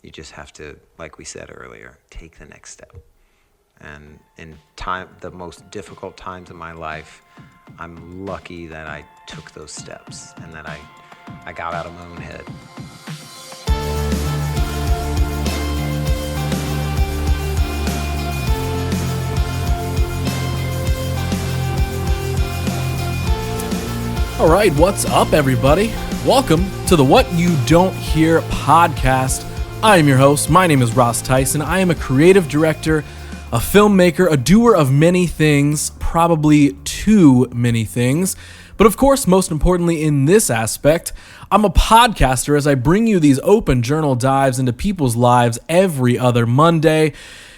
You just have to, like we said earlier, take the next step. And in the most difficult times of my life, I'm lucky that I took those steps and that I got out of my own head. All right, what's up, everybody? Welcome to the What You Don't Hear podcast. I am your host. My name is Ross Theisen. I am a creative director, a filmmaker, a doer of many things, probably too many things. But of course, most importantly in this aspect, I'm a podcaster as I bring you these open journal dives into people's lives every other Monday.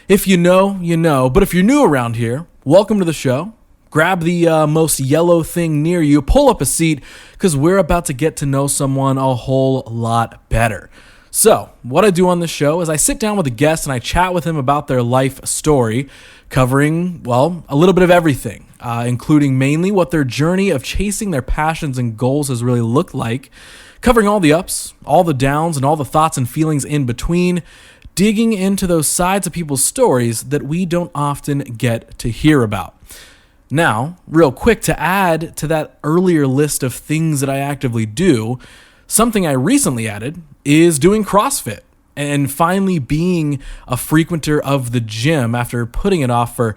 If you know, you know. But if you're new around here, welcome to the show. Grab the most yellow thing near you, pull up a seat, because we're about to get to know someone a whole lot better. So, what I do on this show is I sit down with a guest and I chat with them about their life story, covering, well, a little bit of everything, including mainly what their journey of chasing their passions and goals has really looked like, covering all the ups, all the downs, and all the thoughts and feelings in between, digging into those sides of people's stories that we don't often get to hear about. Now, real quick, to add to that earlier list of things that I actively do, something I recently added is doing CrossFit and finally being a frequenter of the gym after putting it off for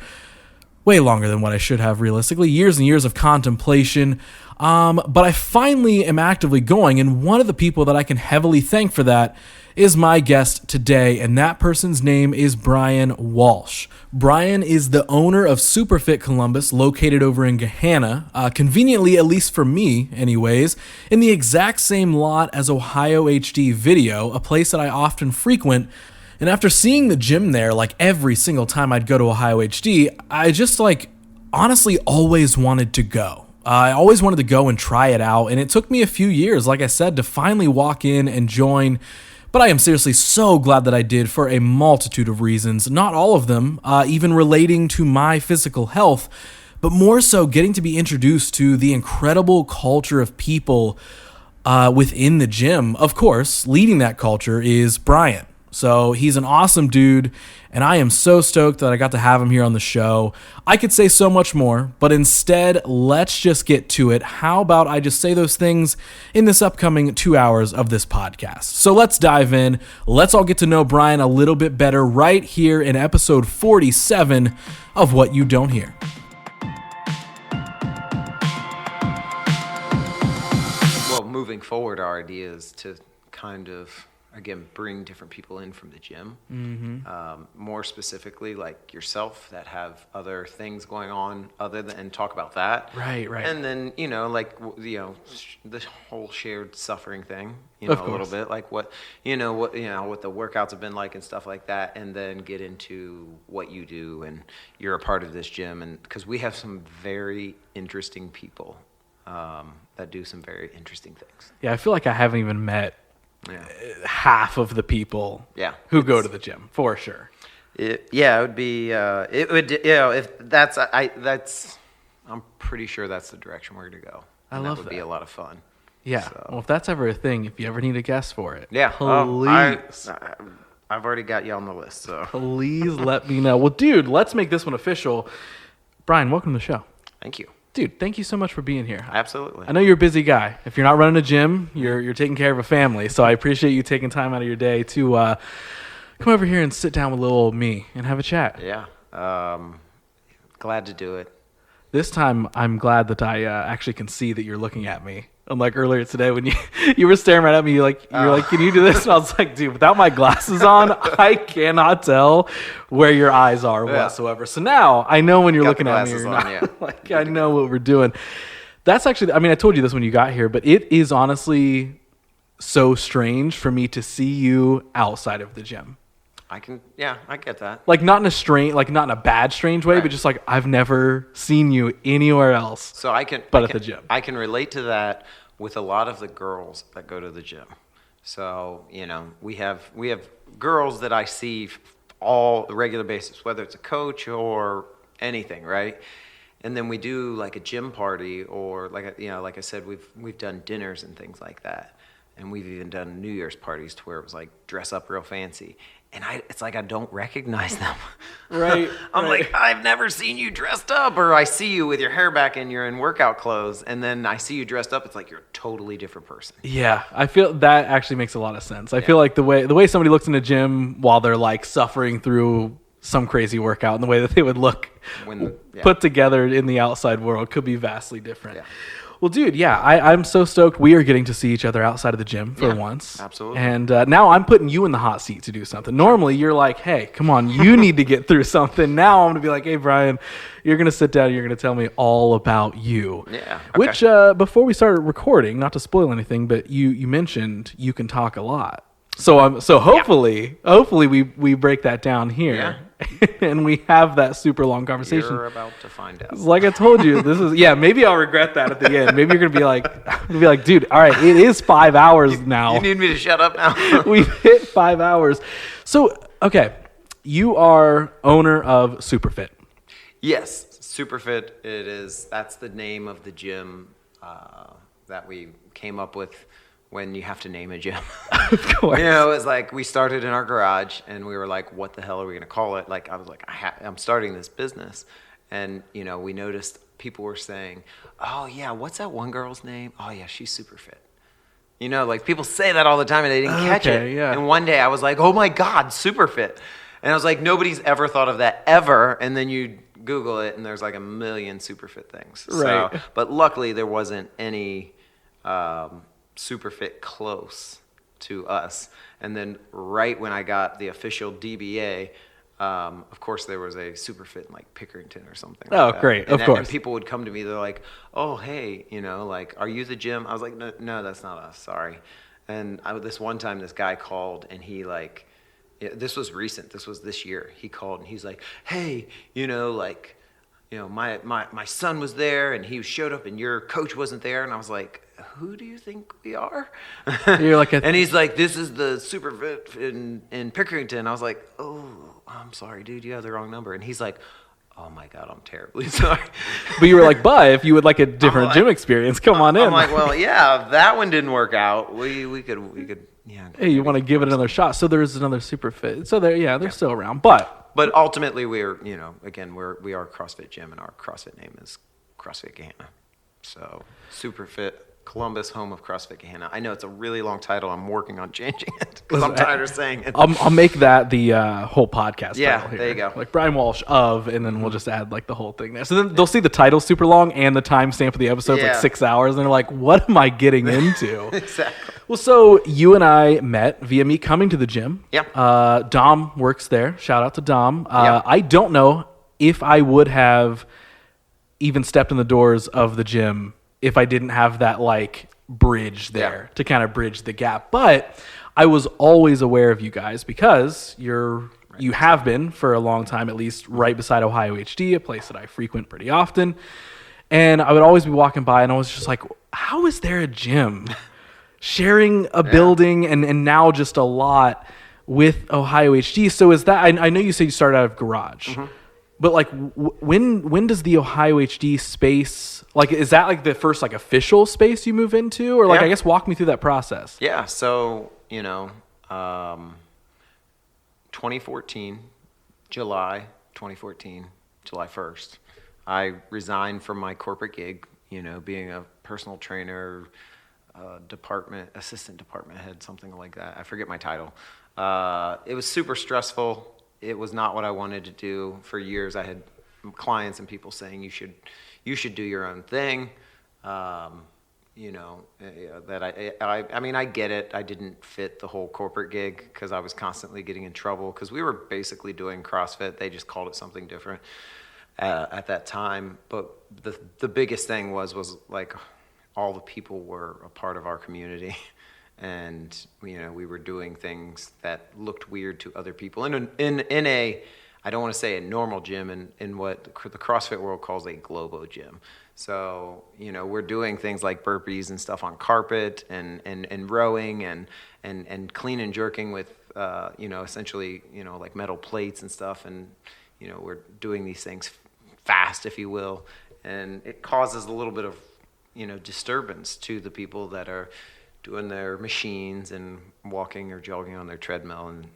way longer than what I should have realistically, years and years of contemplation. But I finally am actively going, and one of the people that I can heavily thank for that is my guest today, and that person's name is Brian Walsh. Brian is the owner of SuperFit Columbus, located over in Gahanna, conveniently, at least for me anyways, in the exact same lot as Ohio HD Video, a place that I often frequent. And after seeing the gym there, like every single time I'd go to Ohio HD, I just honestly always wanted to go. I always wanted to go and try it out, and it took me a few years, like I said, to finally walk in and join. But I am seriously so glad that I did for a multitude of reasons, not all of them even relating to my physical health, but more so getting to be introduced to the incredible culture of people within the gym. Of course, leading that culture is Brian. So he's an awesome dude, and I am so stoked that I got to have him here on the show. I could say so much more, but instead, let's just get to it. How about I just say those things in this upcoming 2 hours of this podcast? So let's dive in. Let's all get to know Brian a little bit better right here in episode 47 of What You Don't Hear. Well, moving forward, our idea is to kind of, again, bring different people in from the gym. More specifically, like yourself, that have other things going on and talk about that. Right. And then, the whole shared suffering thing, a little bit, like what the workouts have been like and stuff like that, and then get into what you do, and you're a part of this gym, and because we have some very interesting people that do some very interesting things. Yeah, I feel like I haven't even met half of the people who go to the gym, for sure. If that's, I'm pretty sure that's the direction we're going to go. And I love that would be a lot of fun. Yeah. So. Well, if that's ever a thing, if you ever need a guest for it, please. I've already got you on the list, so. Please let me know. Well, dude, let's make this one official. Brian, welcome to the show. Thank you. Dude, thank you so much for being here. Absolutely. I know you're a busy guy. If you're not running a gym, you're taking care of a family. So I appreciate you taking time out of your day to come over here and sit down with little old me and have a chat. Yeah. Glad to do it. This time, I'm glad that I actually can see that you're looking at me. Unlike earlier today when you were staring right at me, you're like, can you do this? And I was like, dude, without my glasses on, I cannot tell where your eyes are whatsoever. So now I know when you're looking at me, I know what we're doing. That's actually, I told you this when you got here, but it is honestly so strange for me to see you outside of the gym. I get that. Not in a bad strange way, but just I've never seen you anywhere else. At the gym. I can relate to that with a lot of the girls that go to the gym. So, we have girls that I see all the regular basis, whether it's a coach or anything, right? And then we do like a gym party, or like I said, we've done dinners and things like that. and we've even done New Year's parties to where it was like dress up real fancy. And it's like I don't recognize them. Right. I'm like, I've never seen you dressed up. Or I see you with your hair back and you're in workout clothes. And then I see you dressed up. It's like you're a totally different person. Yeah, I feel that actually makes a lot of sense. I feel like the way somebody looks in a gym while they're like suffering through some crazy workout and the way that they would look put together in the outside world could be vastly different. Yeah. Well, dude, I'm so stoked we are getting to see each other outside of the gym for once. Absolutely. And now I'm putting you in the hot seat to do something. Normally, you're like, hey, come on, you need to get through something. Now I'm going to be like, hey, Brian, you're going to sit down and you're going to tell me all about you. Yeah. Okay. Which, before we started recording, not to spoil anything, but you mentioned you can talk a lot. So hopefully we break that down here and we have that super long conversation. You're about to find out. Like I told you, this is maybe I'll regret that at the end. Maybe you're gonna be like, dude, all right, it is 5 hours now. You need me to shut up now? We've hit 5 hours. So okay, you are owner of SuperFit. Yes, SuperFit. That's the name of the gym that we came up with. When you have to name a gym. Of course. It was like we started in our garage and we were like, what the hell are we going to call it? Like, I was like, I'm starting this business. And, we noticed people were saying, oh, yeah, what's that one girl's name? Oh, yeah, she's SuperFit. Like people say that all the time and they didn't catch it. Yeah. And one day I was like, oh, my God, SuperFit. And I was like, nobody's ever thought of that ever. And then you Google it and there's like a million SuperFit things. Right. So, but luckily there wasn't any SuperFit close to us. And then right when I got the official DBA, of course there was a SuperFit in like Pickerington or something. Oh, great. Of course. And people would come to me, they're like, oh, hey, like, are you the gym? I was like, no, that's not us. Sorry. And this one time this guy called and he like, this was recent. This was this year. He called and he's like, hey, my son was there and he showed up and your coach wasn't there. And I was like, who do you think we are? You're like and he's like, this is the SuperFit in Pickerington. I was like, oh, I'm sorry, dude, you have the wrong number. And he's like, oh my God, I'm terribly sorry. But you were like, but if you would like a different gym experience, come on in. I'm like, well, yeah, that one didn't work out. We could, yeah. Hey, you want to give it another shot? So there's another SuperFit. So they're still around, but ultimately we're, again, we are a CrossFit gym and our CrossFit name is Cross Fit Gahanna. So SuperFit Columbus, home of CrossFit Gahanna. I know it's a really long title. I'm working on changing it because I'm tired of saying it. I'll make that the whole podcast title here. There you go. Like Brian Walsh and then we'll just add like the whole thing there. So then they'll see the title super long and the timestamp of the episode's like 6 hours, and they're like, what am I getting into? Exactly. Well, so you and I met via me coming to the gym. Yeah. Dom works there. Shout out to Dom. Yeah. I don't know if I would have even stepped in the doors of the gym if I didn't have that like bridge there to kind of bridge the gap. But I was always aware of you guys because you have been for a long time, at least right beside Ohio HD, a place that I frequent pretty often. And I would always be walking by and I was just like, how is there a gym sharing a building and now just a lot with Ohio HD? So is that, I know you said you started out of garage, but like when does the Ohio HD space, like, is that like the first like official space you move into, or like, I guess walk me through that process. Yeah. So, 2014, July 1st, I resigned from my corporate gig, being a personal trainer, assistant department head, something like that. I forget my title. It was super stressful. It was not what I wanted to do. For years, I had clients and people saying you should do your own thing. I get it. I didn't fit the whole corporate gig because I was constantly getting in trouble because we were basically doing CrossFit. They just called it something different at that time. But the biggest thing was like all the people were a part of our community. And, we were doing things that looked weird to other people in a, I don't want to say a normal gym, in what the CrossFit world calls a globo gym. So, we're doing things like burpees and stuff on carpet and rowing and clean and jerking with, essentially, like metal plates and stuff. And, we're doing these things fast, if you will. And it causes a little bit of, disturbance to the people that are doing their machines and walking or jogging on their treadmill, and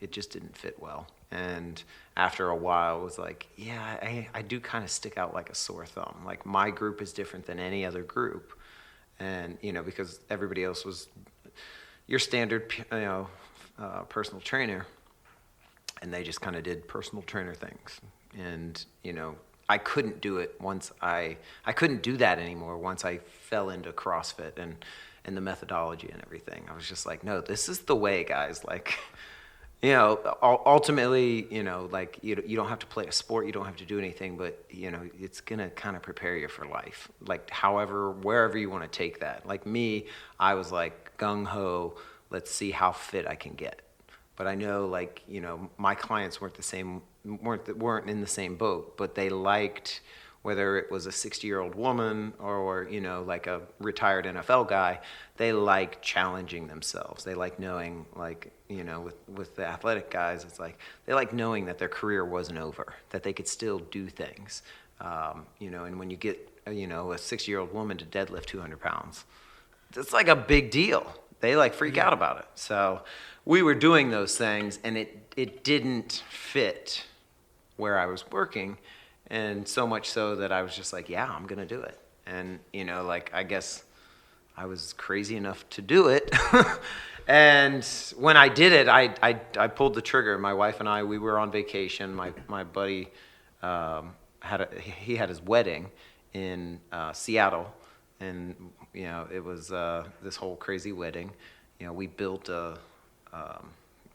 it just didn't fit well. And after a while, it was like, yeah, I do kind of stick out like a sore thumb. Like, my group is different than any other group. And, because everybody else was your standard, personal trainer, and they just kind of did personal trainer things. And, I couldn't do it I couldn't do that anymore once I fell into CrossFit and the methodology and everything. I was just like, no, this is the way, guys. Like, ultimately, like, you don't have to play a sport, you don't have to do anything, but, it's going to kind of prepare you for life. Like, wherever you want to take that. Like me, I was like, gung-ho, let's see how fit I can get. But I know, like, my clients weren't in the same boat, but they liked, whether it was a 60-year-old woman or, like a retired NFL guy, they like challenging themselves. They like knowing, like, with the athletic guys, it's like they like knowing that their career wasn't over, that they could still do things. And when you get, a 60-year-old woman to deadlift 200 pounds, it's like a big deal. They like freak out about it. So we were doing those things, and it didn't fit where I was working. And so much so that I was just like, yeah, I'm going to do it. And, like, I guess I was crazy enough to do it. And when I did it, I pulled the trigger. My wife and I, we were on vacation. My buddy he had his wedding in Seattle. And, it was this whole crazy wedding. We built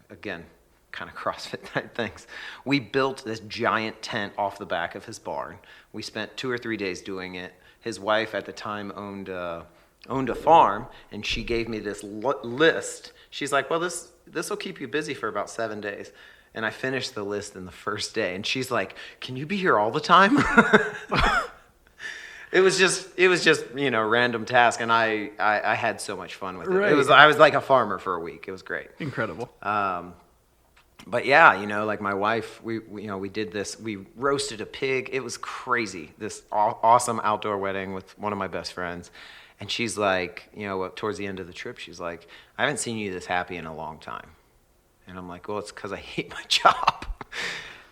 again, kind of CrossFit type things. We built this giant tent off the back of his barn. We spent 2 or 3 days doing it. His wife at the time owned a farm, and she gave me this list. She's like, well, this will keep you busy for about 7 days. And I finished the list in the first day, and she's like, can you be here all the time? It was just random task, and I had so much fun with it. Right. I was like a farmer for a week. It was great. Incredible. But yeah, like my wife, we did this. We roasted a pig. It was crazy. This awesome outdoor wedding with one of my best friends. And she's like, towards the end of the trip, she's like, I haven't seen you this happy in a long time. And I'm like, well, it's because I hate my job.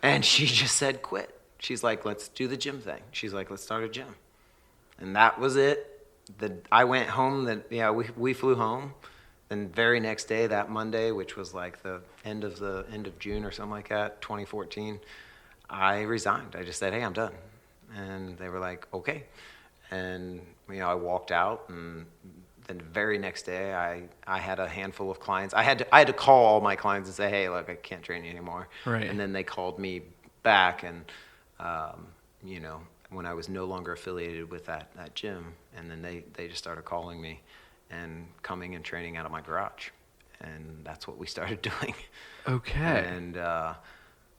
And she just said, quit. She's like, let's do the gym thing. She's like, let's start a gym. And that was it. I went home. We flew home. And very next day, that Monday, which was like the end of June or something like that, 2014, I resigned. I just said, hey, I'm done. And they were like, okay. And I walked out, and then the very next day, I had a handful of clients. I had to call all my clients and say, hey, look, I can't train you anymore. Right. And then they called me back, and when I was no longer affiliated with that gym, and then they just started calling me and coming and training out of my garage. And that's what we started doing. Okay. And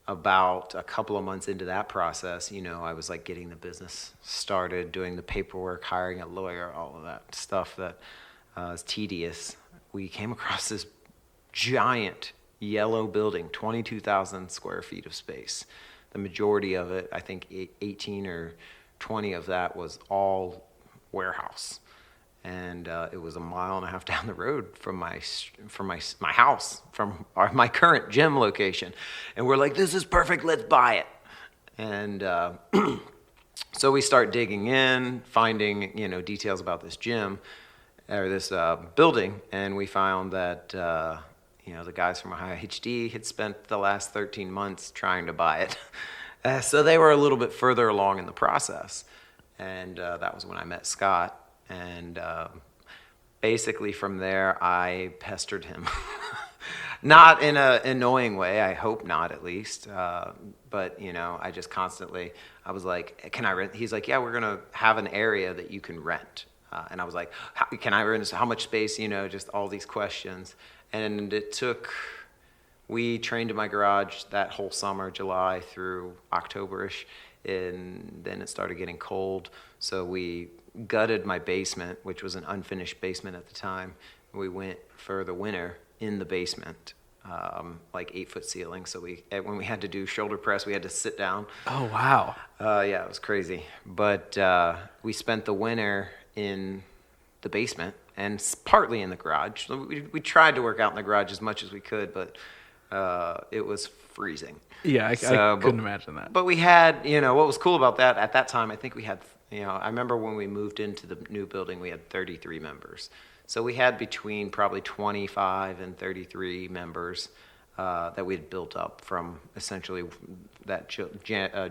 about a couple of months into that process, I was like getting the business started, doing the paperwork, hiring a lawyer, all of that stuff that is tedious. We came across this giant yellow building, 22,000 square feet of space. The majority of it, I think 18 or 20 of that was all warehouse. And it was 1.5 miles down the road from my house, from my current gym location. And we're like, this is perfect, let's buy it. And so we start digging in, finding details about this gym or this building, and we found that the guys from IHD had spent the last 13 months trying to buy it. So they were a little bit further along in the process. And that was when I met Scott. And basically from there, I pestered him. Not in an annoying way, I hope not at least. But, I just constantly, I was like, can I rent? He's like, yeah, we're going to have an area that you can rent. And I was like, can I rent this? How much space? Just all these questions. And we trained in my garage that whole summer, July through October-ish. And then it started getting cold. So we gutted my basement, which was an unfinished basement at the time. We went for the winter in the basement, like 8-foot ceiling. So when we had to do shoulder press, we had to sit down. Oh, wow. Yeah, it was crazy. But we spent the winter in the basement and partly in the garage. So we tried to work out in the garage as much as we could, but it was freezing. Yeah, I couldn't imagine that. But we had, what was cool about that, at that time, I think we had, I remember when we moved into the new building, we had 33 members. So we had between probably 25 and 33 members that we had built up from essentially that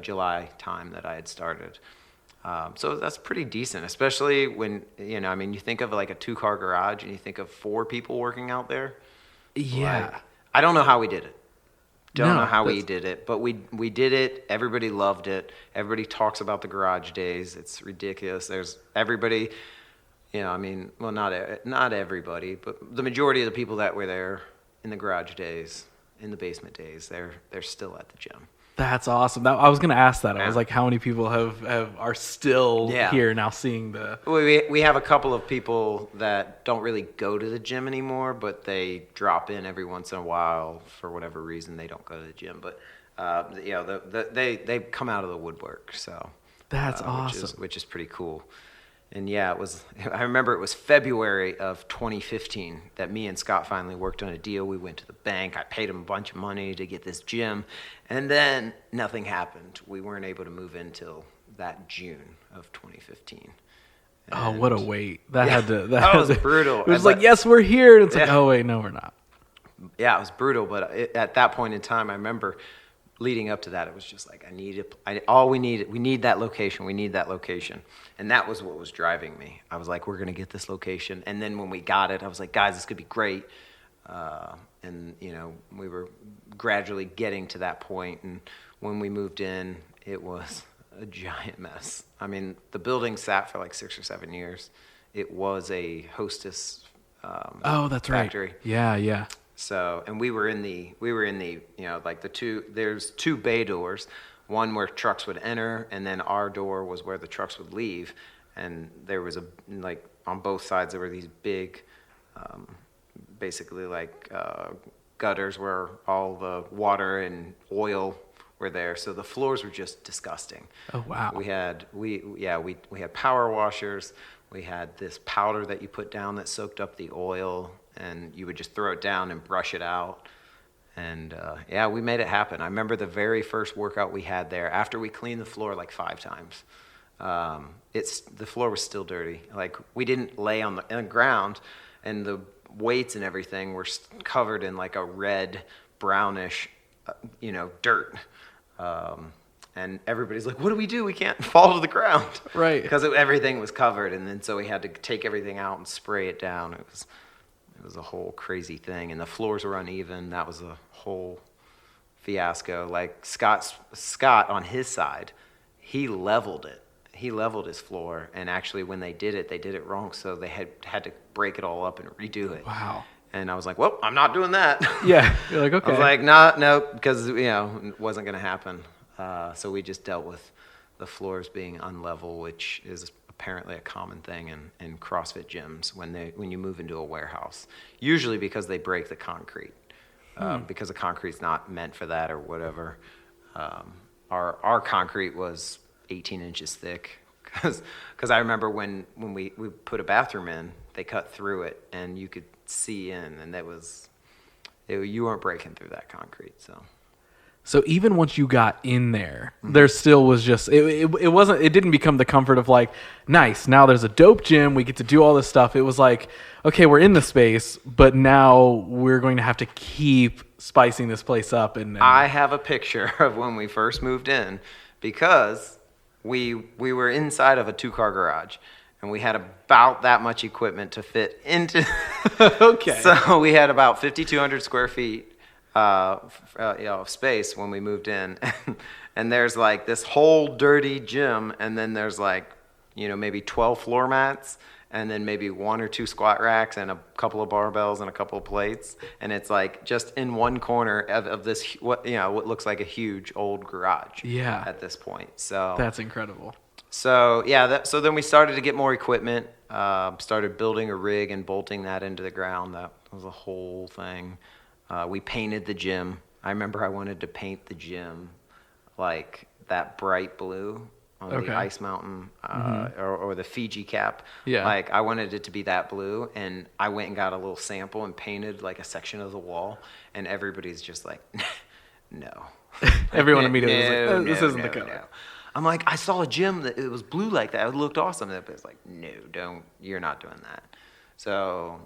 July time that I had started. So that's pretty decent, especially when, you think of like a 2-car garage and you think of 4 people working out there. Yeah. Like, I don't know how we did it. Don't know how we did it, but we did it. Everybody loved it. Everybody talks about the garage days. It's ridiculous. There's everybody, not everybody, but the majority of the people that were there in the garage days, in the basement days, they're still at the gym. That's awesome. I was going to ask that. Yeah. I was like, how many people are still here now seeing the... We have a couple of people that don't really go to the gym anymore, but they drop in every once in a while for whatever reason. They don't go to the gym, but they come out of the woodwork. So that's awesome, which is pretty cool. And yeah, I remember it was February of 2015 that me and Scott finally worked on a deal. We went to the bank. I paid him a bunch of money to get this gym. And then nothing happened. We weren't able to move in till that June of 2015. And what a wait. That was brutal. It was like, yes, we're here. And it's like, oh, wait, no, we're not. Yeah, it was brutal. But at that point in time, I remember leading up to that, it was just like, we need that location. We need that location. And that was what was driving me. I was like, we're going to get this location. And then when we got it, I was like, guys, this could be great. And we were gradually getting to that point. And when we moved in, it was a giant mess. I mean, the building sat for like 6 or 7 years. It was a Hostess that's factory. Right. Yeah. So, and we were in the like there's 2 bay doors, one where trucks would enter, and then our door was where the trucks would leave. And there was on both sides, there were these big, basically gutters where all the water and oil were there. So the floors were just disgusting. Oh, wow. We had power washers. We had this powder that you put down that soaked up the oil, and you would just throw it down and brush it out. And we made it happen. I remember the very first workout we had there, after we cleaned the floor like 5 times. The floor was still dirty. Like, we didn't lay on the ground, and the weights and everything were covered in like a red, brownish, dirt. And everybody's like, what do we do? We can't fall to the ground. Right. Because everything was covered, and then so we had to take everything out and spray it down. It was a whole crazy thing, and the floors were uneven. That was a whole fiasco. Like Scott on his side, he leveled it. He leveled his floor, and actually when they did it wrong, so they had to break it all up and redo it. Wow. And I was like, well, I'm not doing that. Yeah, you're like, okay. I was like, no, because it wasn't going to happen. So we just dealt with the floors being unlevel, which is apparently a common thing in CrossFit gyms when you move into a warehouse. Usually because they break the concrete, because the concrete's not meant for that or whatever. Our concrete was 18 inches thick, because I remember when we put a bathroom in, they cut through it and you could see in, and you weren't breaking through that concrete. So even once you got in there, there still was just it didn't become the comfort of like, nice, now there's a dope gym, we get to do all this stuff. It was like, okay, we're in the space, but now we're going to have to keep spicing this place up. And I have a picture of when we first moved in, because we were inside of a 2-car garage, and we had about that much equipment to fit into. Okay. So we had about 5,200 square feet of space when we moved in, and there's like this whole dirty gym, and then there's like maybe 12 floor mats, and then maybe 1 or 2 squat racks and a couple of barbells and a couple of plates, and it's like just in one corner of this what looks like a huge old garage. Yeah. At this point, so that's incredible. So so then we started to get more equipment, started building a rig and bolting that into the ground. That was a whole thing. We painted the gym. I remember I wanted to paint the gym like that bright blue on the Ice Mountain or the Fiji cap. Yeah. Like, I wanted it to be that blue, and I went and got a little sample and painted like a section of the wall, and everybody's just like, no. Everyone immediately was like, this isn't the color. No. I'm like, I saw a gym that it was blue like that. It looked awesome. And it's like, no, you're not doing that. So,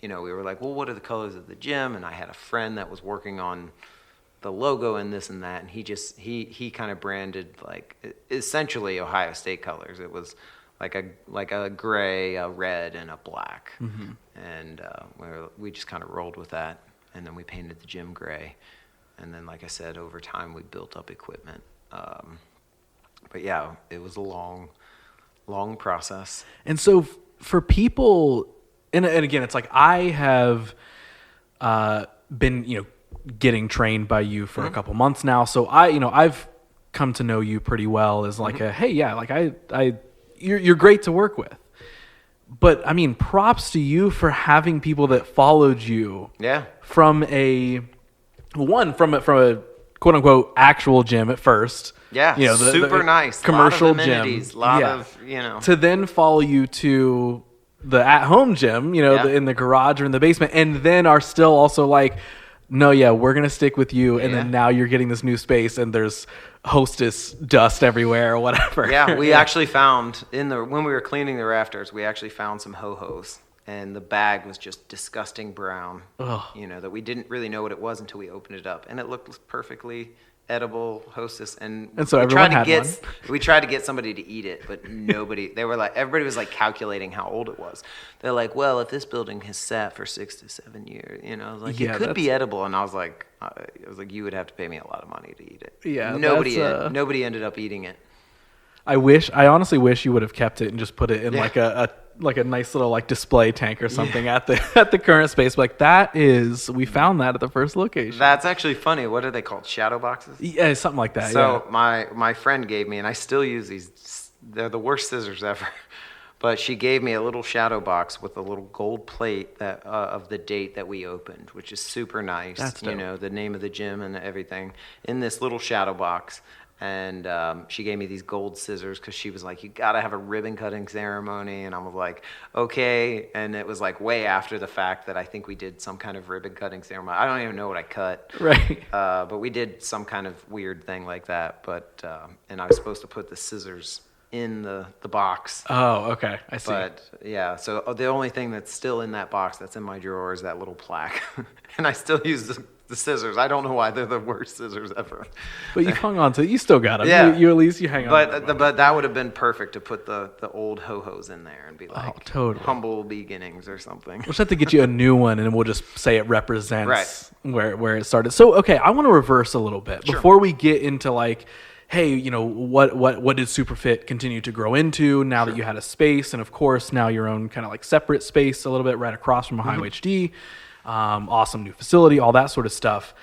we were like, well, what are the colors of the gym? And I had a friend that was working on the logo and this and that, and he kind of branded like essentially Ohio State colors. It was like a gray, a red, and a black, and we just kind of rolled with that, and then we painted the gym gray, and then, like I said, over time we built up equipment. But yeah, it was a long process. And so for people, and again, it's like I have been getting trained by you for a couple months now, so I've come to know you pretty well as like hey, yeah, like you're great to work with. But I mean, props to you for having people that followed you. Yeah. From a quote unquote actual gym at first. Yeah. Super nice. Commercial lot of amenities, gym. Lot of. To then follow you to the at-home gym, in the garage or in the basement, and then are still also like, no, yeah, we're going to stick with you. And then now you're getting this new space and there's Hostess dust everywhere or whatever. Yeah, we actually found when we were cleaning the rafters, we actually found some ho-hos. And the bag was just disgusting brown, that we didn't really know what it was until we opened it up. And it looked perfectly edible, Hostess. And so everyone had one. We tried to get somebody to eat it, but nobody. Everybody was like calculating how old it was. They're like, well, if this building has sat for 6 to 7 years, I was like, it could be edible. And I was like, you would have to pay me a lot of money to eat it. Yeah, nobody ended up eating it. I honestly wish you would have kept it and just put it in like a nice little like display tank or something at the current space. Like we found that at the first location. That's actually funny. What are they called? Shadow boxes? Yeah, something like that. So my friend gave me, and I still use these. They're the worst scissors ever. But she gave me a little shadow box with a little gold plate that of the date that we opened, which is super nice. That's dope. The name of the gym and everything in this little shadow box. And she gave me these gold scissors because she was like, you got to have a ribbon cutting ceremony. And I was like, okay. And it was like way after the fact that I think we did some kind of ribbon cutting ceremony. I don't even know what I cut. Right. But we did some kind of weird thing like that. But and I was supposed to put the scissors in the box. Oh, okay. I see. But yeah, so the only thing that's still in that box that's in my drawer is that little plaque. And I still use the scissors. I don't know why they're the worst scissors ever. But you hung on to it. You still got them. Yeah. You at least hang on. But that would have been perfect to put the old ho-hos in there and be like, totally. Humble beginnings or something. We'll just have to get you a new one, and we'll just say it represents where it started. So, okay, I want to reverse a little bit before we get into like, hey, what did SuperFit continue to grow into now that you had a space, and of course now your own kind of like separate space a little bit right across from Ohio HD. Awesome new facility, all that sort of stuff.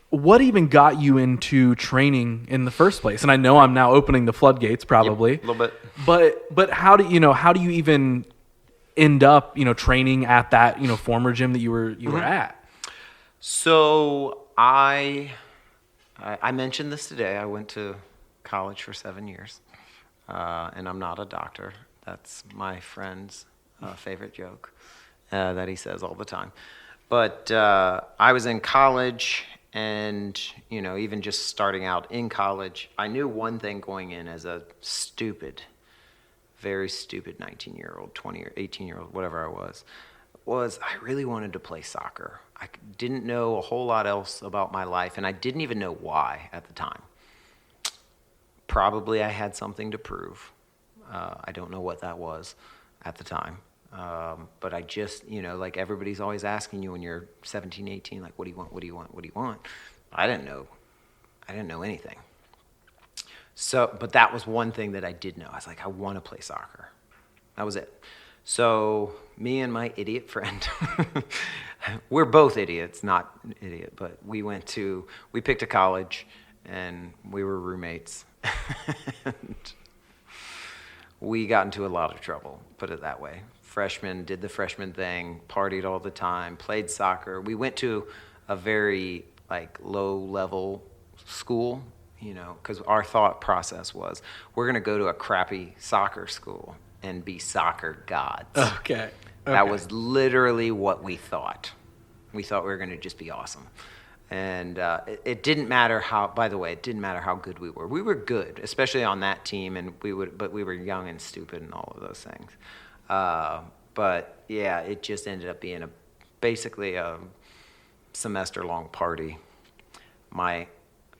What even got you into training in the first place? And I know I'm now opening the floodgates probably. Yep, a little bit. But how do you even end up, training at that, former gym that you were at? So I mentioned this today. I went to college for 7 years. And I'm not a doctor. That's my friend's favorite joke that he says all the time. But I was in college, and, even just starting out in college, I knew one thing going in as a very stupid 19-year-old, 20 or 18-year-old, whatever I was I really wanted to play soccer. I didn't know a whole lot else about my life, and I didn't even know why at the time. Probably I had something to prove. I don't know what that was at the time. But I just, like everybody's always asking you when you're 17, 18, like, what do you want? What do you want? What do you want? I didn't know anything. So, but that was one thing that I did know. I was like, I want to play soccer. That was it. So me and my idiot friend, we're both idiots, not idiot, but we picked a college and we were roommates. And we got into a lot of trouble, put it that way. Did the freshman thing, partied all the time, played soccer. We went to a very low level school, because our thought process was we're going to go to a crappy soccer school and be soccer gods. Okay. That was literally what we thought. We thought we were going to just be awesome. And it didn't matter how, by the way, it didn't matter how good we were. We were good, especially on that team, but we were young and stupid and all of those things. But yeah, it just ended up being basically a semester-long party. My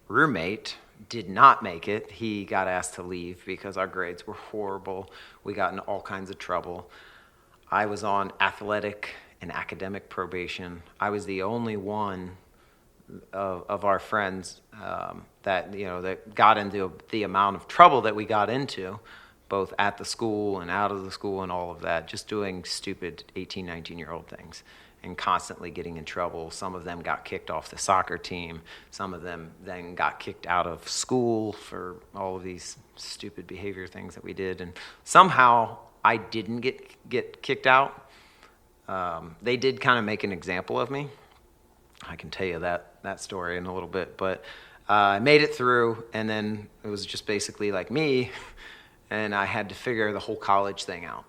roommate did not make it. He got asked to leave because our grades were horrible. We got in all kinds of trouble. I was on athletic and academic probation. I was the only one of our friends that got into the amount of trouble that we got into, both at the school and out of the school and all of that, just doing stupid 18, 19-year-old things and constantly getting in trouble. Some of them got kicked off the soccer team. Some of them then got kicked out of school for all of these stupid behavior things that we did. And somehow I didn't get kicked out. They did kind of make an example of me. I can tell you that story in a little bit. But I made it through, and then it was just basically like me, and I had to figure the whole college thing out.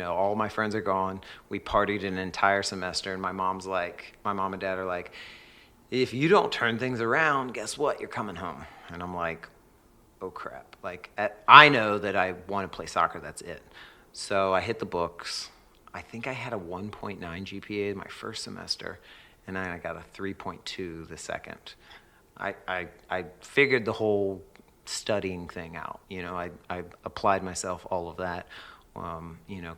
All my friends are gone. We partied an entire semester, and my mom and dad are like, if you don't turn things around, guess what? You're coming home. And I'm like, oh, crap. I know that I want to play soccer. That's it. So I hit the books. I think I had a 1.9 GPA my first semester, and then I got a 3.2 the second. I figured the whole studying thing out. I applied myself, all of that.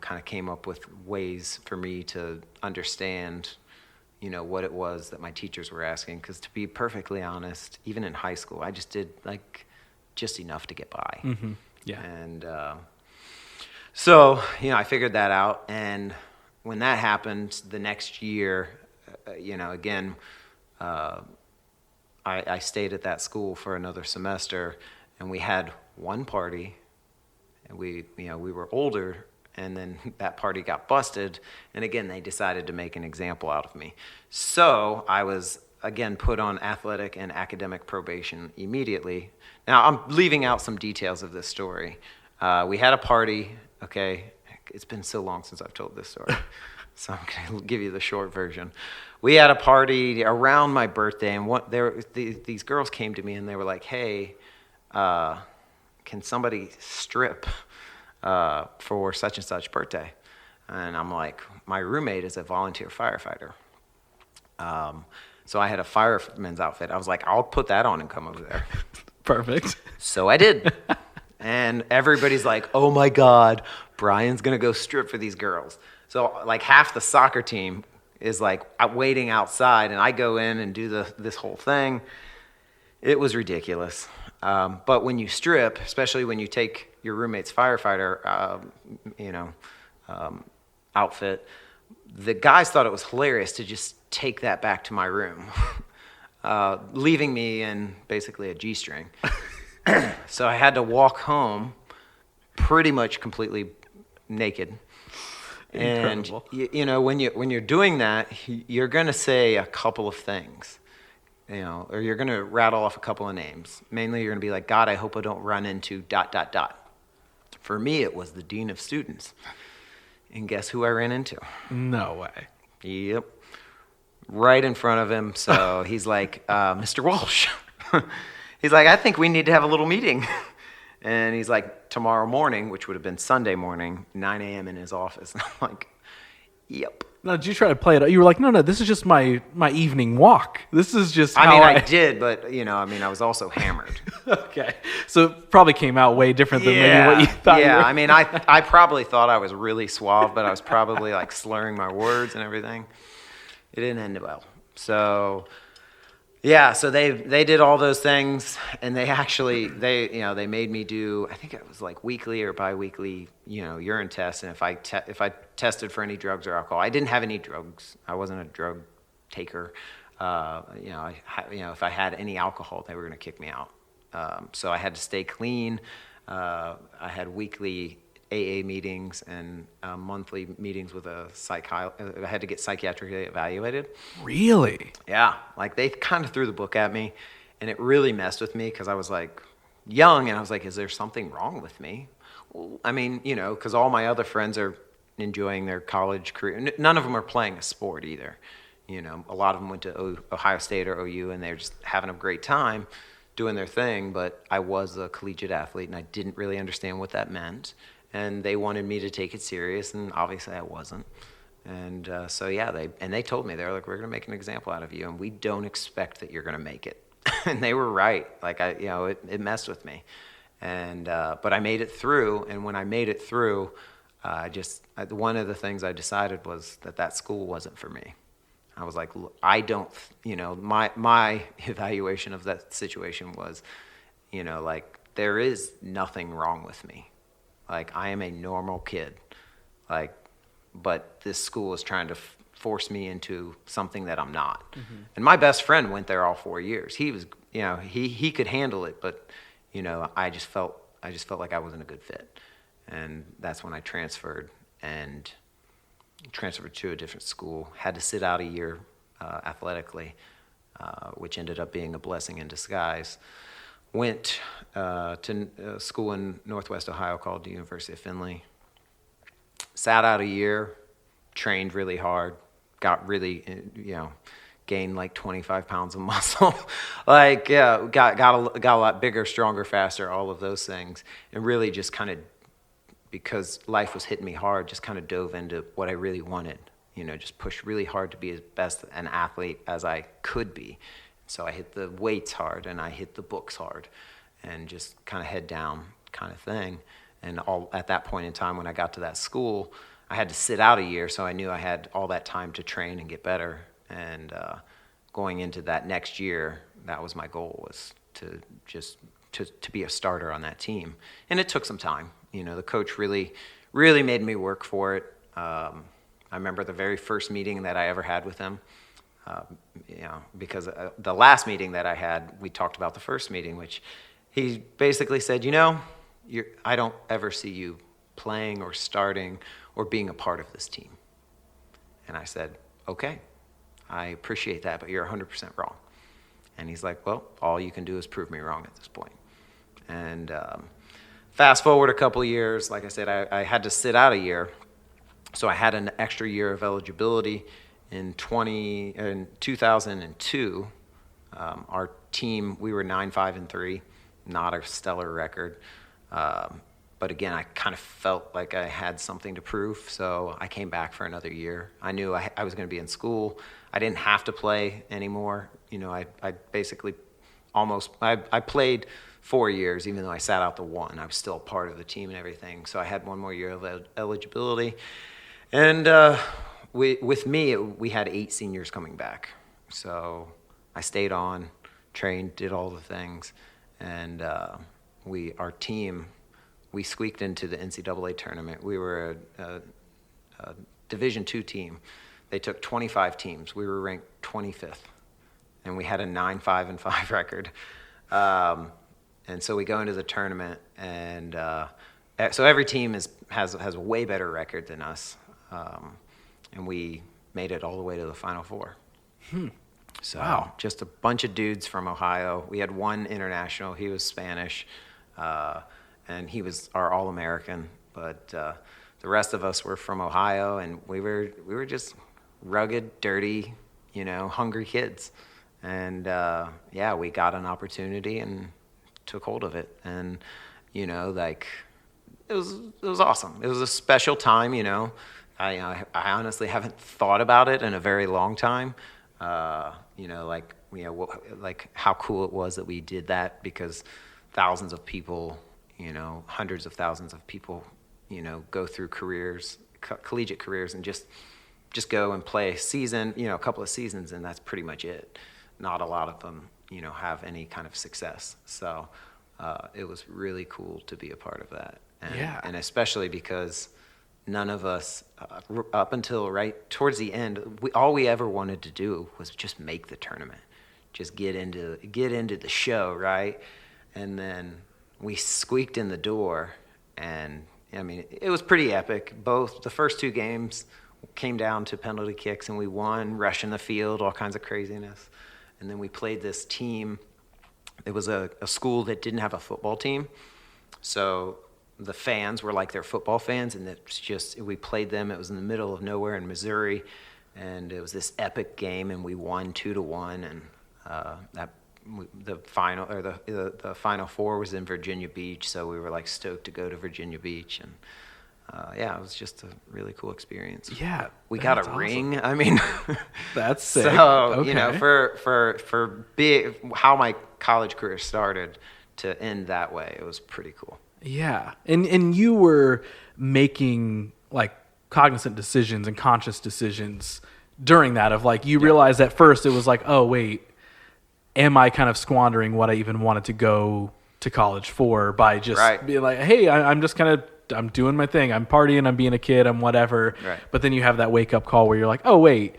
Kind of came up with ways for me to understand, what it was that my teachers were asking. Because to be perfectly honest, even in high school, I just did just enough to get by. Mm-hmm. Yeah. And so, I figured that out. And when that happened, the next year, again, I stayed at that school for another semester, and we had one party. And we were older, and then that party got busted, and again, they decided to make an example out of me. So I was, again, put on athletic and academic probation immediately. Now, I'm leaving out some details of this story. We had a party, okay? It's been so long since I've told this story, so I'm going to give you the short version. We had a party around my birthday, and these girls came to me, and they were like, hey, can somebody strip for such and such birthday? And I'm like, my roommate is a volunteer firefighter. So I had a fireman's outfit. I was like, I'll put that on and come over there. Perfect. So I did. And everybody's like, oh my God, Brian's going to go strip for these girls. So half the soccer team is waiting outside, and I go in and do this whole thing. It was ridiculous. But when you strip, especially when you take your roommate's firefighter, outfit, the guys thought it was hilarious to just take that back to my room, leaving me in basically a G-string. So I had to walk home pretty much completely naked. Incredible. And when you're doing that, you're going to say a couple of things. Or you're going to rattle off a couple of names. Mainly, you're going to be like, God, I hope I don't run into ... For me, it was the dean of students. And guess who I ran into? No way. Yep. Right in front of him. So he's like, Mr. Walsh. He's like, I think we need to have a little meeting. And he's like, tomorrow morning, which would have been Sunday morning, 9 a.m. in his office. And I'm like, yep. Now, did you try to play it? You were like, no, this is just my evening walk. This is just how I did, but, I was also hammered. Okay. So it probably came out way different than maybe what you thought. Yeah, I probably thought I was really suave, but I was probably, slurring my words and everything. It didn't end well. So, yeah, so they did all those things, and they made me do, I think it was weekly or biweekly, urine tests, and if I tested for any drugs or alcohol, I didn't have any drugs. I wasn't a drug taker. If I had any alcohol, they were going to kick me out. So I had to stay clean. I had weekly AA meetings and monthly meetings with a psychiatrist. I had to get psychiatrically evaluated. Really? Yeah. They kind of threw the book at me. And it really messed with me because I was like young, and I was like, is there something wrong with me? Well, I mean, because all my other friends are enjoying their college career. None of them are playing a sport either. A lot of them went to Ohio State or OU, and they're just having a great time doing their thing. But I was a collegiate athlete, and I didn't really understand what that meant. And they wanted me to take it serious, and obviously I wasn't. And so yeah, they told me, they're like, we're gonna make an example out of you, and we don't expect that you're gonna make it. And they were right. Like it messed with me. And but I made it through, and when I made it through, one of the things I decided was that school wasn't for me. I was like, I don't, my evaluation of that situation was, like, there is nothing wrong with me. Like, I am a normal kid. Like, but this school is trying to force me into something that I'm not. Mm-hmm. And my best friend went there all 4 years. He was, he could handle it, but, I just felt like I wasn't a good fit. And that's when I transferred to a different school. Had to sit out a year athletically, which ended up being a blessing in disguise. Went to a school in Northwest Ohio called the University of Findlay. Sat out a year, trained really hard, got really, gained like 25 pounds of muscle. Got a lot bigger, stronger, faster, all of those things. And really just kind of, because life was hitting me hard, just kind of dove into what I really wanted. Just pushed really hard to be as best an athlete as I could be. So I hit the weights hard, and I hit the books hard, and just kind of head down kind of thing. And all at that point in time, when I got to that school, I had to sit out a year, so I knew I had all that time to train and get better. And going into that next year, that was my goal, was to be a starter on that team. And it took some time. The coach really, really made me work for it. I remember the very first meeting that I ever had with him. Because the last meeting that I had, we talked about the first meeting, which he basically said, I don't ever see you playing or starting or being a part of this team. And I said, okay, I appreciate that, but you're 100% wrong. And he's like, well, all you can do is prove me wrong at this point. And fast forward a couple of years, like I said, I had to sit out a year. So I had an extra year of eligibility. In 2002, our team, we were 9-5-3, not a stellar record. But again, I kind of felt like I had something to prove, so I came back for another year. I knew I was going to be in school. I didn't have to play anymore. I basically I played 4 years, even though I sat out the one. I was still part of the team and everything. So I had one more year of eligibility. And with me, we had 8 seniors coming back. So I stayed on, trained, did all the things. And our team, we squeaked into the NCAA tournament. We were a Division II team. They took 25 teams. We were ranked 25th. And we had a 9-5-5 record. And so we go into the tournament, and so every team has a way better record than us. And we made it all the way to the Final Four. So wow. Just a bunch of dudes from Ohio. We had one international. He was Spanish, and he was our All-American. But the rest of us were from Ohio, and we were just rugged, dirty, hungry kids. And we got an opportunity and took hold of it. And it was awesome. It was a special time. I honestly haven't thought about it in a very long time. Like how cool it was that we did that, because thousands of people, hundreds of thousands of people, go through collegiate careers, and just go and play a season, a couple of seasons, and that's pretty much it. Not a lot of them, have any kind of success. So it was really cool to be a part of that. And especially because none of us, up until right towards the end, all we ever wanted to do was just make the tournament, just get into the show, right? And then we squeaked in the door, and it was pretty epic. Both the first 2 games came down to penalty kicks, and we won, rushing the field, all kinds of craziness. And then we played this team it was a school that didn't have a football team. So the fans were like their football fans, and we played them. It was in the middle of nowhere in Missouri, and it was this epic game, and we won 2-1, and the final four was in Virginia Beach, so we were like stoked to go to Virginia Beach, and it was just a really cool experience. Yeah, we got a ring. I mean, that's sick. So okay. For how my college career started to end that way, it was pretty cool. Yeah, and you were making like cognizant decisions and conscious decisions during that of like you realized at first it was like, oh wait, am I kind of squandering what I even wanted to go to college for by just being like, hey, I'm just kind of I'm doing my thing, I'm partying, I'm being a kid, I'm whatever. Right. But then you have that wake up call where you're like, oh wait,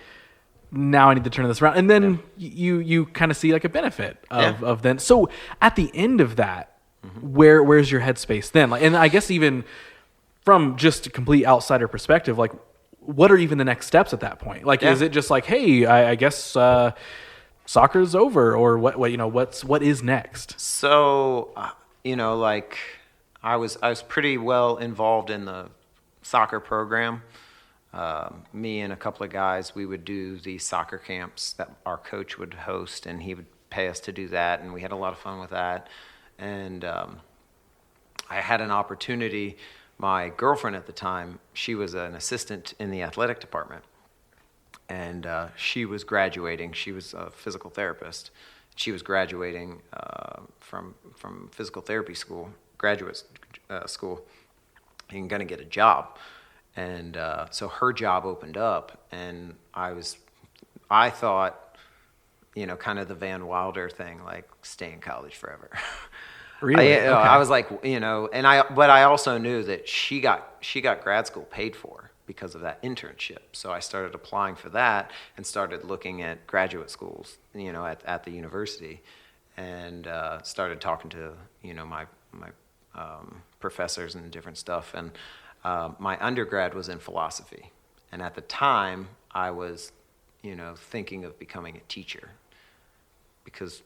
now I need to turn this around, and then you kind of see like a benefit of then. So at the end of that, where's your headspace then? Like, and I guess even from just a complete outsider perspective, like what are even the next steps at that point? Like, is it just like, hey, I guess soccer's over, or what is next? So like I was pretty well involved in the soccer program. Me and a couple of guys, we would do these soccer camps that our coach would host, and he would pay us to do that, and we had a lot of fun with that. And I had an opportunity. My girlfriend at the time, she was an assistant in the athletic department, and she was graduating. She was a physical therapist. She was graduating from physical therapy school, graduate school, and going to get a job. And so her job opened up, and I thought, kind of the Van Wilder thing, like stay in college forever. Really? Okay. I was like, but I also knew that she got grad school paid for because of that internship. So I started applying for that and started looking at graduate schools, at the university, and started talking to, my professors and different stuff. And my undergrad was in philosophy, and at the time I was, thinking of becoming a teacher. Because,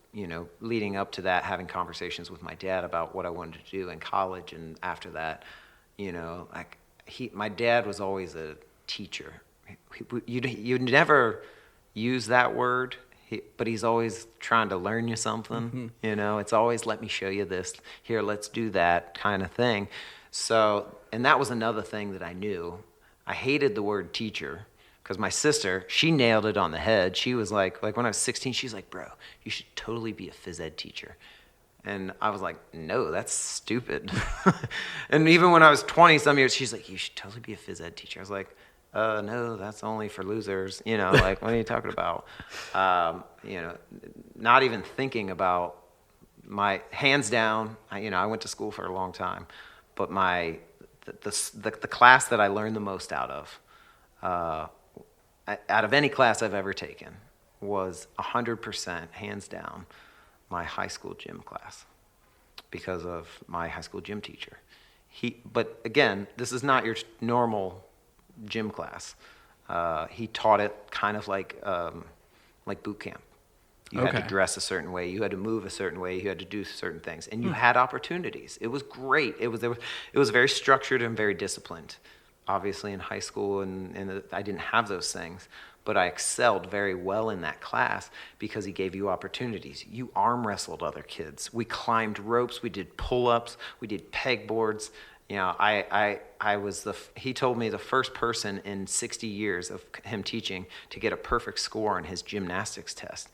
leading up to that, having conversations with my dad about what I wanted to do in college, and after that, my dad was always a teacher. You'd never use that word, but he's always trying to learn you something. Mm-hmm. It's always, let me show you this. Here, let's do that kind of thing. So, and that was another thing that I knew. I hated the word teacher. Because my sister, she nailed it on the head. She was like when I was 16, she's like, bro, you should totally be a phys ed teacher. And I was like, no, that's stupid. And even when I was 20 some years, she's like, you should totally be a phys ed teacher. I was like, no, that's only for losers. Like, what are you talking about? Not even thinking about my, hands down, I went to school for a long time, but the class that I learned the most out of any class I've ever taken was 100%, hands down, my high school gym class, because of my high school gym teacher. But again, this is not your normal gym class. He taught it kind of like boot camp. You had to dress a certain way. You had to move a certain way. You had to do certain things, and you had opportunities. It was great. It was very structured and very disciplined. Obviously in high school, and I didn't have those things, but I excelled very well in that class because he gave you opportunities. You arm wrestled other kids. We climbed ropes. We did pull-ups. We did pegboards. He told me the first person in 60 years of him teaching to get a perfect score on his gymnastics test.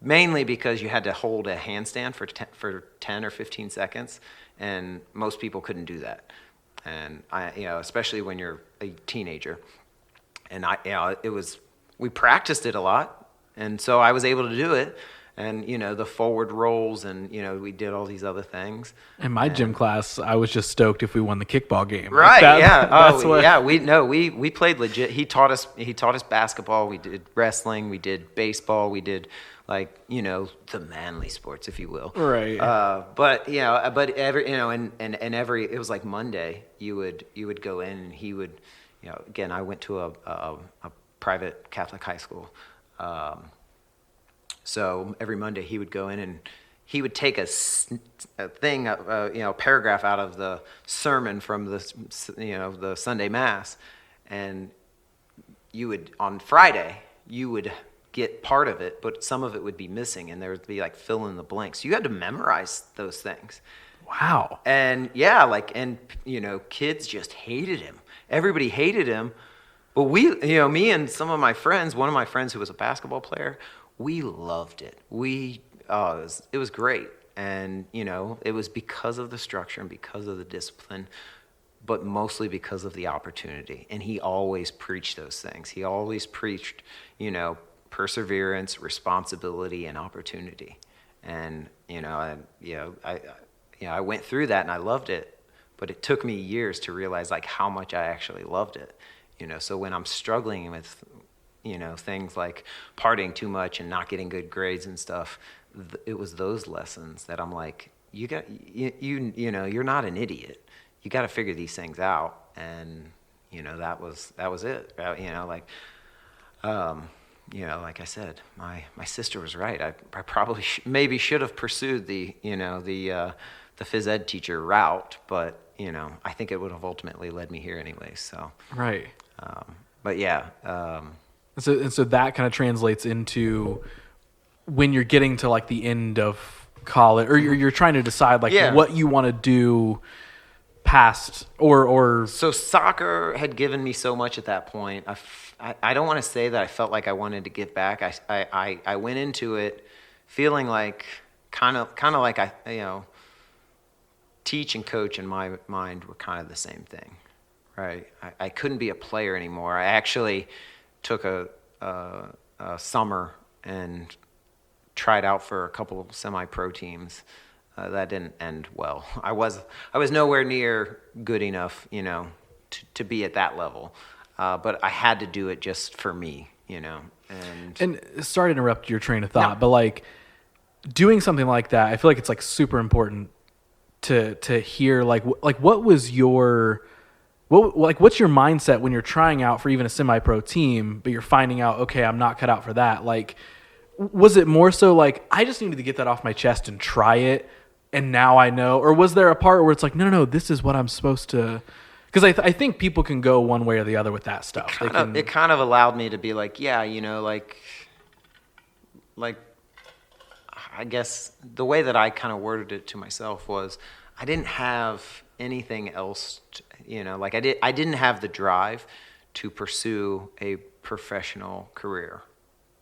Mainly because you had to hold a handstand for 10 or 15 seconds, and most people couldn't do that. And especially when you're a teenager, and we practiced it a lot, and so I was able to do it, and the forward rolls, and we did all these other things. In my gym class, I was just stoked if we won the kickball game. Right? Yeah. We played legit. He taught us basketball. We did wrestling. We did baseball. We did the manly sports, if you will. Right. It was like Monday, you would go in, and he would, again, I went to a private Catholic high school. So every Monday he would go in, and he would take a thing, paragraph out of the sermon from the Sunday Mass, and you would, on Friday, you would get part of it, but some of it would be missing, and there would be like fill in the blanks. You had to memorize those things. Wow. And kids just hated him. Everybody hated him. But me and some of my friends, one of my friends who was a basketball player, we loved it. It was great. And, it was because of the structure and because of the discipline, but mostly because of the opportunity. And he always preached those things. He always preached, perseverance, responsibility, and opportunity. And, I went through that and I loved it, but it took me years to realize like how much I actually loved it. So when I'm struggling with, things like partying too much and not getting good grades and stuff, it was those lessons that I'm like, you're not an idiot. You got to figure these things out. And, that was it. Like I said, my sister was right. I probably maybe should have pursued the phys ed teacher route, but I think it would have ultimately led me here anyway. So right. But yeah. So that kind of translates into when you're getting to like the end of college, or you're trying to decide what you want to do past or. So soccer had given me so much at that point. I don't want to say that I felt like I wanted to give back. I went into it feeling like kind of like teach and coach in my mind were kind of the same thing, right? I couldn't be a player anymore. I actually took a summer and tried out for a couple of semi-pro teams. That didn't end well. I was nowhere near good enough, to be at that level. But I had to do it just for me, And sorry to interrupt your train of thought, but like doing something like that, I feel like it's like super important to hear what's your mindset when you're trying out for even a semi-pro team, but you're finding out, okay, I'm not cut out for that. Like, was it more so like, I just needed to get that off my chest and try it, and now I know? Or was there a part where it's like, no, this is what I'm supposed to... Because I think people can go one way or the other with that stuff. It kind of allowed me to be like, yeah, I guess the way that I kind of worded it to myself was I didn't have anything else, I didn't have the drive to pursue a professional career,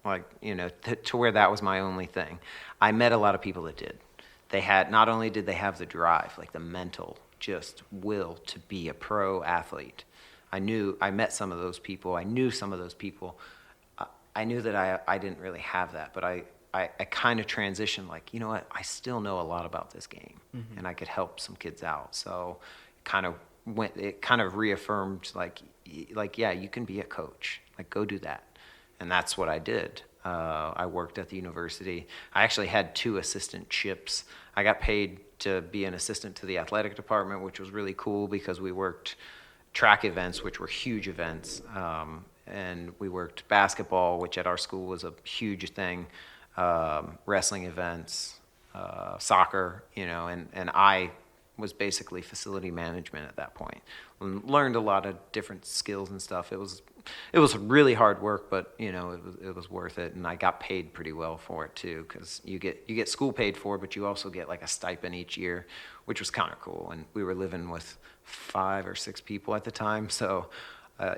to where that was my only thing. I met a lot of people that did. Not only did they have the drive, like the mental just will to be a pro athlete. I met some of those people. I knew some of those people. I knew that I didn't really have that, but I kind of transitioned like, you know what, I still know a lot about this game, mm-hmm. and I could help some kids out. So it kind of reaffirmed like, yeah, you can be a coach, like go do that. And that's what I did. I worked at the university. I actually had 2 assistantships. I got paid to be an assistant to the athletic department, which was really cool because we worked track events, which were huge events. And we worked basketball, which at our school was a huge thing, wrestling events, soccer, and I was basically facility management at that point. Learned a lot of different skills and stuff. It was really hard work, but it was worth it, and I got paid pretty well for it too, because you get school paid for, but you also get like a stipend each year, which was kind of cool. And we were living with 5 or 6 people at the time, so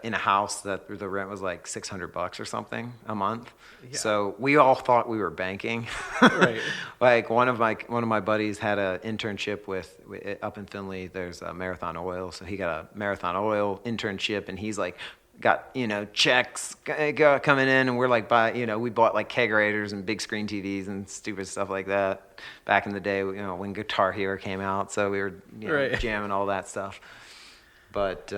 in a house that the rent was like $600 or something a month. Yeah. So we all thought we were banking. Right. Like one of my buddies had an internship with up in Findlay. There's a Marathon Oil, so he got a Marathon Oil internship, and he's like got checks coming in, and we're like we bought like kegerators and big screen TVs and stupid stuff like that back in the day. When Guitar Hero came out, so we were right. jamming all that stuff. But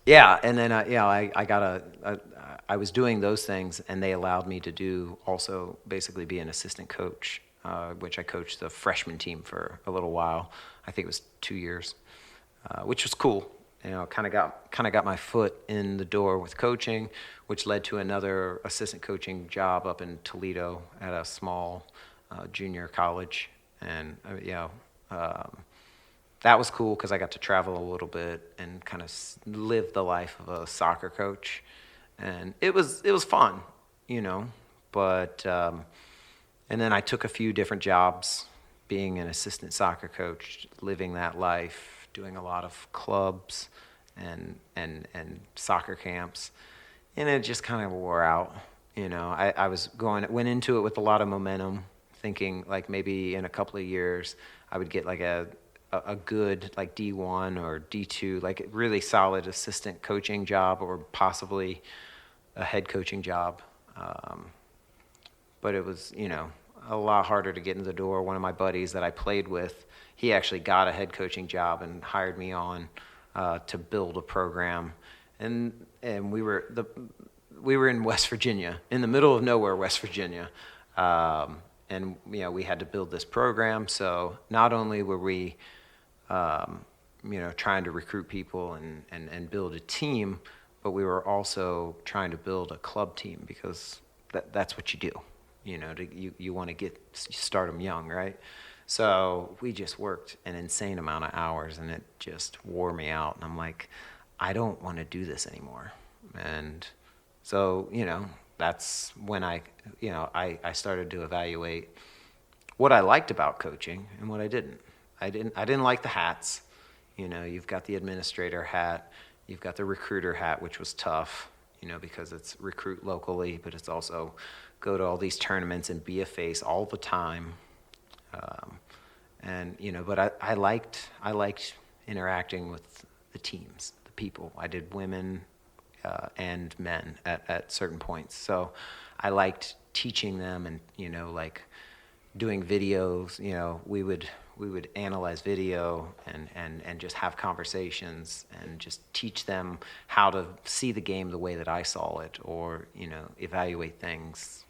yeah, and then I was doing those things, and they allowed me to do also basically be an assistant coach, which I coached the freshman team for a little while. I think it was 2 years, which was cool. Kind of got my foot in the door with coaching, which led to another assistant coaching job up in Toledo at a small junior college, and that was cool because I got to travel a little bit and kind of live the life of a soccer coach, and it was fun, But and then I took a few different jobs, being an assistant soccer coach, living that life, doing a lot of clubs and soccer camps, and it just kind of wore out. I went into it with a lot of momentum, thinking like maybe in a couple of years I would get like a good like D1 or D2, like really solid assistant coaching job, or possibly a head coaching job. But it was, a lot harder to get in the door. One of my buddies that I played with, he actually got a head coaching job and hired me on to build a program. And we were in West Virginia, in the middle of nowhere, West Virginia. And we had to build this program. So not only were we, trying to recruit people and build a team, but we were also trying to build a club team, because that's what you do. You want to start them young, right? So we just worked an insane amount of hours, and it just wore me out. And I'm like, I don't want to do this anymore. And so, that's when I started to evaluate what I liked about coaching and what I didn't. I didn't like the hats. You've got the administrator hat, you've got the recruiter hat, which was tough, because it's recruit locally, but it's also go to all these tournaments and be a face all the time. But I liked interacting with the teams, the people. I did women and men at certain points. So I liked teaching them and, like doing videos. We would analyze video and just have conversations and just teach them how to see the game the way that I saw it, or, evaluate things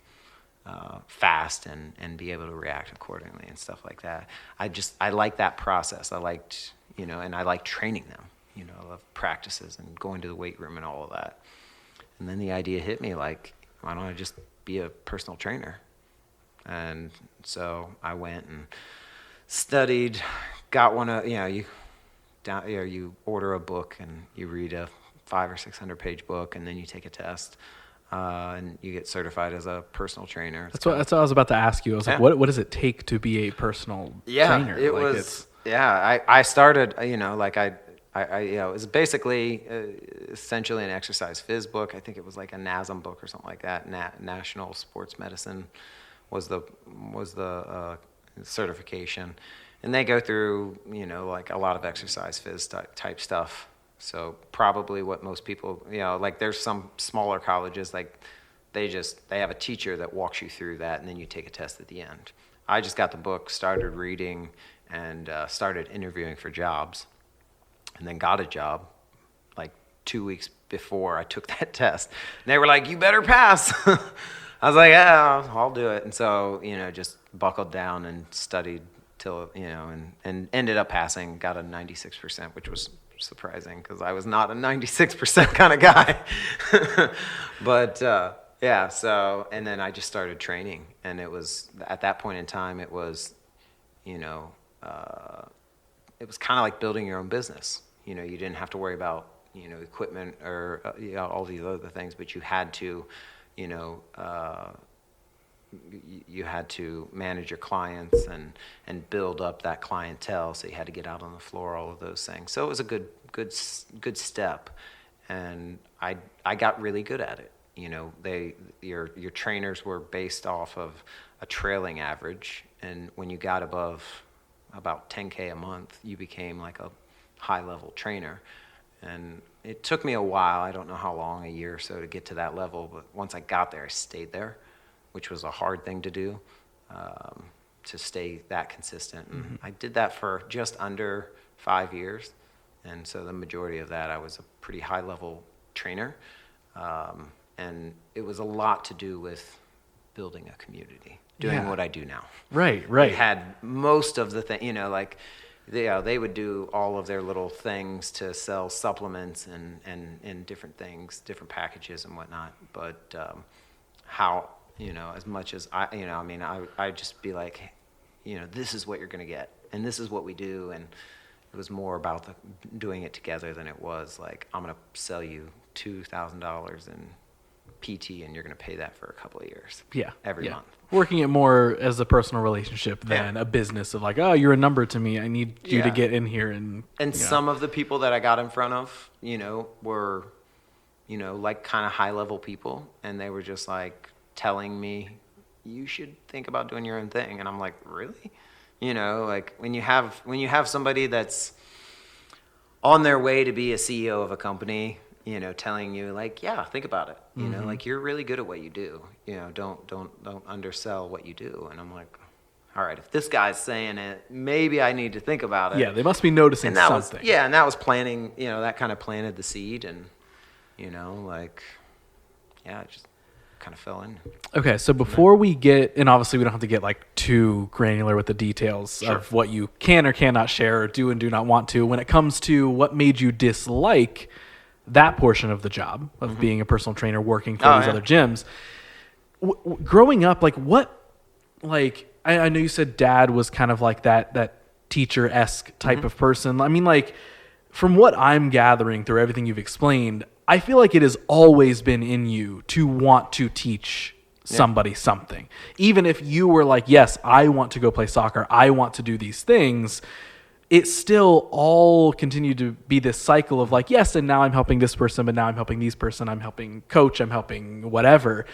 fast and be able to react accordingly and stuff like that. I liked that process. I liked, and I liked training them. I love practices and going to the weight room and all of that. And then the idea hit me, like, why don't I just be a personal trainer? And so I went and studied, got one of, you order a book and you read a 500 or 600 page book, and then you take a test, and you get certified as a personal trainer. That's what I was about to ask you. I was like, what does it take to be a personal trainer? I started, it was basically essentially an exercise phys book. I think it was like a NASM book or something like that. National Sports Medicine was the certification, and they go through like a lot of exercise phys type stuff. So probably what most people, like there's some smaller colleges, like they have a teacher that walks you through that, and then you take a test at the end. I just got the book, started reading, and started interviewing for jobs, and then got a job like 2 weeks before I took that test. And they were like, "You better pass." I was like, "Yeah, I'll do it." And so, just buckled down and studied till, and ended up passing, got a 96%, which was surprising because I was not a 96% kind of guy. But so, and then I just started training, and it was, at that point in time, it was, it was kind of like building your own business. You didn't have to worry about, equipment or all these other things, but you had to, you had to manage your clients and build up that clientele. So you had to get out on the floor, all of those things. So it was a good step, and I got really good at it. Your trainers were based off of a trailing average, and when you got above about 10K a month, you became like a high-level trainer. And it took me a while, I don't know how long, a year or so, to get to that level, but once I got there, I stayed there, which was a hard thing to do, to stay that consistent. And Mm-hmm. I did that for just under 5 years, and so the majority of that, I was a pretty high-level trainer, and it was a lot to do with building a community, doing what I do now. Right. They had most of the thing, like, they would do all of their little things to sell supplements and different things, different packages and whatnot. But how as much as I'd just be like, this is what you're going to get, and this is what we do. And it was more about doing it together than it was like, I'm going to sell you $2,000 in PT, and you're going to pay that for a couple of years. Yeah. Every month. Working it more as a personal relationship than a business of like, oh, you're a number to me. I need you to get in here. And some of the people that I got in front of, were, like kind of high level people. And they were just like telling me, you should think about doing your own thing. And I'm like, really? Like when you have somebody that's on their way to be a CEO of a company, telling you like, yeah, think about it. Like you're really good at what you do. Don't undersell what you do. And I'm like, all right, if this guy's saying it, maybe I need to think about it. Yeah, they must be noticing something. And that was planting, that kind of planted the seed, and it just kind of fell in. Okay, so before we get, and obviously we don't have to get like too granular with the details of what you can or cannot share or do and do not want to, when it comes to what made you dislike that portion of the job of being a personal trainer, working for these other gyms. Growing up, like I know you said dad was kind of like that teacher-esque type of person. I mean, like from what I'm gathering through everything you've explained, I feel like it has always been in you to want to teach somebody something. Even if you were like, yes, I want to go play soccer, I want to do these things, it still all continued to be this cycle of like, yes, and now I'm helping this person, but now I'm helping these person, I'm helping coach, I'm helping whatever.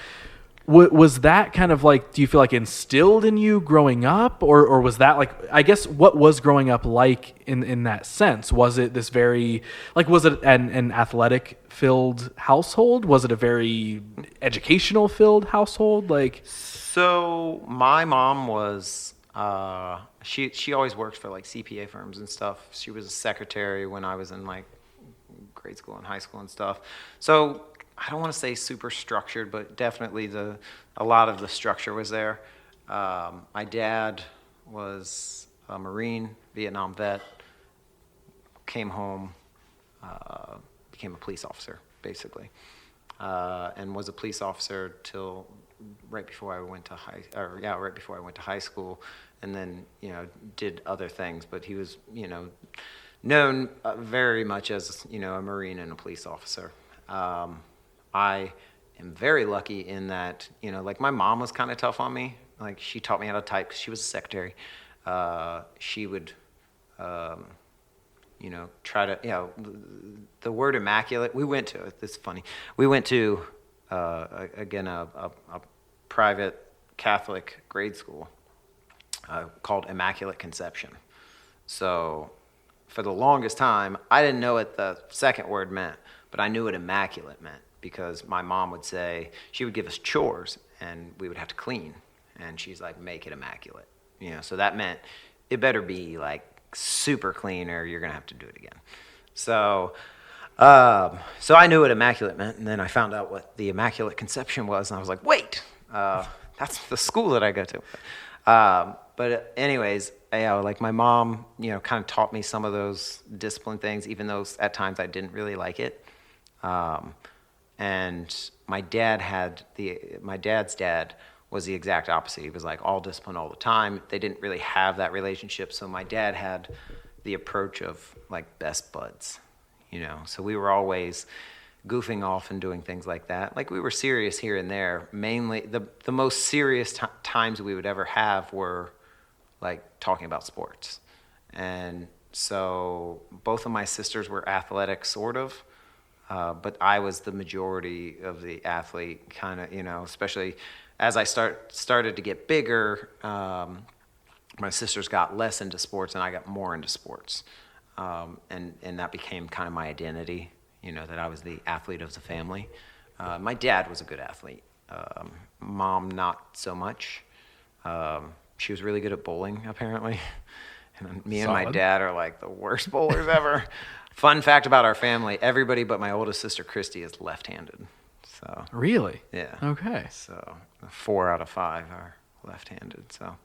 Was that kind of like, do you feel like instilled in you growing up? Or was that like, I guess, what was growing up like in that sense? Was it this very, like, was it an athletic-filled household? Was it a very educational-filled household? Like, so my mom was... She always worked for like CPA firms and stuff. She was a secretary when I was in like grade school and high school and stuff. So I don't want to say super structured, but definitely a lot of the structure was there. My dad was a Marine, Vietnam vet, came home, became a police officer basically, and was a police officer till right before I went to high school. And then, did other things, but he was, known very much as, a Marine and a police officer. I am very lucky in that, like my mom was kind of tough on me. Like she taught me how to type because she was a secretary. She would, try to, the word immaculate. We went to, this is funny. We went to, again, a private Catholic grade school. Called Immaculate Conception. So for the longest time, I didn't know what the second word meant, but I knew what immaculate meant because my mom would say, she would give us chores and we would have to clean. And she's like, make it immaculate. So that meant it better be like super clean or you're going to have to do it again. So I knew what immaculate meant, and then I found out what the Immaculate Conception was, and I was like, wait, that's the school that I go to. But anyways, like my mom, kind of taught me some of those discipline things, even though at times I didn't really like it. And my dad's dad was the exact opposite. He was like all discipline all the time. They didn't really have that relationship. So my dad had the approach of like best buds, So we were always goofing off and doing things like that. Like we were serious here and there. Mainly the most serious times we would ever have were like talking about sports. And so both of my sisters were athletic sort of, but I was the majority of the athlete kind of, especially as I started to get bigger, my sisters got less into sports and I got more into sports. And that became kind of my identity, that I was the athlete of the family. My dad was a good athlete. Mom, not so much. She was really good at bowling, apparently. And me and my dad are like the worst bowlers ever. Fun fact about our family, everybody but my oldest sister, Christy, is left-handed. So really? Yeah. Okay. So 4 out of 5 are left-handed. So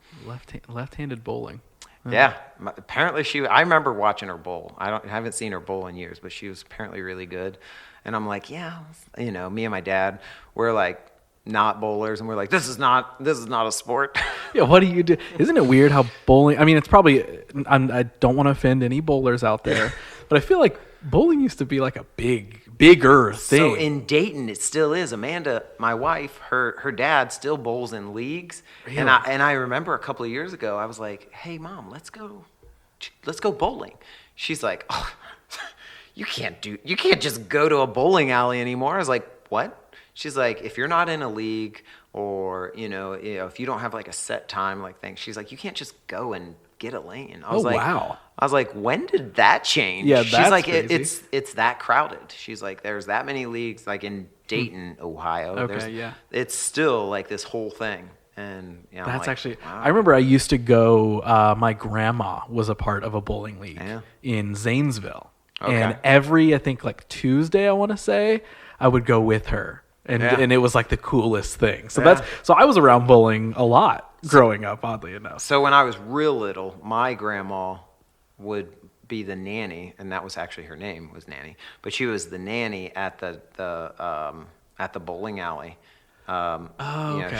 left-handed bowling. Yeah. Apparently I remember watching her bowl. I haven't seen her bowl in years, but she was apparently really good. And I'm like, yeah, me and my dad, we're like, not bowlers, and we're like, this is not a sport. Yeah, what do you do? Isn't it weird how bowling? I mean, it's probably. I don't want to offend any bowlers out there, but I feel like bowling used to be like a bigger thing. So in Dayton, it still is. Amanda, my wife, her dad still bowls in leagues, Really? and I remember a couple of years ago, I was like, hey Mom, let's go bowling. She's like, oh, you can't just go to a bowling alley anymore. I was like, what? She's like, if you're not in a league, or if you don't have like a set time like thing, she's like, you can't just go and get a lane. I was like, wow. I was like, when did that change? Yeah, she's that's like, crazy. it's that crowded. She's like, there's that many leagues like in Dayton, Ohio. Okay, yeah. It's still like this whole thing. And That's like, actually. wow. I remember I used to go. My grandma was a part of a bowling league in Zanesville, and every I think like Tuesday, I want to say, I would go with her. And it was like the coolest thing. So so I was around bowling a lot growing up, oddly enough. So when I was real little, my grandma would be the nanny, and that was actually her name was Nanny, but she was the nanny at the bowling alley.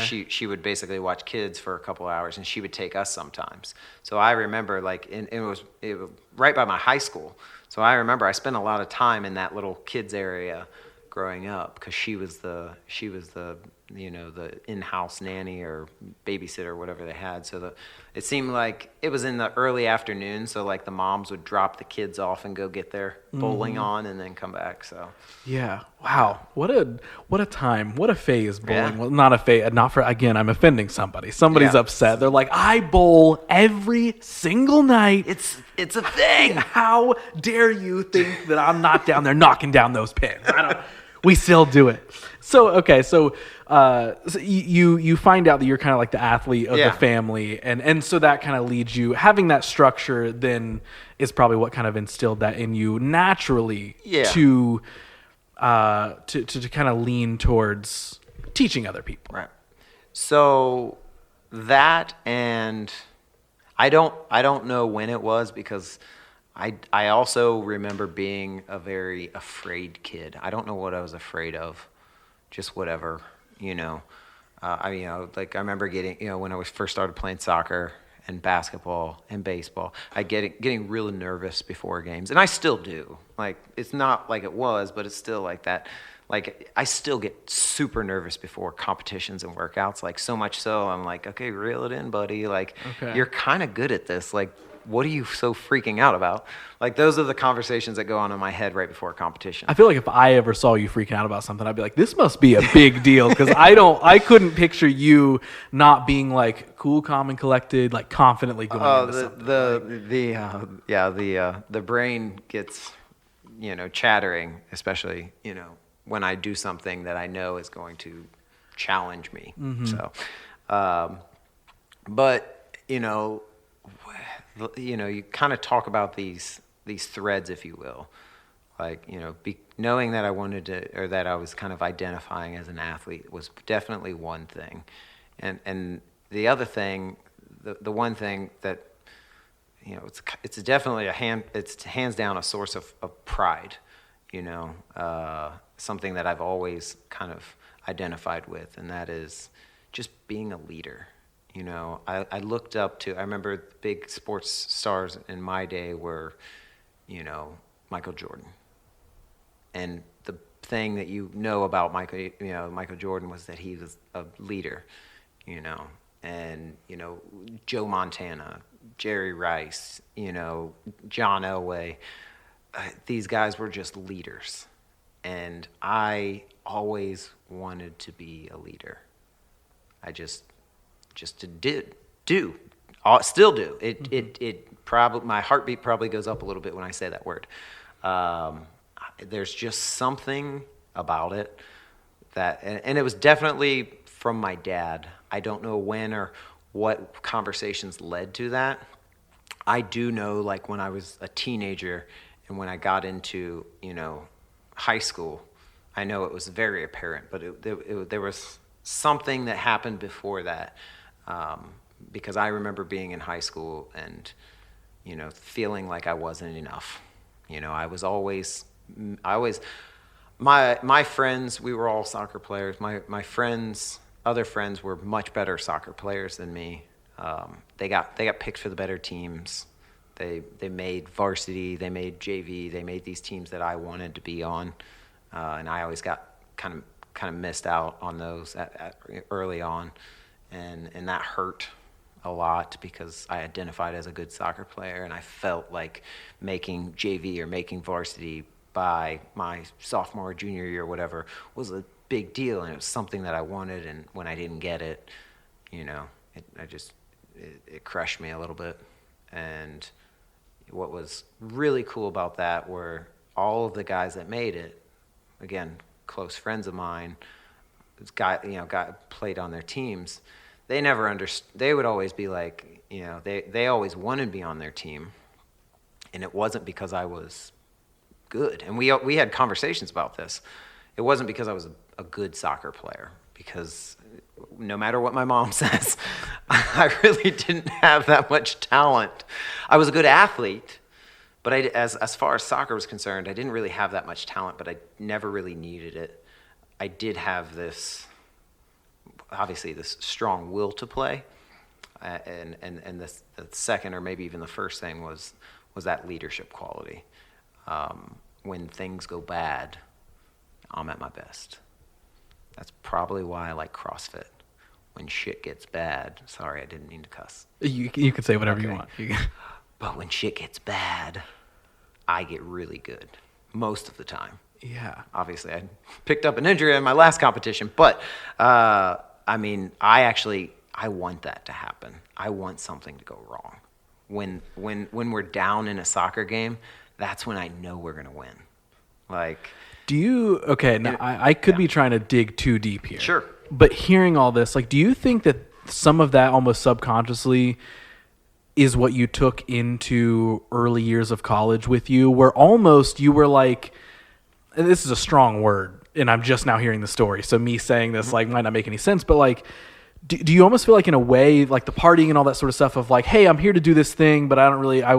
She would basically watch kids for a couple hours, and she would take us sometimes. So I remember it was right by my high school. So I remember I spent a lot of time in that little kids area growing up, because she was the the in-house nanny or babysitter or whatever they had. So it seemed like it was in the early afternoon, so like the moms would drop the kids off and go get their bowling on and then come back. So yeah, wow, what a time, what a phase bowling. Well, not a phase, not for, again, I'm offending somebody's upset. They're like, I bowl every single night. It's a thing. How dare you think that I'm not down there knocking down those pins? We still do it. So you find out that you're kind of like the athlete of the family, and so that kind of leads you, having that structure then is probably what kind of instilled that in you naturally to kind of lean towards teaching other people. Right. So that, and I don't know when it was, because I also remember being a very afraid kid. I don't know what I was afraid of, just whatever, I remember getting, when I first started playing soccer and basketball and baseball, getting really nervous before games, and I still do. Like, it's not like it was, but it's still like that. Like, I still get super nervous before competitions and workouts. Like, so much so, I'm like, okay, reel it in, buddy. Like, you're kind of good at this. Like, what are you so freaking out about? Like, those are the conversations that go on in my head right before a competition. I feel like if I ever saw you freaking out about something, I'd be like, this must be a big deal, because I couldn't picture you not being like cool, calm, and collected, like confidently going into something. The brain gets, chattering, especially, when I do something that I know is going to challenge me. Mm-hmm. So, but you kind of talk about these threads, if you will, like, knowing that I wanted to, or that I was kind of identifying as an athlete was definitely one thing. And the other thing, the one thing that, it's definitely it's hands down a source of pride, something that I've always kind of identified with, and that is just being a leader. I looked up to, I remember big sports stars in my day were, Michael Jordan. And the thing that about Michael Jordan was that he was a leader, and, Joe Montana, Jerry Rice, John Elway, these guys were just leaders. And I always wanted to be a leader. I just still do. It probably, my heartbeat probably goes up a little bit when I say that word. There's just something about it that, and it was definitely from my dad. I don't know when or what conversations led to that. I do know, like, when I was a teenager and when I got into, high school, I know it was very apparent, but there was something that happened before that. Because I remember being in high school and, my friends, we were all soccer players. My friends, other friends were much better soccer players than me. They got picked for the better teams. They made varsity, they made JV, they made these teams that I wanted to be on, and I always got kind of missed out on those early on, and that hurt a lot because I identified as a good soccer player, and I felt like making JV or making varsity by my sophomore or junior year or whatever was a big deal, and it was something that I wanted, and when I didn't get it, it crushed me a little bit. And what was really cool about that were all of the guys that made it, again, close friends of mine, played on their teams. They never understood. They would always be like, they always wanted me on their team, and it wasn't because I was good. And we had conversations about this. It wasn't because I was a good soccer player, because no matter what my mom says, I really didn't have that much talent. I was a good athlete, but as far as soccer was concerned, I didn't really have that much talent, but I never really needed it. I did have this strong will to play, and the second or maybe even the first thing was that leadership quality. When things go bad, I'm at my best. That's probably why I like CrossFit. When shit gets bad, sorry, I didn't mean to cuss. You can say whatever you want. But when shit gets bad, I get really good most of the time. Yeah. Obviously, I picked up an injury in my last competition, but I want that to happen. I want something to go wrong. When we're down in a soccer game, that's when I know we're gonna win. Like, I could be trying to dig too deep here. Sure. But hearing all this, like, do you think that some of that almost subconsciously is what you took into early years of college with you, where almost you were like, and this is a strong word, and I'm just now hearing the story, so me saying this like might not make any sense, but like, do you almost feel like in a way, like the partying and all that sort of stuff of like, hey, I'm here to do this thing, but I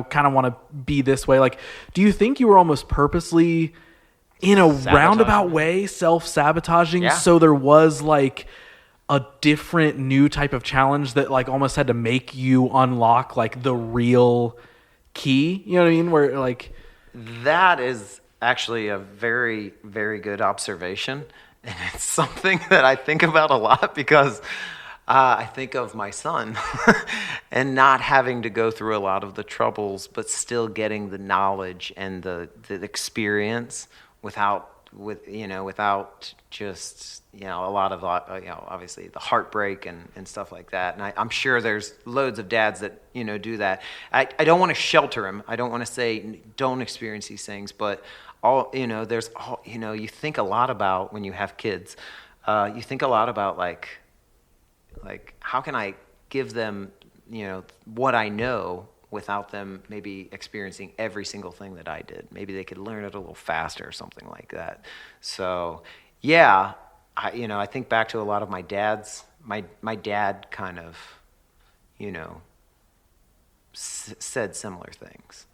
kind of want to be this way. Like, do you think you were almost purposely in a roundabout way self-sabotaging? Yeah. So there was like a different new type of challenge that like almost had to make you unlock like the real key, you know what I mean? Where like, that is actually a very, very good observation. And it's something that I think about a lot because I think of my son and not having to go through a lot of the troubles, but still getting the knowledge and the experience without just, a lot of, obviously the heartbreak and stuff like that. And I'm sure there's loads of dads that, do that. I don't want to shelter him. I don't want to say don't experience these things, but you think a lot about when you have kids, you think a lot about like how can I give them, what I know without them maybe experiencing every single thing that I did. Maybe they could learn it a little faster or something like that. So, yeah, I think back to a lot of my dad's, my dad kind of, said similar things,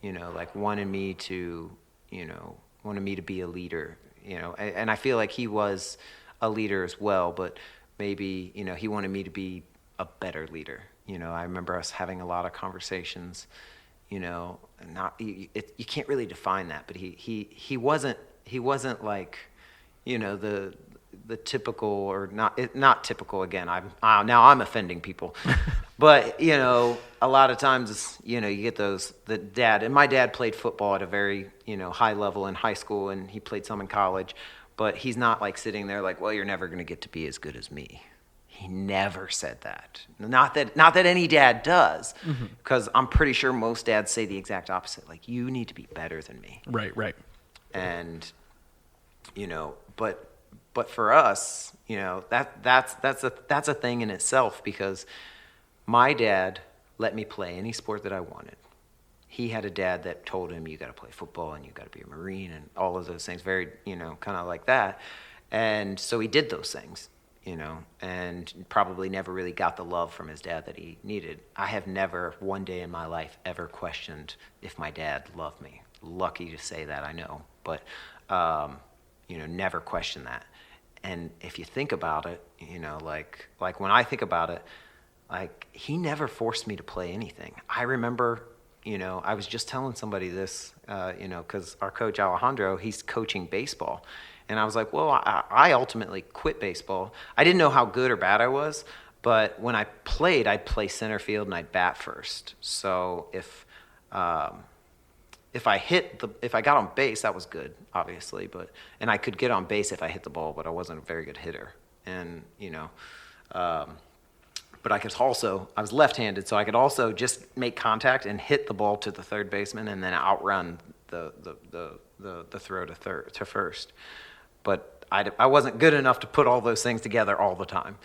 like wanted me to be a leader, and I feel like he was a leader as well, but maybe, he wanted me to be a better leader. I remember us having a lot of conversations, you can't really define that, but he wasn't like, the typical, or not typical, again, I'm offending people, but, a lot of times, you get the dad, and my dad played football at a very, high level in high school, and he played some in college, but he's not like sitting there like, well, you're never going to get to be as good as me. He never said that. Not that any dad does, because I'm pretty sure most dads say the exact opposite. Like, you need to be better than me. Right. And, but for us, that's a thing in itself, because my dad let me play any sport that I wanted. He had a dad that told him, you got to play football and you got to be a Marine and all of those things, very, kind of like that. And so he did those things. And probably never really got the love from his dad that he needed. I have never, one day in my life, ever questioned if my dad loved me. Lucky to say that, I know. But, never question that. And if you think about it, like when I think about it, like he never forced me to play anything. I remember, I was just telling somebody this, because our coach Alejandro, he's coaching baseball. And I was like, well, I ultimately quit baseball. I didn't know how good or bad I was, but when I played, I'd play center field and I'd bat first. So if I got on base, that was good, obviously, and I could get on base if I hit the ball, but I wasn't a very good hitter. And, but I was left-handed, so I could also just make contact and hit the ball to the third baseman and then outrun the throw to first. But I wasn't good enough to put all those things together all the time.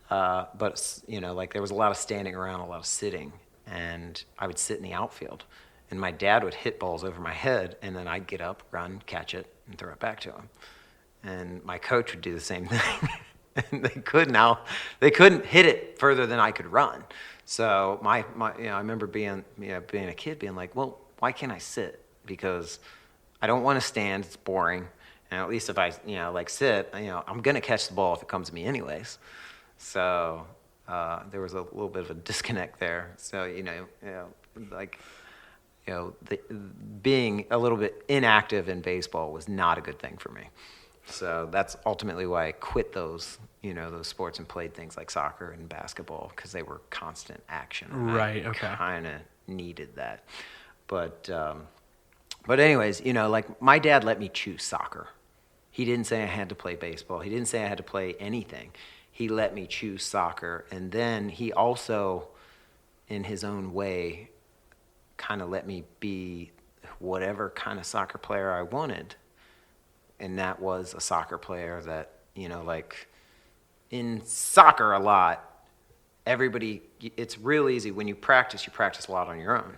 But, like there was a lot of standing around, a lot of sitting, and I would sit in the outfield. And my dad would hit balls over my head, and then I'd get up, run, catch it, and throw it back to him. And my coach would do the same thing. And they couldn't hit it further than I could run. So I remember being a kid being like, well, why can't I sit? Because I don't want to stand. It's boring. And at least if I, sit, I'm going to catch the ball if it comes to me anyways. So there was a little bit of a disconnect there. So, being a little bit inactive in baseball was not a good thing for me. So that's ultimately why I quit those sports and played things like soccer and basketball, because they were constant action. Right. Okay. I kind of needed that. But anyways, like my dad let me choose soccer. He didn't say I had to play baseball. He didn't say I had to play anything. He let me choose soccer. And then he also, in his own way, kind of let me be whatever kind of soccer player I wanted. And that was a soccer player that, like in soccer a lot, it's real easy. When you practice a lot on your own,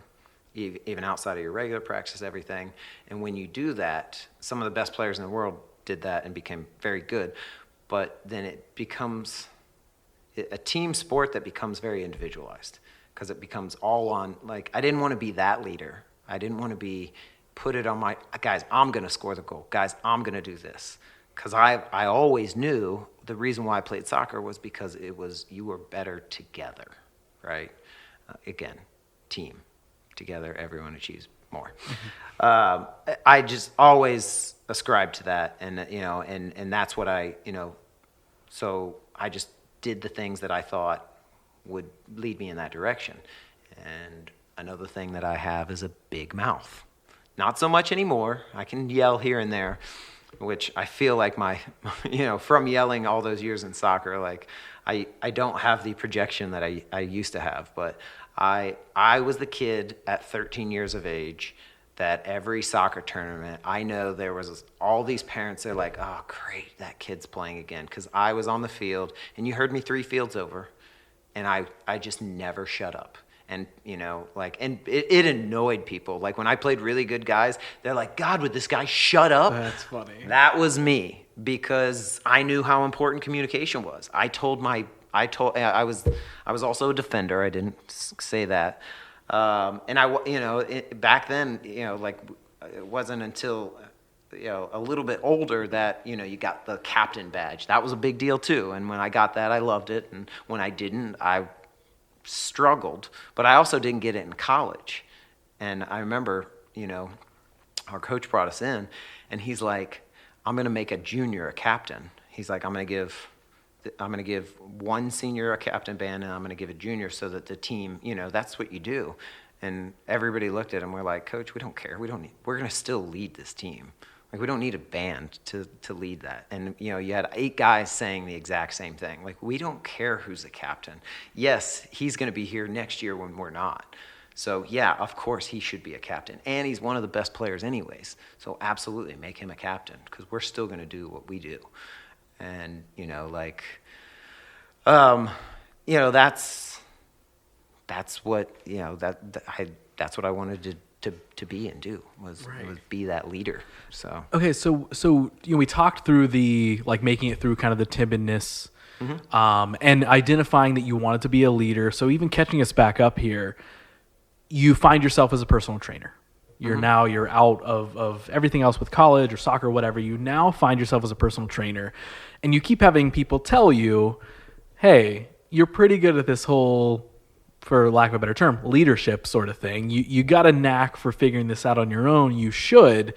even outside of your regular practice, everything. And when you do that, some of the best players in the world did that and became very good. But then it becomes a team sport that becomes very individualized, because it becomes all on, like, I didn't want to be that leader. I didn't want to put it on my, guys, I'm going to score the goal. Guys, I'm going to do this. Because I always knew the reason why I played soccer was because you were better together, right? Again, team. Together, everyone achieves more. I just always ascribed to that. And, and that's what so I just did the things that I thought would lead me in that direction. And another thing that I have is a big mouth. Not so much anymore. I can yell here and there, which I feel like from yelling all those years in soccer, like I don't have the projection that I used to have. But I was the kid at 13 years of age that every soccer tournament, I know there was all these parents, they're like, oh, great, that kid's playing again. Because I was on the field, and you heard me 3 fields over, and I just never shut up. And, and it annoyed people. Like, when I played really good guys, they're like, God, would this guy shut up? That's funny. That was me, because I knew how important communication was. I was also a defender. I didn't say that. And back then, it wasn't until, a little bit older that, you got the captain badge. That was a big deal too. And when I got that, I loved it. And when I didn't, I struggled. But I also didn't get it in college. And I remember, our coach brought us in, and he's like, I'm going to make a junior a captain. He's like, I'm going to give one senior a captain band, and I'm going to give a junior, so that the team, that's what you do. And everybody looked at him. We're like, Coach, we don't care. We're going to still lead this team. Like, we don't need a band to lead that. And, you had 8 guys saying the exact same thing. Like, we don't care who's the captain. Yes, he's going to be here next year when we're not. So, yeah, of course he should be a captain. And he's one of the best players anyways. So, absolutely, make him a captain, because we're still going to do what we do. And, that's what, that's what I wanted to be and do was be that leader. So okay, so we talked through the making it through kind of the timidness, and identifying that you wanted to be a leader. So even catching us back up here, you find yourself as a personal trainer. You're out of everything else with college or soccer or whatever. You now find yourself as a personal trainer, and you keep having people tell you, hey, you're pretty good at this whole, for lack of a better term, leadership sort of thing. You got a knack for figuring this out on your own. You should.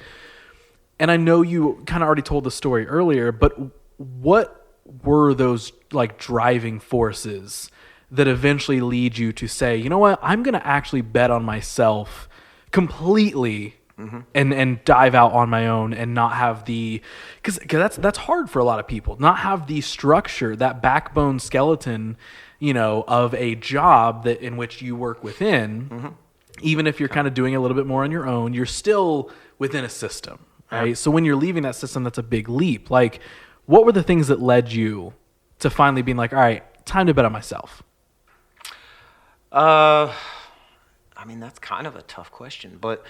And I know you kind of already told the story earlier, but what were those like driving forces that eventually lead you to say, you know what, I'm going to actually bet on myself completely and dive out on my own and not have the, because that's hard for a lot of people, not have the structure, that backbone skeleton, of a job that in which you work within. Even if you're kind of doing a little bit more on your own, you're still within a system, right? So when you're leaving that system, that's a big leap. Like, what were the things that led you to finally being like, all right, time to bet on myself? I mean, that's kind of a tough question, but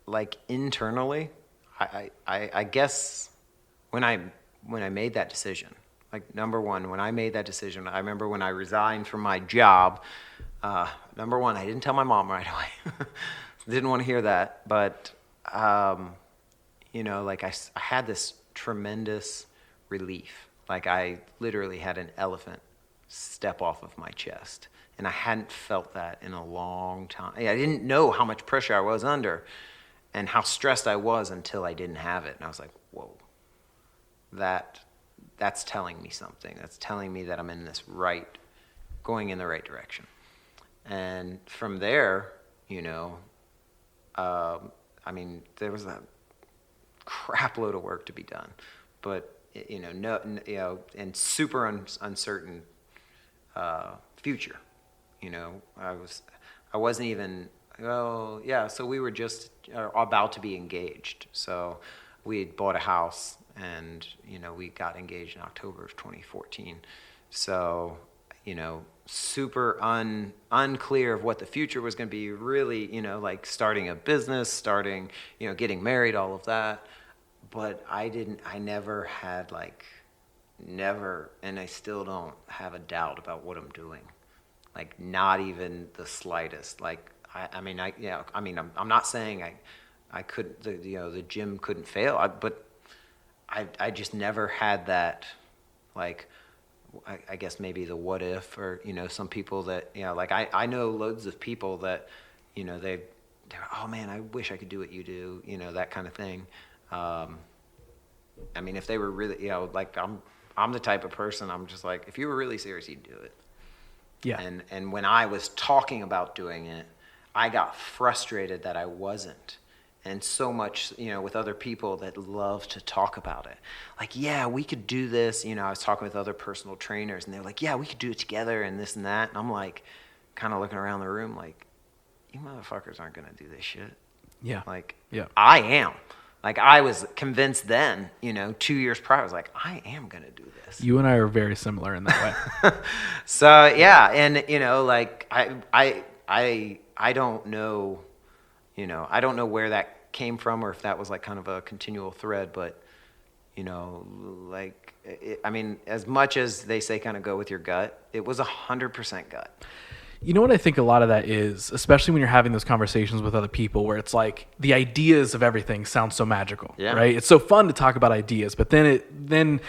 like internally, I guess when I made that decision, like number one, when I made that decision, I remember when I resigned from my job, number one, I didn't tell my mom right away. Didn't want to hear that, but, like I had this tremendous relief. Like I literally had an elephant step off of my chest. And I hadn't felt that in a long time. I didn't know how much pressure I was under and how stressed I was until I didn't have it. And I was like, whoa, that's telling me something. That's telling me that I'm going in the right direction. And from there, there was a crap load of work to be done, but and super uncertain future. I wasn't even, so we were just about to be engaged. So we had bought a house and, we got engaged in October of 2014. So, super unclear of what the future was going to be, really, like starting a business, getting married, all of that. But I never had and I still don't have a doubt about what I'm doing. Like not even the slightest. Like I'm not saying I could, the gym couldn't fail, but I just never had that, like, I guess maybe the what if, or, some people that, like I know loads of people that, they're, oh man, I wish I could do what you do, that kind of thing. If they were really, like I'm the type of person, I'm just like, if you were really serious, you'd do it. Yeah. And when I was talking about doing it, I got frustrated that I wasn't. And so much, with other people that love to talk about it. Like, yeah, we could do this. I was talking with other personal trainers, and they're like, yeah, we could do it together and this and that. And I'm like, kind of looking around the room like, you motherfuckers aren't going to do this shit. Yeah. Like, yeah. I am. Like, I was convinced then, 2 years prior, I was like, I am going to do this. You and I are very similar in that way. So, yeah. And, like, I don't know, I don't know where that came from or if that was like kind of a continual thread, but, as much as they say kind of go with your gut, it was 100% gut. You know what I think a lot of that is, especially when you're having those conversations with other people where it's like the ideas of everything sound so magical, right? It's so fun to talk about ideas, but then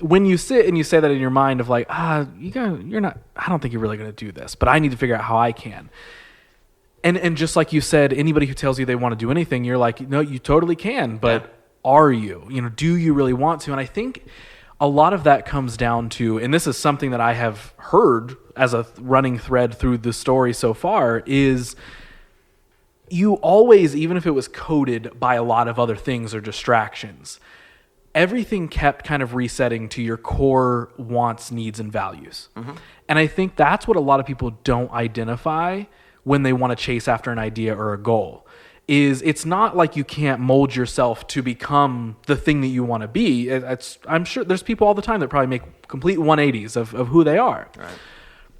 when you sit and you say that in your mind of like, you're not, I don't think you're really going to do this, but I need to figure out how I can. And just like you said, anybody who tells you they want to do anything, you're like, no, you totally can, but are you? Do you really want to? And I think a lot of that comes down to, and this is something that I have heard as a running thread through the story so far, is you always, even if it was coded by a lot of other things or distractions, everything kept kind of resetting to your core wants, needs, and values. Mm-hmm. And I think that's what a lot of people don't identify when they want to chase after an idea or a goal. Is it's not like you can't mold yourself to become the thing that you want to be. I'm sure there's people all the time that probably make complete 180s of who they are. Right.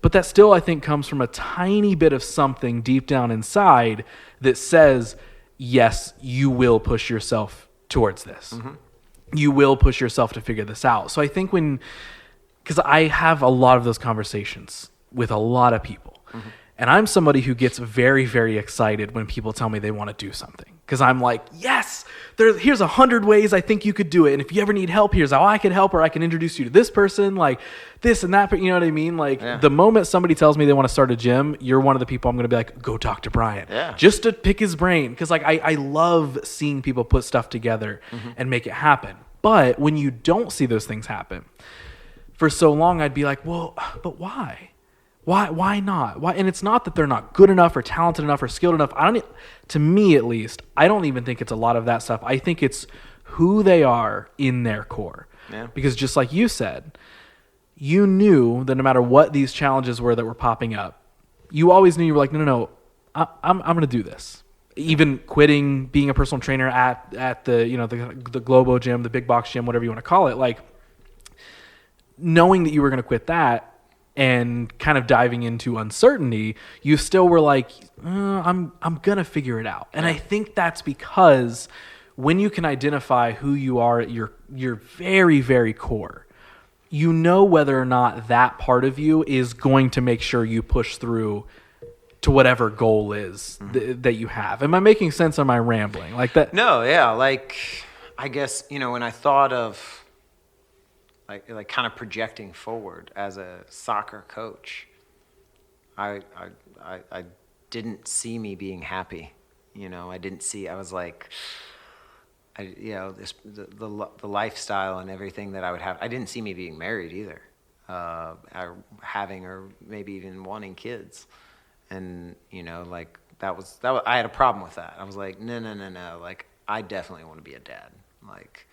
But that still, I think, comes from a tiny bit of something deep down inside that says, yes, you will push yourself towards this. Mm-hmm. You will push yourself to figure this out. So I think because I have a lot of those conversations with a lot of people. Mm-hmm. And I'm somebody who gets very, very excited when people tell me they want to do something. Because I'm like, yes, here's 100 ways I think you could do it. And if you ever need help, here's how I can help, or I can introduce you to this person, like this and that. You know what I mean? Like the moment somebody tells me they want to start a gym, you're one of the people I'm going to be like, go talk to Brian. Yeah. Just to pick his brain. Because like I love seeing people put stuff together and make it happen. But when you don't see those things happen, for so long I'd be like, well, but why? Why not? Why? And it's not that they're not good enough or talented enough or skilled enough. To me at least, I don't even think it's a lot of that stuff. I think it's who they are in their core. Yeah. Because just like you said, you knew that no matter what these challenges were that were popping up, you always knew you were like, no, I'm going to do this. Even quitting being a personal trainer at the Globo gym, the big box gym, whatever you want to call it, like knowing that you were going to quit that and kind of diving into uncertainty, you still were like, I'm going to figure it out. And I think that's because when you can identify who you are at your very, very core, you know whether or not that part of you is going to make sure you push through to whatever goal is that you have. Am I making sense? Am I rambling like that? No, yeah. Like, I guess, when I thought of like kind of projecting forward as a soccer coach, I didn't see me being happy. I didn't see, I was like, the lifestyle and everything that I would have. I didn't see me being married either, having or maybe even wanting kids. And, like that was, I had a problem with that. I was like, no. Like, I definitely want to be a dad. Like,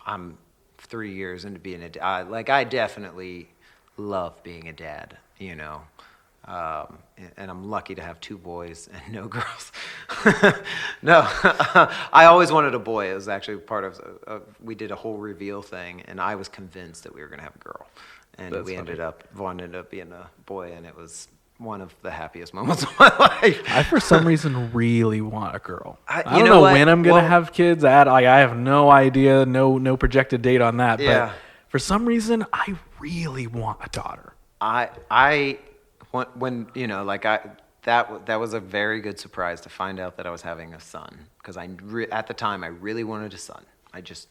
I'm 3 years into being a dad. Like, I definitely love being a dad, and I'm lucky to have 2 boys and no girls. No, I always wanted a boy. It was actually part of, we did a whole reveal thing, and I was convinced that we were going to have a girl. And That's we funny. ended up being a boy, and it was one of the happiest moments of my life. I, for some reason, really want a girl. I you don't know know what? when I'm going to Well- have kids. I have no idea, no projected date on that. Yeah. But for some reason, I really want a daughter. I when that was a very good surprise to find out that I was having a son, because at the time I really wanted a son. I just,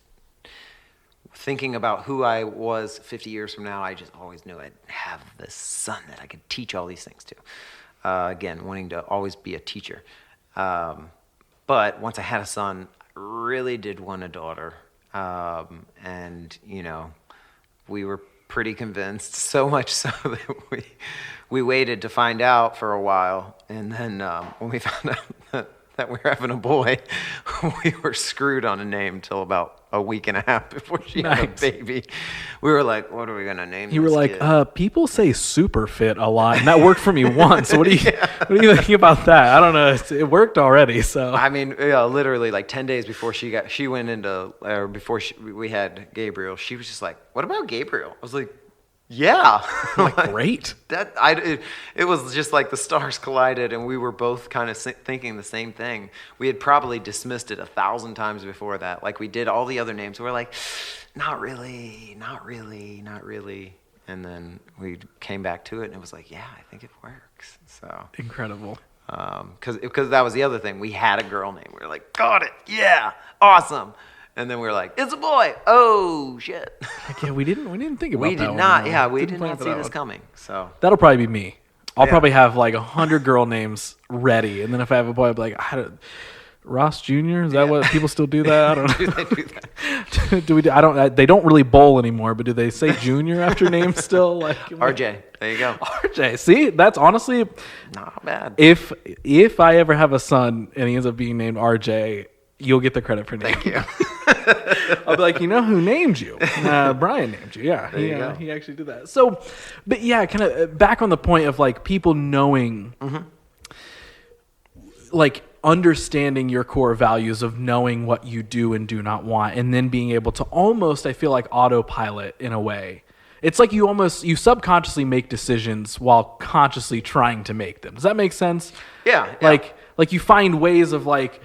thinking about who I was 50 years from now, I just always knew I'd have this son that I could teach all these things to. Again, wanting to always be a teacher. But once I had a son, I really did want a daughter. And, we were pretty convinced, so much so that we waited to find out for a while. And then when we found out that we were having a boy, we were screwed on a name till about a week and a half before she had a baby. We were like, what are we going to name this You were like, kid? people say SuperFit a lot, and that worked for me once. What do you think about that? I don't know. It worked already. So I mean, literally like 10 days before before we had Gabriel, she was just like, what about Gabriel? I was like, yeah. like, great. It was just like the stars collided, and we were both kind of thinking the same thing. We had probably dismissed it 1,000 times before that. Like, we did all the other names. We were like, not really. And then we came back to it, and it was like, yeah, I think it works. So Incredible. because that was the other thing. We had a girl name. We were like, got it. Yeah, awesome. And then we were like, it's a boy. Oh shit. Yeah, we didn't think about that. We did one, not. no. Yeah, we did plan not for see that this one. coming. So That'll probably be me. I'll Yeah. probably have like 100 girl names ready, and then if I have a boy, I'll be like, Ross Jr. Is that what people still do that? I don't know. do they do that? I don't. They don't really bowl anymore, but do they say Junior after names still? Like RJ. There you go. RJ. See, that's honestly, Not bad. if I ever have a son and he ends up being named RJ, you'll get the credit for naming. Thank you. I'll be like, you know who named you? Brian named you. Yeah, you go. he actually did that. So, but yeah, kind of back on the point of like people knowing, like understanding your core values of knowing what you do and do not want, and then being able to almost, I feel like, autopilot in a way. It's like you subconsciously make decisions while consciously trying to make them. Does that make sense? Yeah. Like you find ways of like,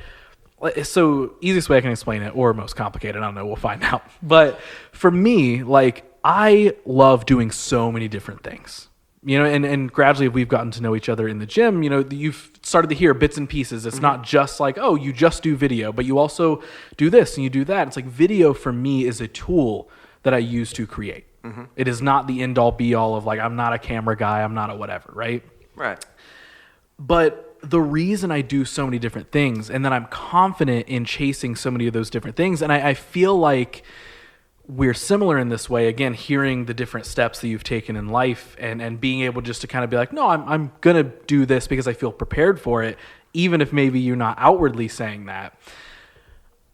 so easiest way I can explain it, or most complicated, I don't know, we'll find out. But for me, like I love doing so many different things. You know, and gradually we've gotten to know each other in the gym. You know, you've started to hear bits and pieces. It's not just like, oh, you just do video, but you also do this and you do that. It's like video for me is a tool that I use to create. It is not the end all be all of like, I'm not a camera guy, I'm not a whatever, right? Right. But the reason I do so many different things and that I'm confident in chasing so many of those different things, and I feel like we're similar in this way, again, hearing the different steps that you've taken in life and being able just to kind of be like, no, I'm going to do this because I feel prepared for it, even if maybe you're not outwardly saying that.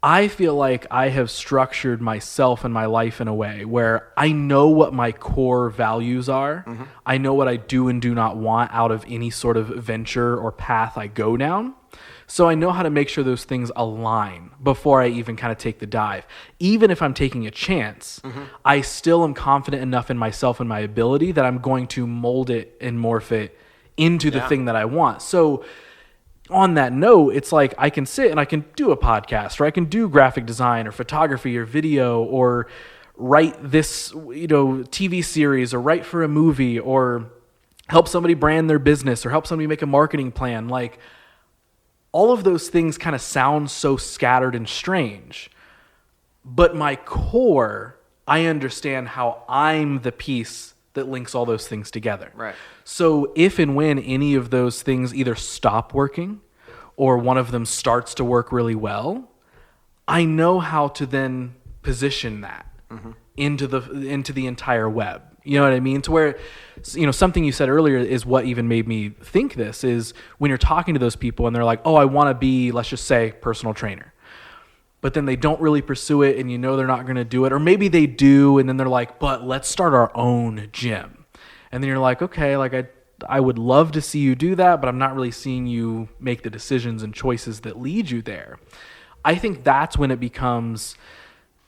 I feel like I have structured myself and my life in a way where I know what my core values are. I know what I do and do not want out of any sort of venture or path I go down. So I know how to make sure those things align before I even kind of take the dive. Even if I'm taking a chance, I still am confident enough in myself and my ability that I'm going to mold it and morph it into the thing that I want. So on that note, it's like I can sit and I can do a podcast, or I can do graphic design or photography or video, or write this, TV series, or write for a movie, or help somebody brand their business, or help somebody make a marketing plan. Like, all of those things kind of sound so scattered and strange, but my core, I understand how I'm the piece that links all those things together. Right. So if and when any of those things either stop working or one of them starts to work really well, I know how to then position that into the entire web. You know what I mean? To where, something you said earlier is what even made me think this is when you're talking to those people and they're like, oh, I want to be, let's just say, personal trainer. But then they don't really pursue it, and they're not going to do it. Or maybe they do, and then they're like, but let's start our own gym. And then you're like, okay, like I would love to see you do that, but I'm not really seeing you make the decisions and choices that lead you there. I think that's when it becomes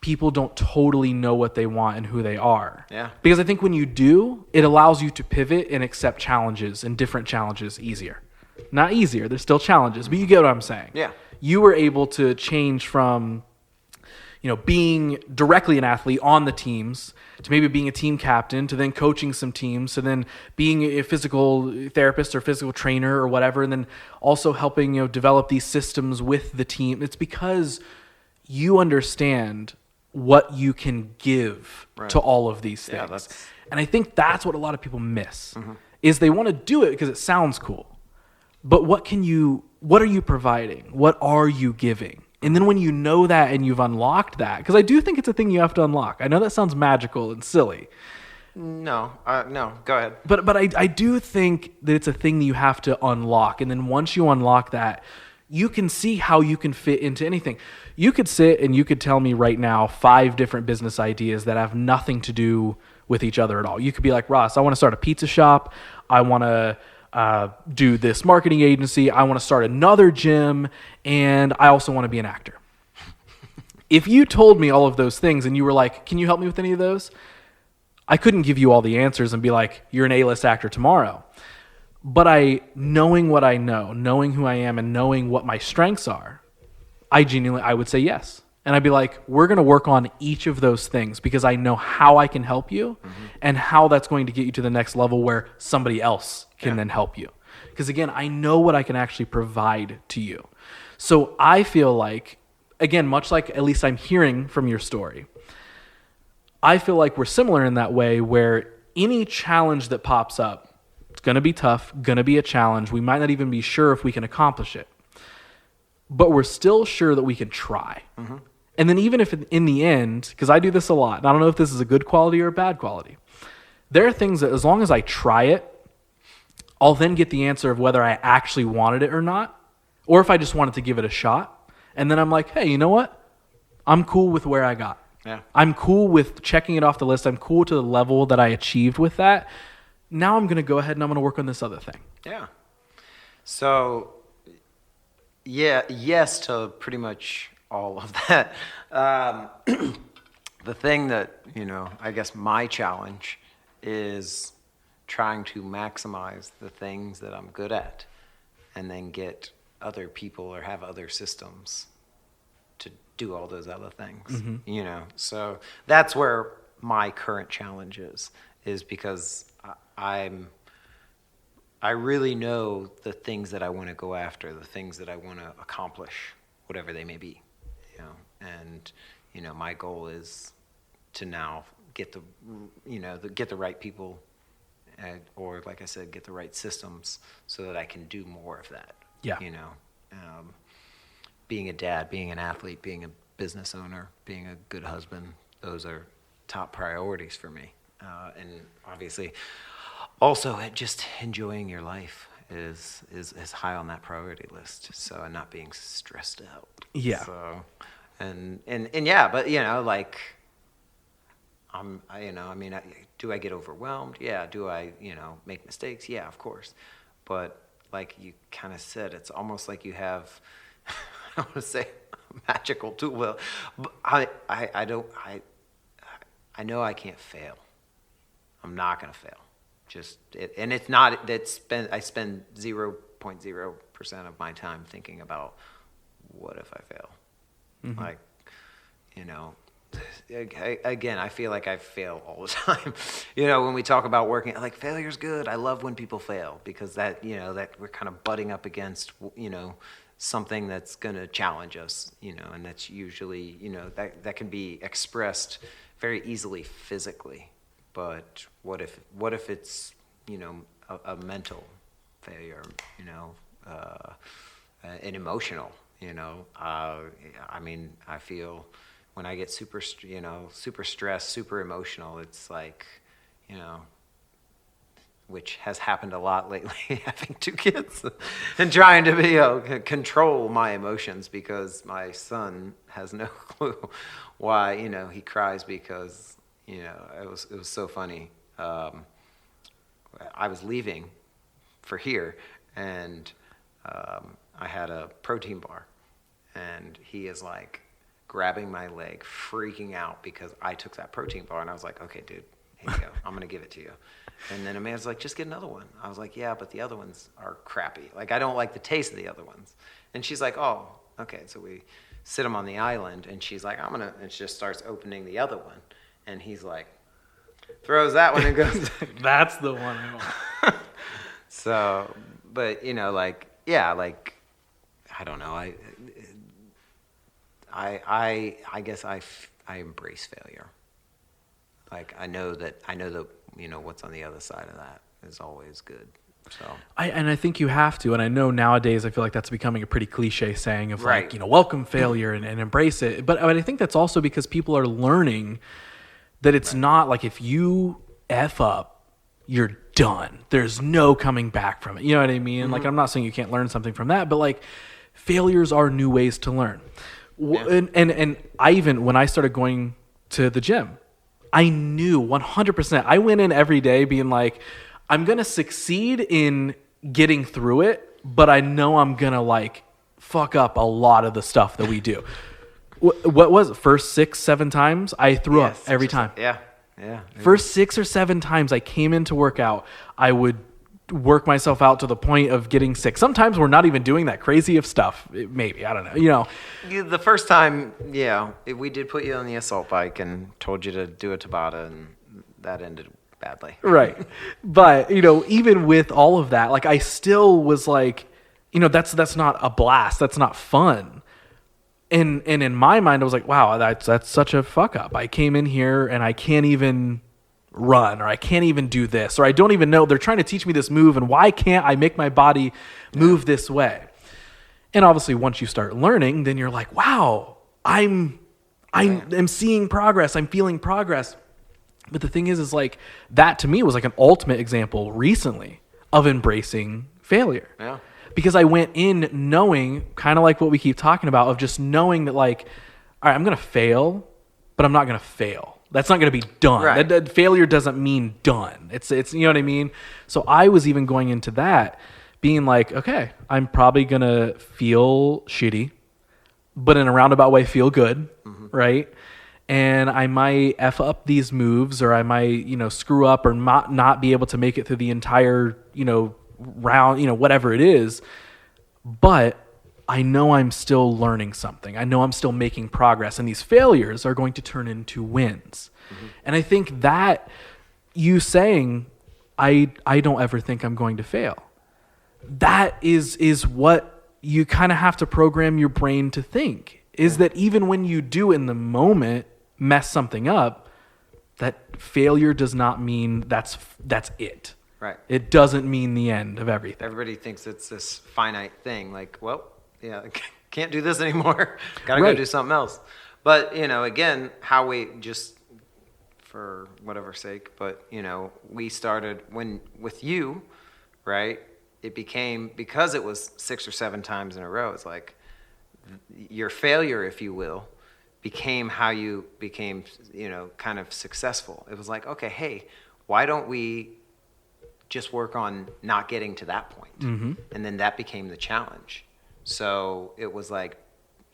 people don't totally know what they want and who they are. Yeah. Because I think when you do, it allows you to pivot and accept challenges and different challenges easier. Not easier, there's still challenges, but you get what I'm saying. Yeah. You were able to change from, being directly an athlete on the teams to maybe being a team captain to then coaching some teams to then being a physical therapist or physical trainer or whatever, and then also helping, develop these systems with the team. It's because you understand what you can give to all of these things. And I think that's what a lot of people miss is they want to do it because it sounds cool. But what are you providing? What are you giving? And then when you know that and you've unlocked that, because I do think it's a thing you have to unlock. I know that sounds magical and silly. No, go ahead. But I do think that it's a thing that you have to unlock. And then once you unlock that, you can see how you can fit into anything. You could sit and you could tell me right now 5 different business ideas that have nothing to do with each other at all. You could be like, Ross, I want to start a pizza shop. I want to do this marketing agency. I want to start another gym, and I also want to be an actor. If you told me all of those things and you were like, can you help me with any of those? I couldn't give you all the answers and be like, you're an A-list actor tomorrow. But knowing what I know, knowing who I am, and knowing what my strengths are, I would say yes. And I'd be like, we're going to work on each of those things because I know how I can help you and how that's going to get you to the next level where somebody else can then help you. Because again, I know what I can actually provide to you. So I feel like, again, much like at least I'm hearing from your story, I feel like we're similar in that way where any challenge that pops up, it's going to be tough, going to be a challenge. We might not even be sure if we can accomplish it. But we're still sure that we can try. And then even if in the end, because I do this a lot, and I don't know if this is a good quality or a bad quality, there are things that as long as I try it, I'll then get the answer of whether I actually wanted it or not, or if I just wanted to give it a shot. And then I'm like, hey, you know what? I'm cool with where I got. Yeah. I'm cool with checking it off the list. I'm cool to the level that I achieved with that. Now I'm going to go ahead and I'm going to work on this other thing. Yeah. So, yes to pretty much all of that. The thing that, I guess my challenge is trying to maximize the things that I'm good at and then get other people or have other systems to do all those other things, So that's where my current challenge is because I'm I really know the things that I want to go after, the things that I want to accomplish, whatever they may be, you know. And you know, my goal is to now get get the right people, or like I said, get the right systems so that I can do more of that. Yeah. You know, being a dad, being an athlete, being a business owner, being a good husband, those are top priorities for me. And obviously, also just enjoying your life is high on that priority list. So, and not being stressed out. Yeah. So, and yeah, but you know, like, do I get overwhelmed? Yeah. Do I, make mistakes? Yeah, of course. But like you kind of said, it's almost like you have, I don't want to say a magical tool. Well, but I know I can't fail. I'm not going to fail. And it's not, I spend 0.0% of my time thinking about what if I fail? Mm-hmm. Like, again, I feel like I fail all the time. When we talk about working, like, failure's good. I love when people fail because that we're kind of butting up against, something that's going to challenge us, and that's usually, that can be expressed very easily physically. But what if it's, a mental failure, an emotional, I feel when I get super stressed, super emotional, it's like, which has happened a lot lately, having 2 kids and trying to control my emotions because my son has no clue why, he cries because, it was so funny. I was leaving for here and I had a protein bar and he is like grabbing my leg, freaking out because I took that protein bar and I was like, okay, dude, here you go. I'm going to give it to you. And then Amanda's like, just get another one. I was like, yeah, but the other ones are crappy. Like, I don't like the taste of the other ones. And she's like, oh, okay. So we sit him on the island and she's like, and she just starts opening the other one. And he's like, throws that one and goes, that's the one I want. So, but, I don't know. I guess I embrace failure. Like, I know that, what's on the other side of that is always good. So I think you have to, and I know nowadays I feel like that's becoming a pretty cliche saying of right. Like, welcome failure and embrace it. But I think that's also because people are learning that it's right. Not like if you F up, you're done. There's no coming back from it. You know what I mean? Mm-hmm. Like, I'm not saying you can't learn something from that, but like failures are new ways to learn. Yeah. And I even, when I started going to the gym, I knew 100%. I went in every day being like, I'm going to succeed in getting through it, but I know I'm going to like fuck up a lot of the stuff that we do. What was it? First 6, 7 times I threw up every time. Yeah. First 6 or 7 times I came in to work out, I would work myself out to the point of getting sick. Sometimes we're not even doing that crazy of stuff. Maybe, I don't know. The first time, we did put you on the assault bike and told you to do a Tabata, and that ended badly. Right. But, even with all of that, like, I still was like, that's not a blast. That's not fun. And in my mind, I was like, wow, that's such a fuck up. I came in here and I can't even run, or I can't even do this, or I don't even know. They're trying to teach me this move, and why can't I make my body move this way? And obviously, once you start learning, then you're like, wow, I'm seeing progress. I'm feeling progress. But the thing is like, that to me was like an ultimate example recently of embracing failure. Yeah. Because I went in knowing, kind of like what we keep talking about, of just knowing that like, all right, I'm going to fail, but I'm not going to fail. That's not going to be done. Right. That failure doesn't mean done. It's you know what I mean? So I was even going into that being like, okay, I'm probably going to feel shitty, but in a roundabout way feel good, mm-hmm. right? And I might F up these moves, or I might, screw up or not be able to make it through the entire, round, whatever it is. But I know I'm still learning something. I know I'm still making progress, and these failures are going to turn into wins. Mm-hmm. And I think that you saying, I don't ever think I'm going to fail. that is what you kind of have to program your brain to think, is that even when you do in the moment mess something up, that failure does not mean that's it. Right. It doesn't mean the end of everything. Everybody thinks it's this finite thing. Like, well, yeah, can't do this anymore. Got to Right. go do something else. But, again, how we just, for whatever sake, but, we started with you, right? It became, because it was 6 or 7 times in a row, it's like your failure, if you will, became how you became, kind of successful. It was like, okay, hey, why don't we just work on not getting to that point? Mm-hmm. And then that became the challenge. So it was like,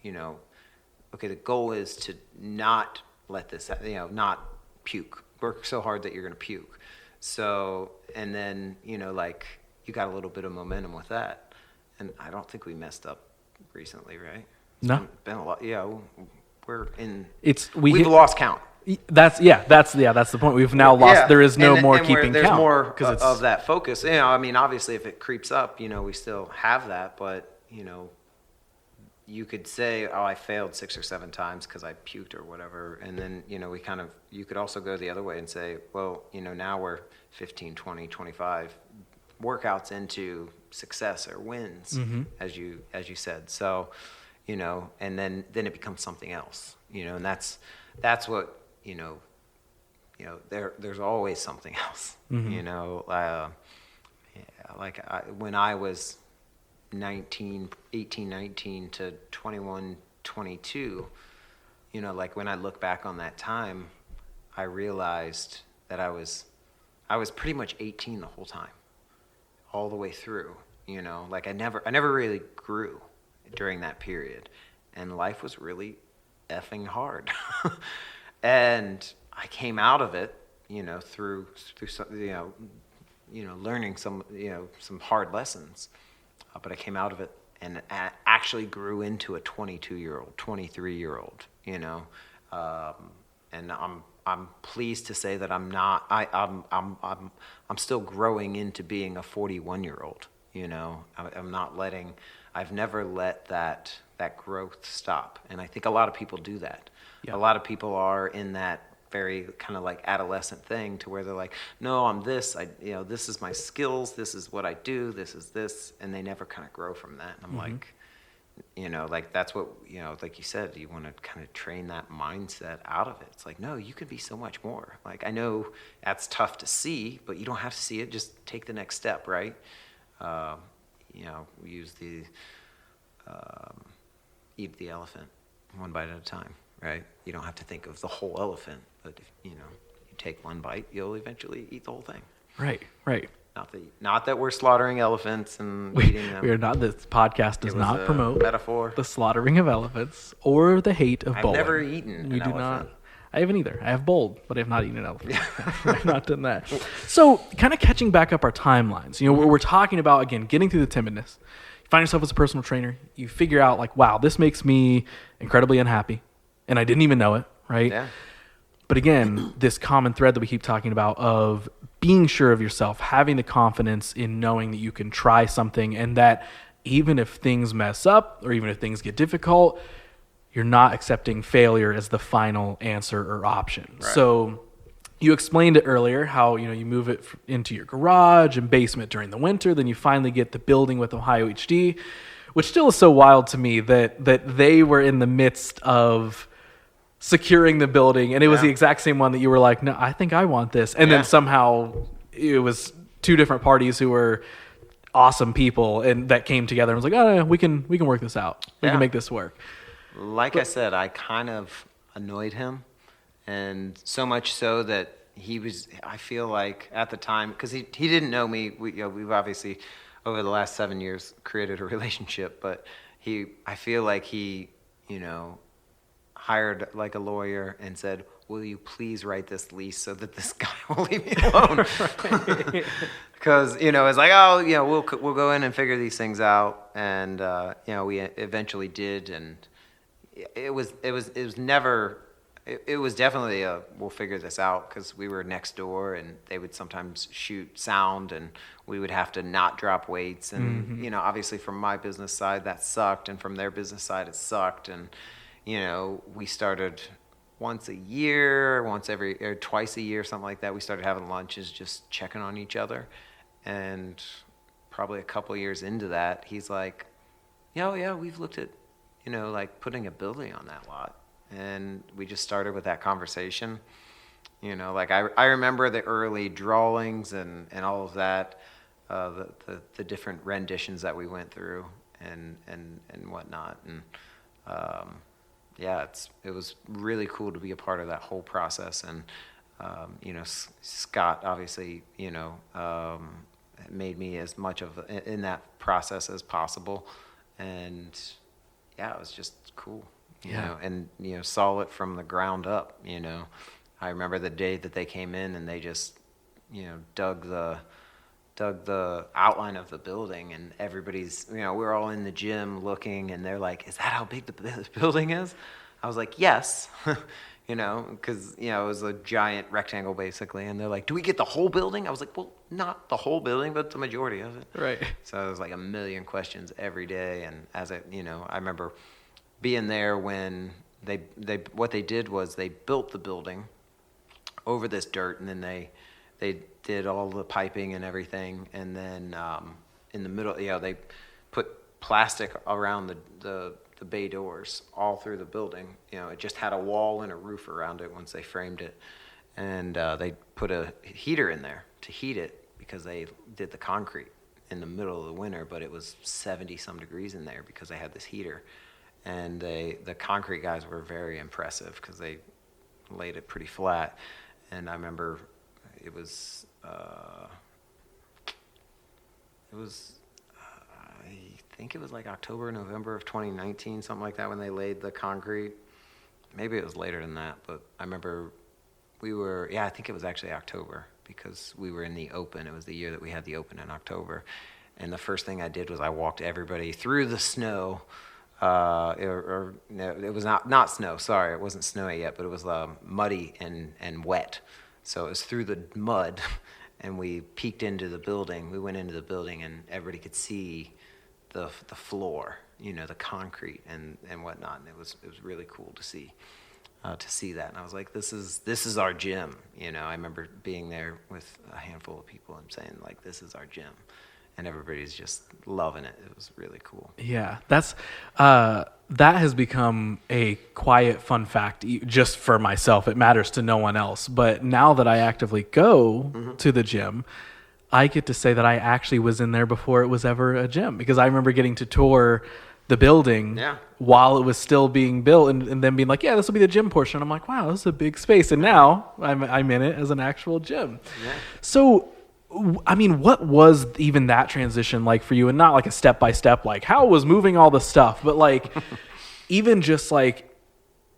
okay, the goal is to not let this, not puke. Work so hard that you're going to puke. So, and then, like, you got a little bit of momentum with that. And I don't think we messed up recently, right? No. Been a lot. Yeah, we're in. We've lost count. That's the point. We've now lost. Yeah. There is no more and keeping there's count. more of that focus. Obviously, if it creeps up, we still have that. But you could say, "Oh, I failed 6 or 7 times because I puked or whatever," and then you could also go the other way and say, "Well, now we're 15, 20, 25 workouts into success or wins," Mm-hmm. as you said. So, and then it becomes something else, and that's what. There's always something else. Mm-hmm. When I was 18, 19 to 21, 22, like when I look back on that time, I realized that I was pretty much 18 the whole time, all the way through. Like I never really grew during that period, and life was really effing hard. And I came out of it, through some, learning some hard lessons. But I came out of it and actually grew into a 22-year-old, 23-year-old, and I'm pleased to say that I'm not. I'm still growing into being a 41-year-old. I'm not letting. I've never let that growth stop, and I think a lot of people do that. Yeah. A lot of people are in that very kind of like adolescent thing to where they're like, no, I'm this. This is my skills. This is what I do. This is this, and they never kind of grow from that. And I'm like, like that's what like you said, you want to kind of train that mindset out of it. It's like, no, you can be so much more. Like I know that's tough to see, but you don't have to see it. Just take the next step, right? We use the eat the elephant one bite at a time, right? You don't have to think of the whole elephant, but if you take one bite, you'll eventually eat the whole thing. Right. Not that we're slaughtering elephants and eating them. We are not. This podcast does not promote metaphor, the slaughtering of elephants or the hate of bowling. I've never eaten an elephant. Not. I haven't either. I have bowled, but I have not eaten an elephant. I've not done that. So, kind of catching back up our timelines. We're talking about, again, getting through the timidness. You find yourself as a personal trainer. You figure out, like, wow, this makes me incredibly unhappy, and I didn't even know it, right? Yeah. But again, this common thread that we keep talking about of being sure of yourself, having the confidence in knowing that you can try something, and that even if things mess up or even if things get difficult, you're not accepting failure as the final answer or option. Right. So you explained it earlier how you move it into your garage and basement during the winter, then you finally get the building with Ohio HD, which still is so wild to me that they were in the midst of securing the building, and it was the exact same one that you were like, no, I think I want this, and then somehow it was 2 different parties who were awesome people and that came together and was like, oh, no, we can work this out. We can make this work. I said, I kind of annoyed him, and so much so that I feel like at the time, because he didn't know me, we've obviously over the last 7 years created a relationship, but I feel like he hired like a lawyer and said, will you please write this lease so that this guy will leave me alone? Because it's like, we'll go in and figure these things out, and we eventually did, and it was never it was definitely we'll figure this out, because we were next door and they would sometimes shoot sound and we would have to not drop weights. And, obviously from my business side, that sucked. And from their business side, it sucked. And, we started once a year, or twice a year, something like that. We started having lunches, just checking on each other. And probably a couple of years into that, he's like, yeah, we've looked at, like putting a building on that lot. And we just started with that conversation. Like I remember the early drawings and all of that, the different renditions that we went through and whatnot. And it was really cool to be a part of that whole process. And Scott obviously made me as much of in that process as possible. And it was just cool. And saw it from the ground up. I remember the day that they came in and they just dug the outline of the building, and everybody's we're all in the gym looking, and they're like, is that how big the building is? I was like, yes. Because it was a giant rectangle basically, and they're like, do we get the whole building? I was like, well, not the whole building, but the majority of it. Right. So it was like a million questions every day. And as I remember being there when what they did was they built the building over this dirt, and then they did all the piping and everything, and then in the middle, they put plastic around the bay doors all through the building. It just had a wall and a roof around it once they framed it, and they put a heater in there to heat it, because they did the concrete in the middle of the winter, but it was 70 some degrees in there because they had this heater. And the concrete guys were very impressive because they laid it pretty flat. And I remember it was I think it was like October, November of 2019, something like that, when they laid the concrete. Maybe it was later than that, but I remember I think it was actually October, because we were in the open. It was the year that we had the open in October. And the first thing I did was I walked everybody through the snow. It was not snow. Sorry, it wasn't snowy yet, but it was muddy and wet. So it was through the mud, and we peeked into the building. We went into the building, and everybody could see the floor, the concrete and whatnot. And it was really cool to see that. And I was like, this is our gym. I remember being there with a handful of people and saying, like, this is our gym. And everybody's just loving it. It was really cool. Yeah, that's that has become a quiet fun fact just for myself. It matters to no one else. But now that I actively go to the gym, I get to say that I actually was in there before it was ever a gym, because I remember getting to tour the building while it was still being built, and then being like, yeah, this will be the gym portion. I'm like, wow, this is a big space. And now I'm in it as an actual gym. Yeah. So, I mean, what was even that transition like for you? And not like a step-by-step, like how was moving all the stuff, but like even just like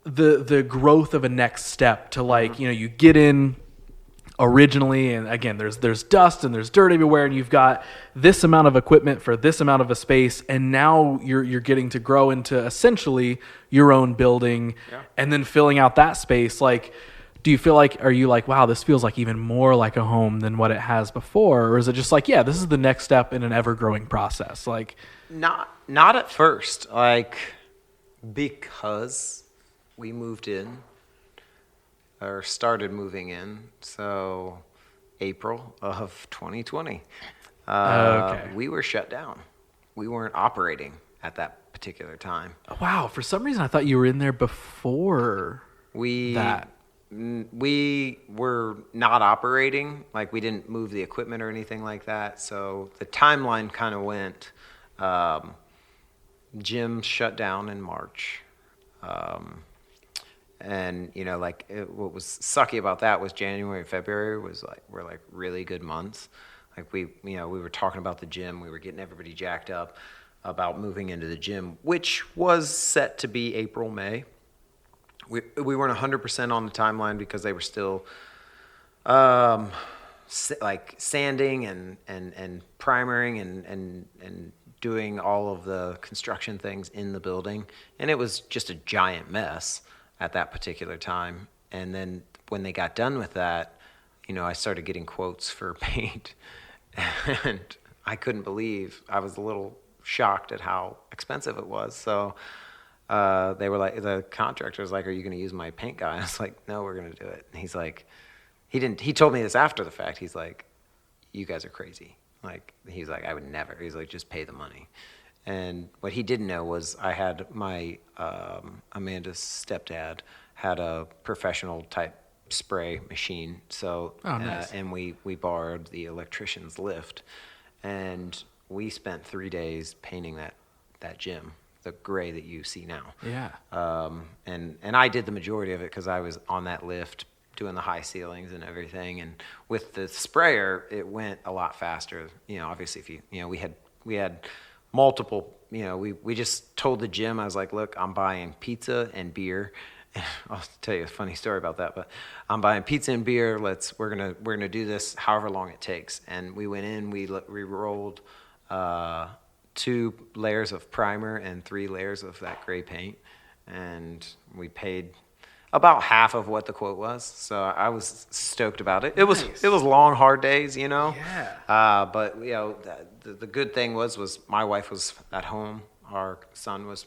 the growth of a next step to like, you get in originally, and again, there's dust and there's dirt everywhere, and you've got this amount of equipment for this amount of a space, and now you're getting to grow into essentially your own building, and then filling out that space. Like, do you feel like, are you like, wow, this feels like even more like a home than what it has before? Or is it just like, yeah, this is the next step in an ever-growing process? Like, not at first, like, because we moved in, or started moving in, so April of 2020, we were shut down. We weren't operating at that particular time. Wow, for some reason I thought you were in there before that. We were not operating, like we didn't move the equipment or anything like that. So the timeline kind of went, gym shut down in March. And what was sucky about that was January and February were like really good months. Like we were talking about the gym, we were getting everybody jacked up about moving into the gym, which was set to be April, May. We weren't 100% on the timeline because they were still like sanding and primering and doing all of the construction things in the building, and it was just a giant mess. at that particular time. And then when they got done with that, I started getting quotes for paint, and I couldn't believe, I was a little shocked at how expensive it was. So they were like, the contractor was like, "Are you going to use my paint guy?" And I was like, "No, we're going to do it." And he's like, he told me this after the fact. He's like, "You guys are crazy." Like, he's like, "I would never." He's like, "Just pay the money." And what he didn't know was I had my, Amanda's stepdad had a professional type spray machine. So, nice. And we borrowed the electrician's lift, and we spent 3 days painting that gym, the gray that you see now. Yeah. And I did the majority of it because I was on that lift doing the high ceilings and everything. And with the sprayer, it went a lot faster. Obviously, if we had multiple. We just told the gym, I was like, "Look, I'm buying pizza and beer." I'll tell you a funny story about that, but I'm buying pizza and beer. We're gonna do this however long it takes. And we went in, we rolled 2 layers of primer and 3 layers of that gray paint, and we paid about half of what the quote was. So I was stoked about it. It was long, hard days, Yeah. But the good thing was my wife was at home. Our son was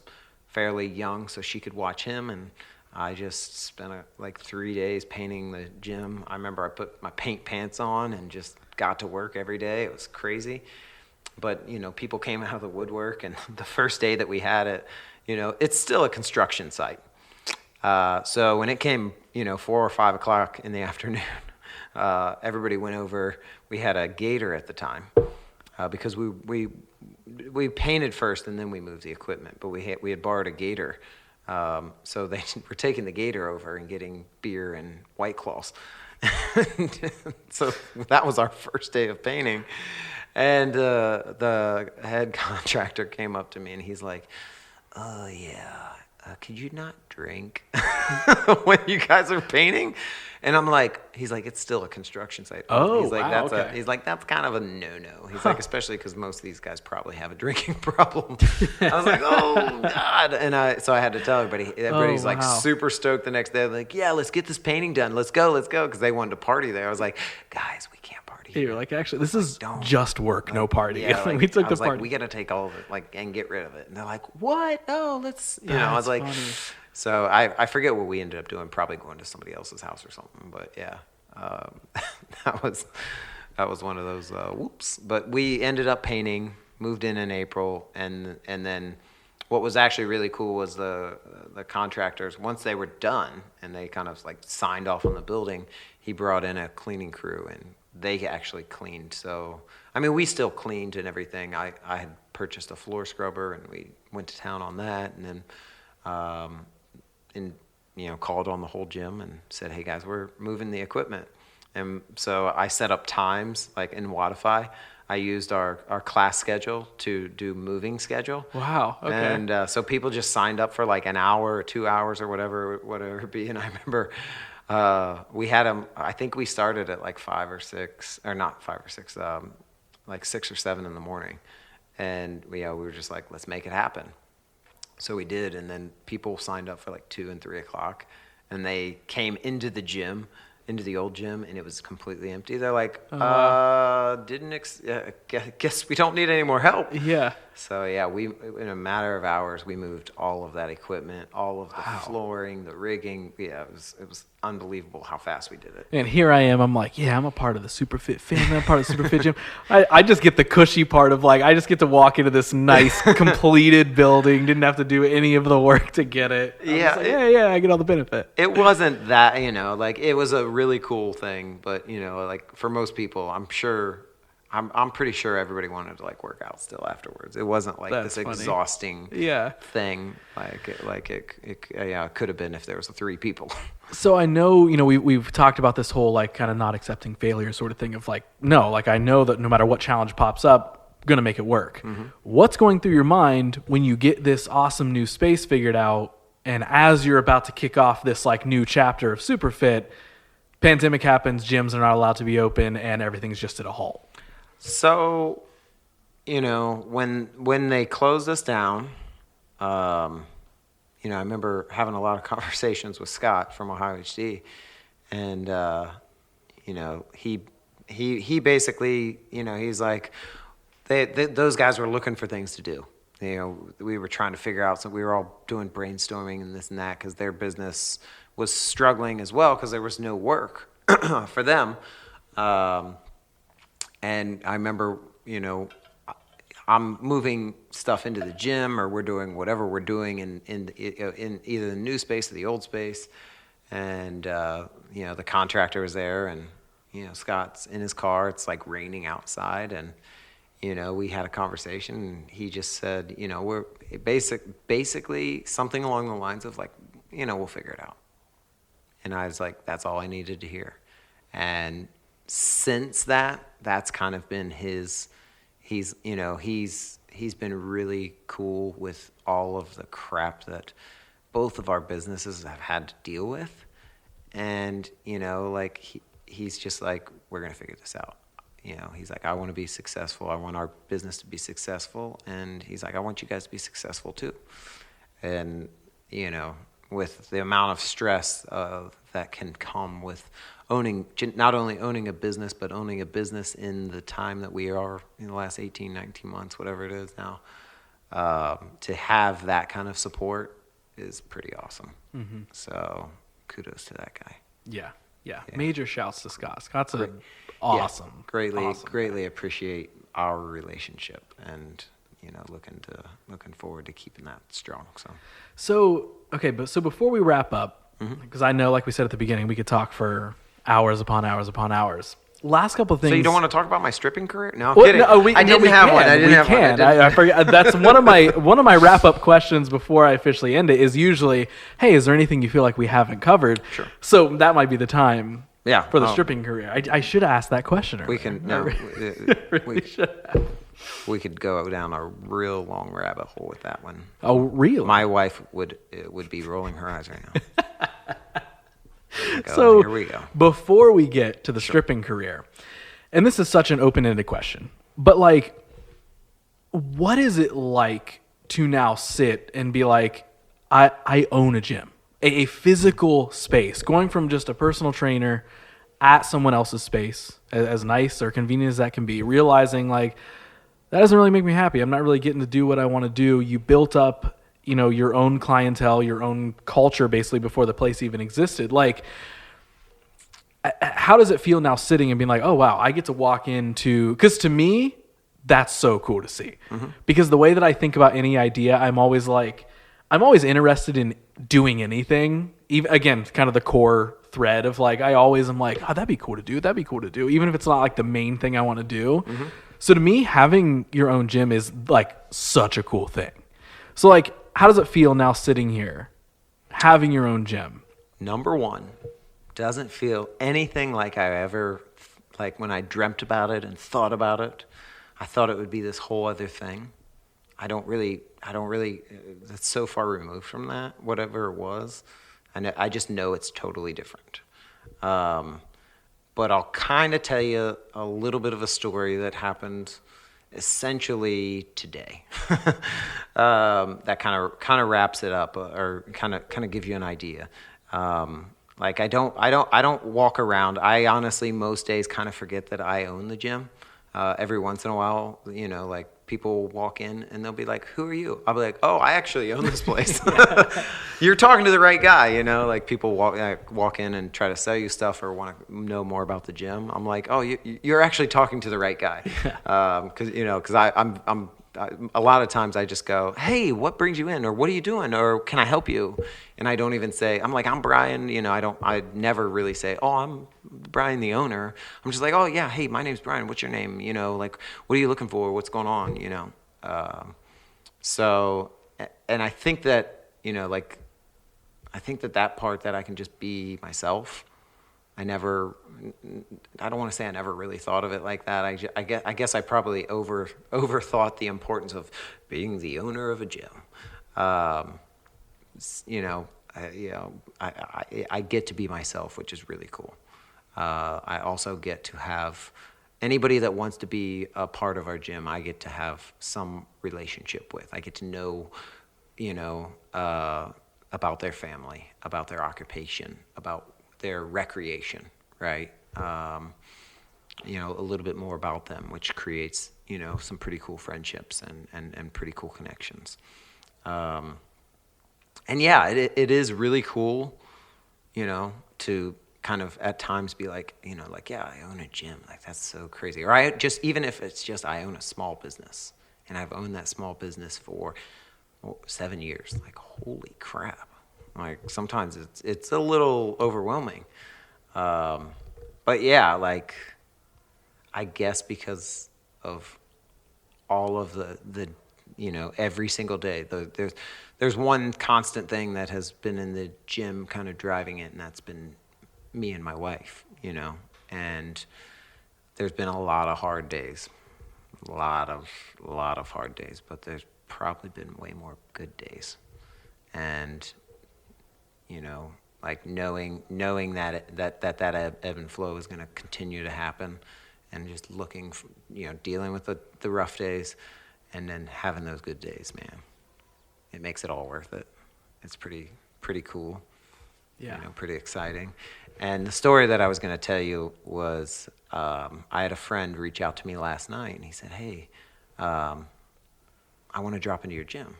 fairly young, so she could watch him, and I just spent 3 days painting the gym. I remember I put my paint pants on and just got to work every day. It was crazy. But, people came out of the woodwork, and the first day that we had it, it's still a construction site. So when it came, 4 or 5 o'clock in the afternoon, everybody went over. We had a gator at the time, because we painted first and then we moved the equipment. But we had borrowed a gator, so they were taking the gator over and getting beer and White Claws. So that was our first day of painting, and the head contractor came up to me and he's like, "Oh yeah. Could you not drink when you guys are painting?" And I'm like, he's like, "It's still a construction site." Oh, he's like, wow, that's okay. He's like, "That's kind of a no-no." He's like, especially because most of these guys probably have a drinking problem. I was like, "Oh God!" And so I had to tell everybody. Everybody's like super stoked the next day. They're like, "Yeah, let's get this painting done. Let's go," because they wanted to party there. I was like, "Guys, we can't party." You're like, actually, this is just work, no party. Yeah, We took I the was party. like, "We got to take all of it, and get rid of it." And they're like, "What? No, let's." I was like, funny. So I forget what we ended up doing. Probably going to somebody else's house or something. But yeah, that was one of those whoops. But we ended up painting, moved in April, and then what was actually really cool was the contractors, once they were done and they kind of signed off on the building, he brought in a cleaning crew and they actually cleaned. So we still cleaned and everything. I had purchased a floor scrubber and we went to town on that, and then called on the whole gym and said, "Hey guys, we're moving the equipment." And so I set up times in Wodify. I used our class schedule to do moving schedule. Wow. Okay. And so people just signed up for an hour or 2 hours or whatever it be. And I remember we had them, I think we started at 5 or 6, or not 5 or 6, 6 or 7 in the morning. And we were just like, let's make it happen. So we did, and then people signed up for 2 and 3 o'clock, and they came into the gym, into the old gym, and it was completely empty. They're like, guess we don't need any more help. Yeah. So yeah, we in a matter of hours we moved all of that equipment, all of the flooring, the rigging. Yeah, it was unbelievable how fast we did it. And here I am. I'm like, yeah, I'm a part of the SuperFit family. I'm part of the SuperFit gym. I just get the cushy part of I just get to walk into this nice completed building. Didn't have to do any of the work to get it. Yeah, I get all the benefit. It wasn't that, it was a really cool thing, but for most people, I'm pretty sure everybody wanted to work out still afterwards. It wasn't That's this funny. exhausting thing it could have been if there was 3 people. So I know, we've talked about this whole kind of not accepting failure sort of thing of no, I know that no matter what challenge pops up, I'm going to make it work. Mm-hmm. What's going through your mind when you get this awesome new space figured out, and as you're about to kick off this new chapter of SuperFit, pandemic happens, gyms are not allowed to be open, and everything's just at a halt? So, when they closed us down, I remember having a lot of conversations with Scott from Ohio HD, and he basically, he's like, those guys were looking for things to do. We were trying to figure out, so we were all doing brainstorming and this and that because their business was struggling as well because there was no work for them. And I remember, I'm moving stuff into the gym, or we're doing whatever we're doing in either the new space or the old space. And, the contractor was there, and, Scott's in his car. It's like raining outside. And, we had a conversation, and he just said, we're basically something along the lines of like, we'll figure it out. And I was like, that's all I needed to hear. And since that's kind of been he's been really cool with all of the crap that both of our businesses have had to deal with. And, he's just like, we're going to figure this out. He's like, I want to be successful. I want our business to be successful. And he's like, I want you guys to be successful too. And, with the amount of stress that can come with not only owning a business, but owning a business in the time that we are in the last 18, 19 months, whatever it is now, to have that kind of support is pretty awesome. Mm-hmm. So kudos to that guy. Yeah. Major shouts to Scott. Scott's awesome. Yeah, greatly appreciate our relationship, and looking forward to keeping that strong. So before we wrap up, because I know, like we said at the beginning, we could talk for hours upon hours upon hours. Last couple of things. So you don't want to talk about my stripping career? No, I'm kidding. I didn't have one. I forget. That's one of my wrap up questions before I officially end it is usually, hey, is there anything you feel like we haven't covered? Sure. So that might be the time. Yeah. For the stripping career. I should have asked that question earlier. We can. No. We could go down a real long rabbit hole with that one. Oh, really? My wife would be rolling her eyes right now. So here we go. Before we get to the stripping career, and this is such an open-ended question, but like, what is it like to now sit and be like, I own a gym, a physical space, going from just a personal trainer at someone else's space, as nice or convenient as that can be, realizing like, that doesn't really make me happy. I'm not really getting to do what I want to do. You built up, your own clientele, your own culture, basically before the place even existed. Like, how does it feel now sitting and being like, oh wow, I get to walk into, because to me, that's so cool to see. Mm-hmm. Because the way that I think about any idea, I'm always interested in doing anything. Even, again, kind of the core thread of like, I always am like, oh, that'd be cool to do. Even if it's not like the main thing I want to do. Mm-hmm. So to me, having your own gym is like such a cool thing. So like, how does it feel now sitting here, having your own gym? Number one, doesn't feel anything like when I dreamt about it and thought about it. I thought it would be this whole other thing. I don't really, that's so far removed from that, whatever it was. I just know it's totally different. But I'll kind of tell you a little bit of a story that happened essentially today. That kind of wraps it up, or kind of give you an idea. Like I don't walk around. I honestly most days kind of forget that I own the gym. Every once in a while, like people walk in and they'll be like, "Who are you?" I'll be like, "Oh, I actually own this place." You're talking to the right guy, like people walk in and try to sell you stuff or want to know more about the gym. I'm like, "Oh, you're actually talking to the right guy," because I'm a lot of times I just go, "Hey, what brings you in?" or "What are you doing?" or "Can I help you?" And I don't even say, I'm like, "I'm Brian." I never really say, "Oh, I'm Brian, the owner." I'm just like, "Oh yeah, hey, my name's Brian. What's your name? Like, what are you looking for? What's going on?" So, and I think that, I think that part that I can just be myself. I don't want to say I never really thought of it like that. I guess I probably overthought the importance of being the owner of a gym. I get to be myself, which is really cool. I also get to have anybody that wants to be a part of our gym, I get to have some relationship with. I get to know, about their family, about their occupation, about their recreation, right? You know, a little bit more about them, which creates, you know, some pretty cool friendships and pretty cool connections. And yeah, it is really cool, you know, to kind of at times be like, you know, like, yeah, I own a gym. Like, that's so crazy. Or even if it's just I own a small business and I've owned that small business for 7 years. Like, holy crap. Like, sometimes it's a little overwhelming. But yeah, like, I guess because of all of the you know, every single day, there's one constant thing that has been in the gym kind of driving it, and that's been me and my wife, you know. And there's been a lot of hard days, a lot of hard days, but there's probably been way more good days. And, you know, like knowing that that ebb and flow is going to continue to happen, and just looking for, you know, dealing with the rough days and then having those good days, man, it makes it all worth it. It's pretty cool. Yeah. You know, pretty exciting. And the story that I was going to tell you was, I had a friend reach out to me last night, and he said, hey, I want to drop into your gym.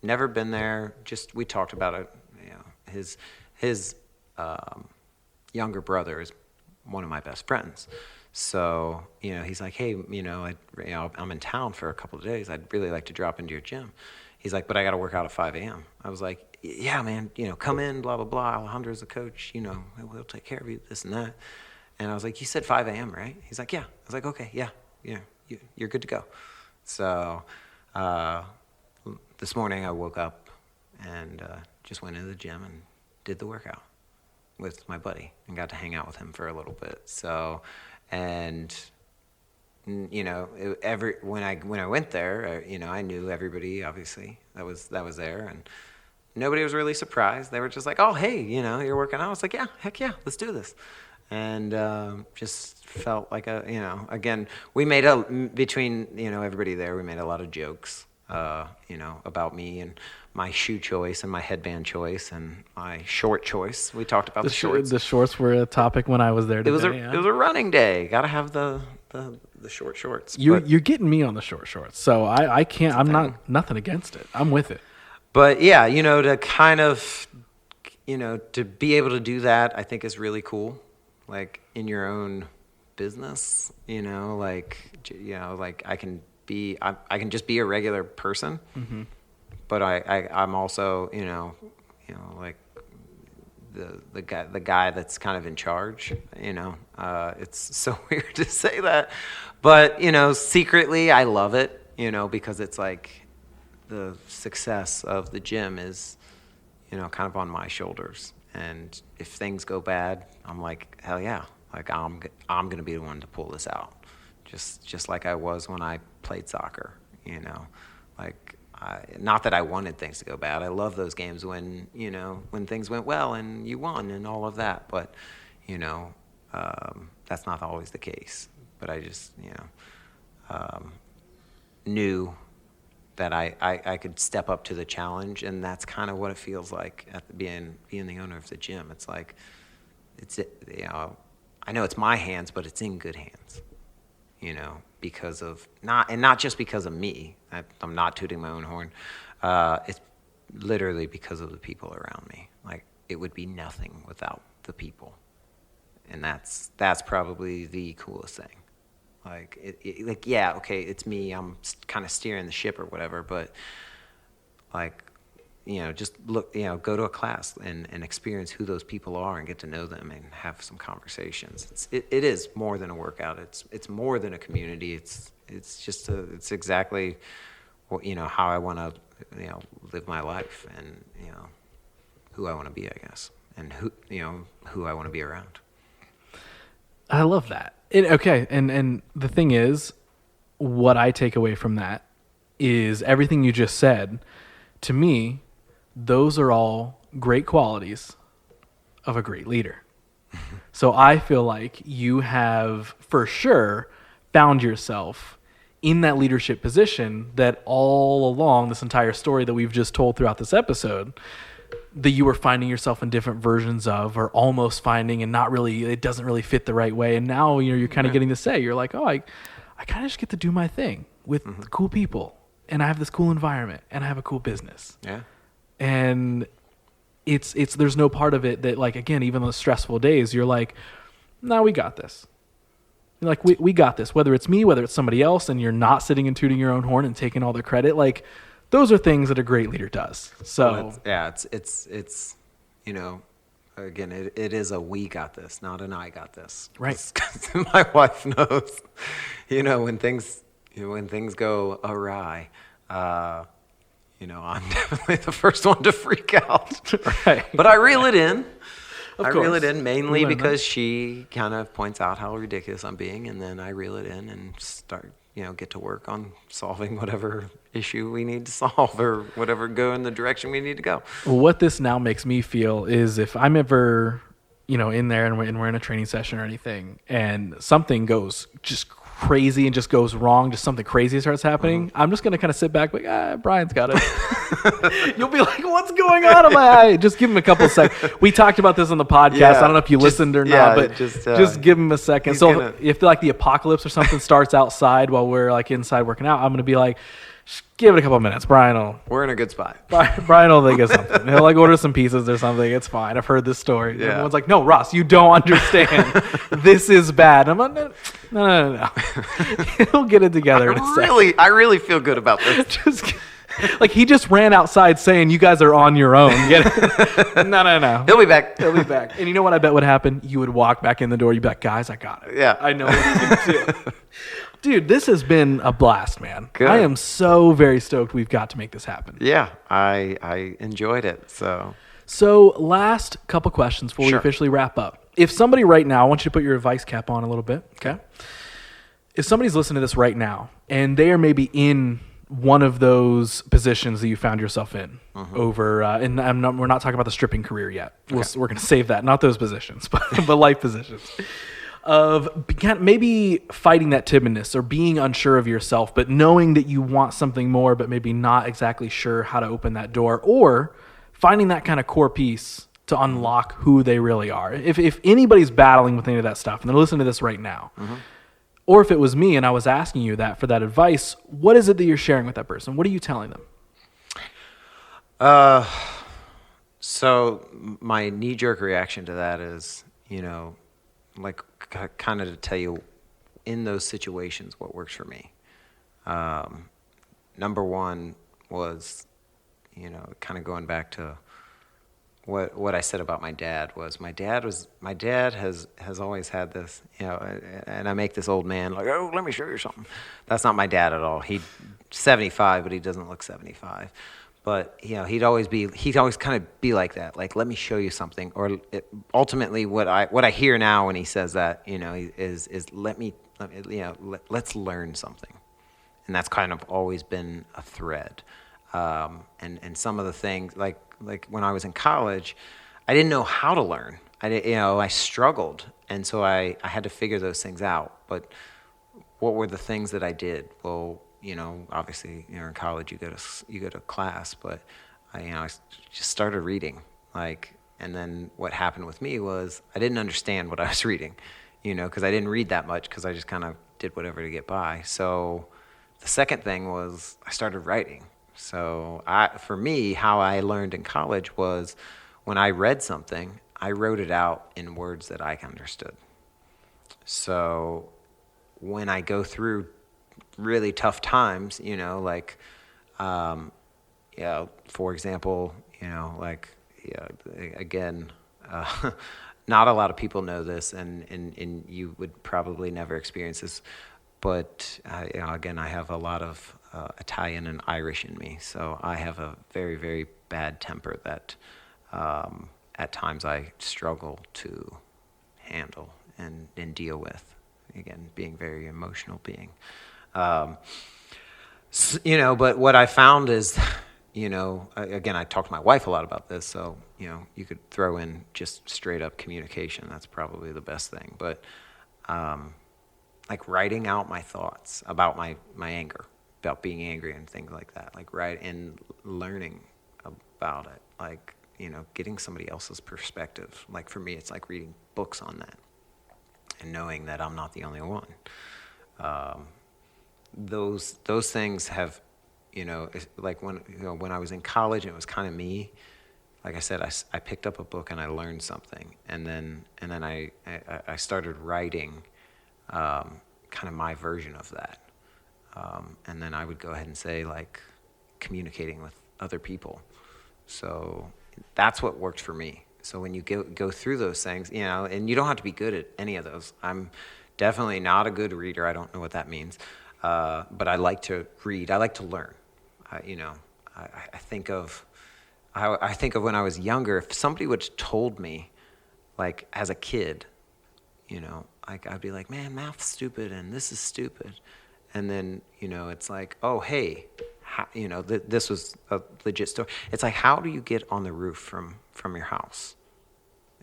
Never been there. Just, we talked about it. You know, his younger brother is one of my best friends. So, you know, he's like, hey, you know, I'm in town for a couple of days. I'd really like to drop into your gym. He's like, but I got to work out at 5 a.m. I was like, yeah, man, you know, come in, blah, blah, blah. Alejandro's the coach, you know, we'll take care of you, this and that. And I was like, you said 5 a.m., right? He's like, yeah. I was like, okay, yeah, you're good to go. So this morning I woke up and just went into the gym and did the workout with my buddy and got to hang out with him for a little bit. So, and you know, when I went there, you know, I knew everybody obviously that was there, and nobody was really surprised. They were just like, oh, hey, you know, you're working out. I was like, yeah, heck yeah, let's do this. And just felt like you know, again, we made between, you know, everybody there, we made a lot of jokes, you know, about me and my shoe choice and my headband choice and my short choice. We talked about the shorts. The shorts were a topic when I was there today. It was a running day. Got to have the short shorts. You're getting me on the short shorts, so I can't. I'm nothing against it. I'm with it. But yeah, you know, to kind of, you know, to be able to do that, I think is really cool. Like in your own business, you know, like I can just be a regular person, mm-hmm. But I'm also, you know, like the guy that's kind of in charge, you know. It's so weird to say that, but you know, secretly I love it, you know, because it's like the success of the gym is, you know, kind of on my shoulders. And if things go bad, I'm like, hell yeah, like I'm gonna be the one to pull this out, just like I was when I played soccer, you know, like. Not that I wanted things to go bad. I love those games when, you know, when things went well and you won and all of that. But, you know, that's not always the case. But I just, you know, knew that I could step up to the challenge, and that's kind of what it feels like at being the owner of the gym. It's like, you know, I know it's my hands, but it's in good hands, you know. Because of not just because of me. I'm not tooting my own horn. It's literally because of the people around me. Like, it would be nothing without the people, and that's probably the coolest thing. Like, like, yeah, okay, it's me. I'm kind of steering the ship or whatever, but like, you know, just look, you know, go to a class and experience who those people are and get to know them and have some conversations. It is more than a workout. It's more than a community. It's exactly what, you know, how I want to, you know, live my life, and, you know, who I want to be, I guess, and who I want to be around. I love that. Okay. And the thing is, what I take away from that is everything you just said. To me, those are all great qualities of a great leader. So I feel like you have for sure found yourself in that leadership position that all along this entire story that we've just told throughout this episode, that you were finding yourself in different versions of, or almost finding, and not really, it doesn't really fit the right way. And now, you're kind of getting to say, you're like, oh, I kind of just get to do my thing with cool people, and I have this cool environment, and I have a cool business. Yeah. And it's there's no part of it that, like, again, even those stressful days, you're like, no, we got this. You're like, we got this, whether it's me, whether it's somebody else, and you're not sitting and tooting your own horn and taking all the credit. Like, those are things that a great leader does. So it's again, it is a we got this, not an I got this. Right. 'Cause my wife knows, when things go awry, I'm definitely the first one to freak out. Right. But I reel it in. Of I course. reel it in mainly We learn because she kind of points out how ridiculous I'm being, and then I reel it in and start, get to work on solving whatever issue we need to solve, or whatever, go in the direction we need to go. What this now makes me feel is, if I'm ever, in there and we're in a training session or anything, and something goes just crazy and just goes wrong, just something crazy starts happening, I'm just going to kind of sit back like, Brian's got it. You'll be like, what's going on? I'm like, just give him a couple of seconds. We talked about this on the podcast. Yeah, I don't know if you listened or not, but just give him a second. So if like the apocalypse or something starts outside while we're like inside working out, I'm going to be like, just give it a couple of minutes. We're in a good spot. Brian will think of something. He'll like order some pizzas or something. It's fine. I've heard this story. Yeah. Everyone's like, no, Ross, you don't understand. This is bad. I'm like, no. He'll get it together in a second. I really feel good about this. Like, he just ran outside saying, you guys are on your own. Get it? No. He'll be back. He'll be back. And you know what I bet would happen? You would walk back in the door. You'd be like, guys, I got it. Yeah. I know what you can do. Dude, this has been a blast, man. Good. I am so very stoked we've got to make this happen. Yeah, I enjoyed it. So last couple questions before we Sure. officially wrap up. If somebody right now, I want you to put your advice cap on a little bit, okay? If somebody's listening to this right now, and they are maybe in one of those positions that you found yourself in over, and we're not talking about the stripping career yet. We're going to save that, not those positions, but life positions. Of maybe fighting that timidness or being unsure of yourself, but knowing that you want something more, but maybe not exactly sure how to open that door, or finding that kind of core piece to unlock who they really are. If anybody's battling with any of that stuff, and they're listening to this right now, or if it was me and I was asking you that for that advice, what is it that you're sharing with that person? What are you telling them? So my knee-jerk reaction to that is, like, kind of to tell you in those situations what works for me. Number one was, kind of going back to what I said about my dad was my dad has always had this, and I make this old man like, oh, let me show you something. That's not my dad at all. He's 75, but he doesn't look 75. But he'd always kind of be like that, like, let me show you something. Or ultimately, what I hear now when he says that, is let's learn something, and that's kind of always been a thread. And some of the things, like when I was in college, I didn't know how to learn. I struggled, and so I had to figure those things out. But what were the things that I did? Well, obviously, in college you go to class, but I just started reading, and then what happened with me was I didn't understand what I was reading, because I didn't read that much, because I just kind of did whatever to get by. So the second thing was I started writing. So for me, how I learned in college was when I read something, I wrote it out in words that I understood. So when I go through really tough times, for example, again, not a lot of people know this, and you would probably never experience this, but again, I have a lot of Italian and Irish in me, so I have a very, very bad temper that at times I struggle to handle and deal with. Again, being very emotional being. But what I found is, again, I talked to my wife a lot about this, so, you could throw in just straight up communication. That's probably the best thing. But, like writing out my thoughts about my anger, about being angry and things like that, and learning about it, getting somebody else's perspective. Like for me, it's like reading books on that and knowing that I'm not the only one. Those things have, like when I was in college, it was kind of me. Like I said, I picked up a book and I learned something, and then I started writing kind of my version of that, and then I would go ahead and say like communicating with other people. So that's what worked for me. So when you go through those things, and you don't have to be good at any of those. I'm definitely not a good reader. I don't know what that means, but I like to read. I like to learn. I think of when I was younger. If somebody would have told me, like as a kid, I'd be like, man, math's stupid and this is stupid, and then it's like, oh hey, this was a legit story. It's like, how do you get on the roof from your house?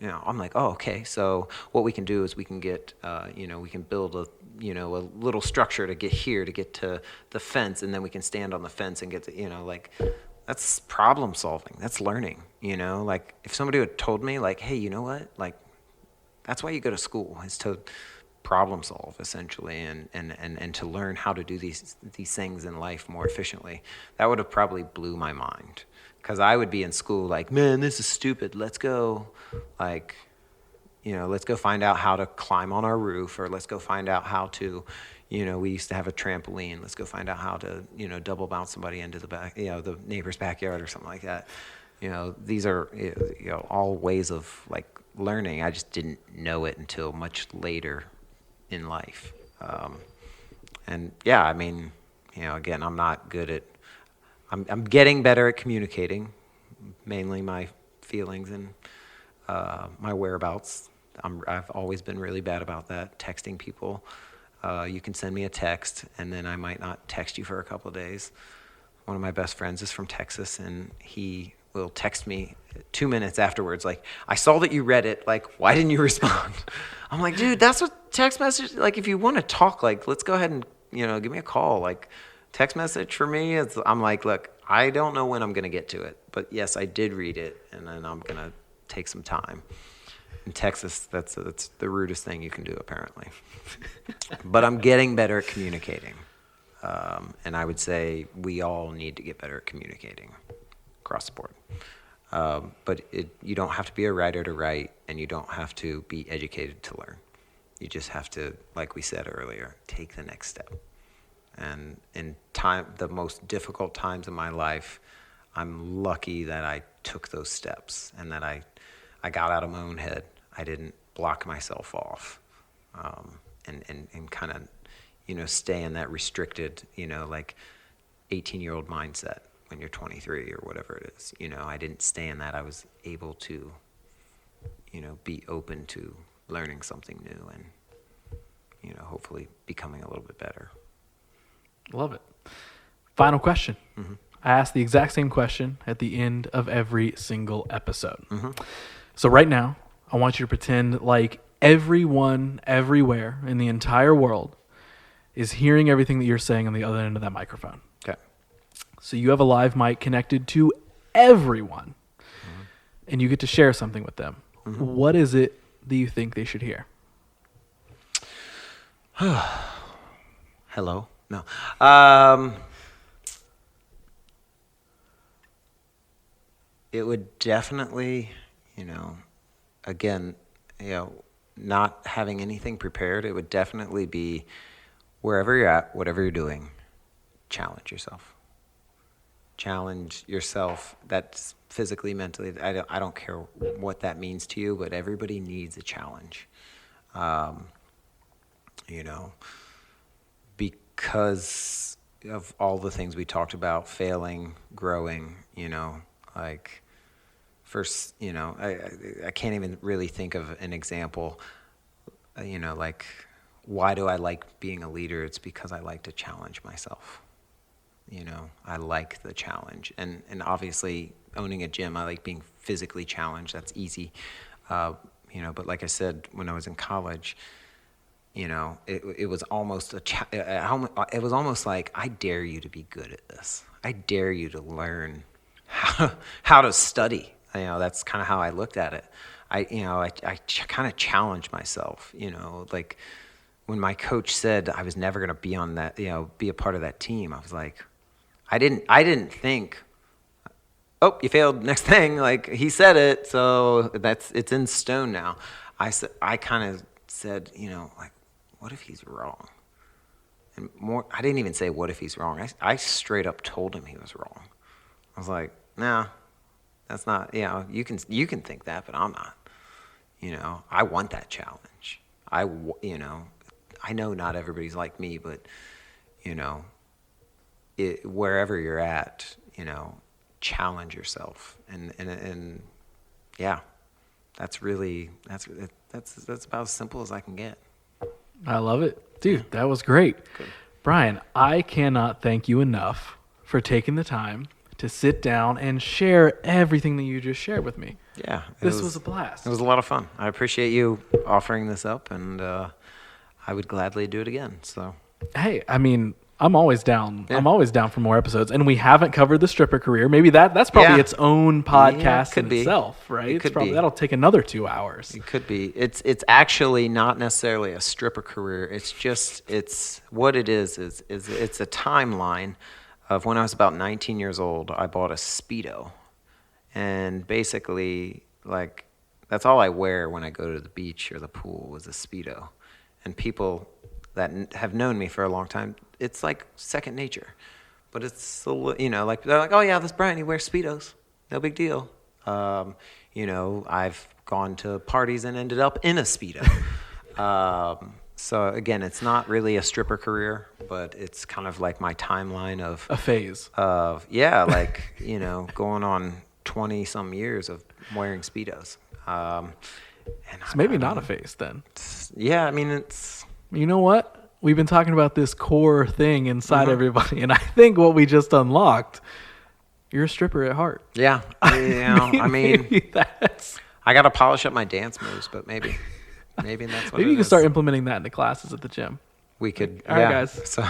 I'm like, oh, okay. So what we can do is we can get, we can build a little structure to get to the fence, and then we can stand on the fence and get to, that's problem solving. That's learning, like if somebody had told me like, hey, you know what? Like, that's why you go to school, is to problem solve essentially, and to learn how to do these things in life more efficiently. That would have probably blew my mind, because I would be in school like, man, this is stupid. Let's go, like, let's go find out how to climb on our roof, or let's go find out how to, we used to have a trampoline. Let's go find out how to, double bounce somebody into the back, the neighbor's backyard or something like that. These are, all ways of like learning. I just didn't know it until much later in life. And yeah, I mean, again, I'm not good at, I'm getting better at communicating, mainly my feelings and my whereabouts. I've always been really bad about that, texting people. You can send me a text, and then I might not text you for a couple of days. One of my best friends is from Texas, and he will text me 2 minutes afterwards, like, I saw that you read it, like, why didn't you respond? I'm like, dude, that's what text message, like, if you want to talk, like, let's go ahead and, give me a call. Like, text message for me, I'm like, look, I don't know when I'm going to get to it, but yes, I did read it, and then I'm going to take some time. In Texas, that's the rudest thing you can do, apparently. But I'm getting better at communicating. And I would say we all need to get better at communicating across the board. But you don't have to be a writer to write, and you don't have to be educated to learn. You just have to, like we said earlier, take the next step. And in the most difficult times in my life, I'm lucky that I took those steps, and that I got out of my own head. I didn't block myself off, and kind of, stay in that restricted, like 18-year-old mindset when you're 23 or whatever it is. I didn't stay in that. I was able to, be open to learning something new and, hopefully becoming a little bit better. Love it. Final question. Mm-hmm. I ask the exact same question at the end of every single episode. Mm-hmm. So right now, I want you to pretend like everyone, everywhere in the entire world is hearing everything that you're saying on the other end of that microphone. Okay. So you have a live mic connected to everyone, and you get to share something with them. Mm-hmm. What is it that you think they should hear? Hello? No. It would definitely, again, not having anything prepared, it would definitely be wherever you're at, whatever you're doing, challenge yourself. Challenge yourself. That's physically, mentally. I don't care what that means to you, but everybody needs a challenge. Because of all the things we talked about, failing, growing, like first, I can't even really think of an example, like, why do I like being a leader? It's because I like to challenge myself. I like the challenge. And obviously owning a gym, I like being physically challenged. That's easy. But like I said, when I was in college, it was almost it was almost like, I dare you to be good at this. I dare you to learn how to study. that's kind of how I looked at it. I kind of challenged myself, like when my coach said I was never going to be on that, be a part of that team. I was like, I didn't think, oh, you failed, next thing. Like, he said it, so it's in stone now. I kind of said, like, what if he's wrong? And more, I didn't even say, what if he's wrong? I straight up told him he was wrong. I was like, nah, that's not, you can think that, but I'm not. I want that challenge. I know not everybody's like me, but, wherever you're at, challenge yourself. And yeah, that's about as simple as I can get. I love it. Dude, that was great. Good. Brian, I cannot thank you enough for taking the time to sit down and share everything that you just shared with me. Yeah. This was a blast. It was a lot of fun. I appreciate you offering this up, and I would gladly do it again. So, hey, I mean, I'm always down. Yeah. I'm always down for more episodes. And we haven't covered the stripper career. Maybe that's probably its own podcast in itself, right? That'll take another 2 hours. It could be. It's actually not necessarily a stripper career. It's what it is it's a timeline of when I was about 19 years old. I bought a Speedo, and basically, like, that's all I wear when I go to the beach or the pool was a Speedo. And people that have known me for a long time, it's like second nature. But it's, like, they're like, oh yeah, this Brian, he wears Speedos. No big deal. I've gone to parties and ended up in a Speedo. So again, it's not really a stripper career, but it's kind of like my timeline of a phase of, going on 20 some years of wearing Speedos. It's maybe not a phase then. Yeah. I mean, it's, you know what? We've been talking about this core thing inside everybody, and I think what we just unlocked, you're a stripper at heart. Yeah. I mean, that's... I got to polish up my dance moves, but maybe that's what maybe you can start implementing that into classes at the gym. We could. All right, guys. So,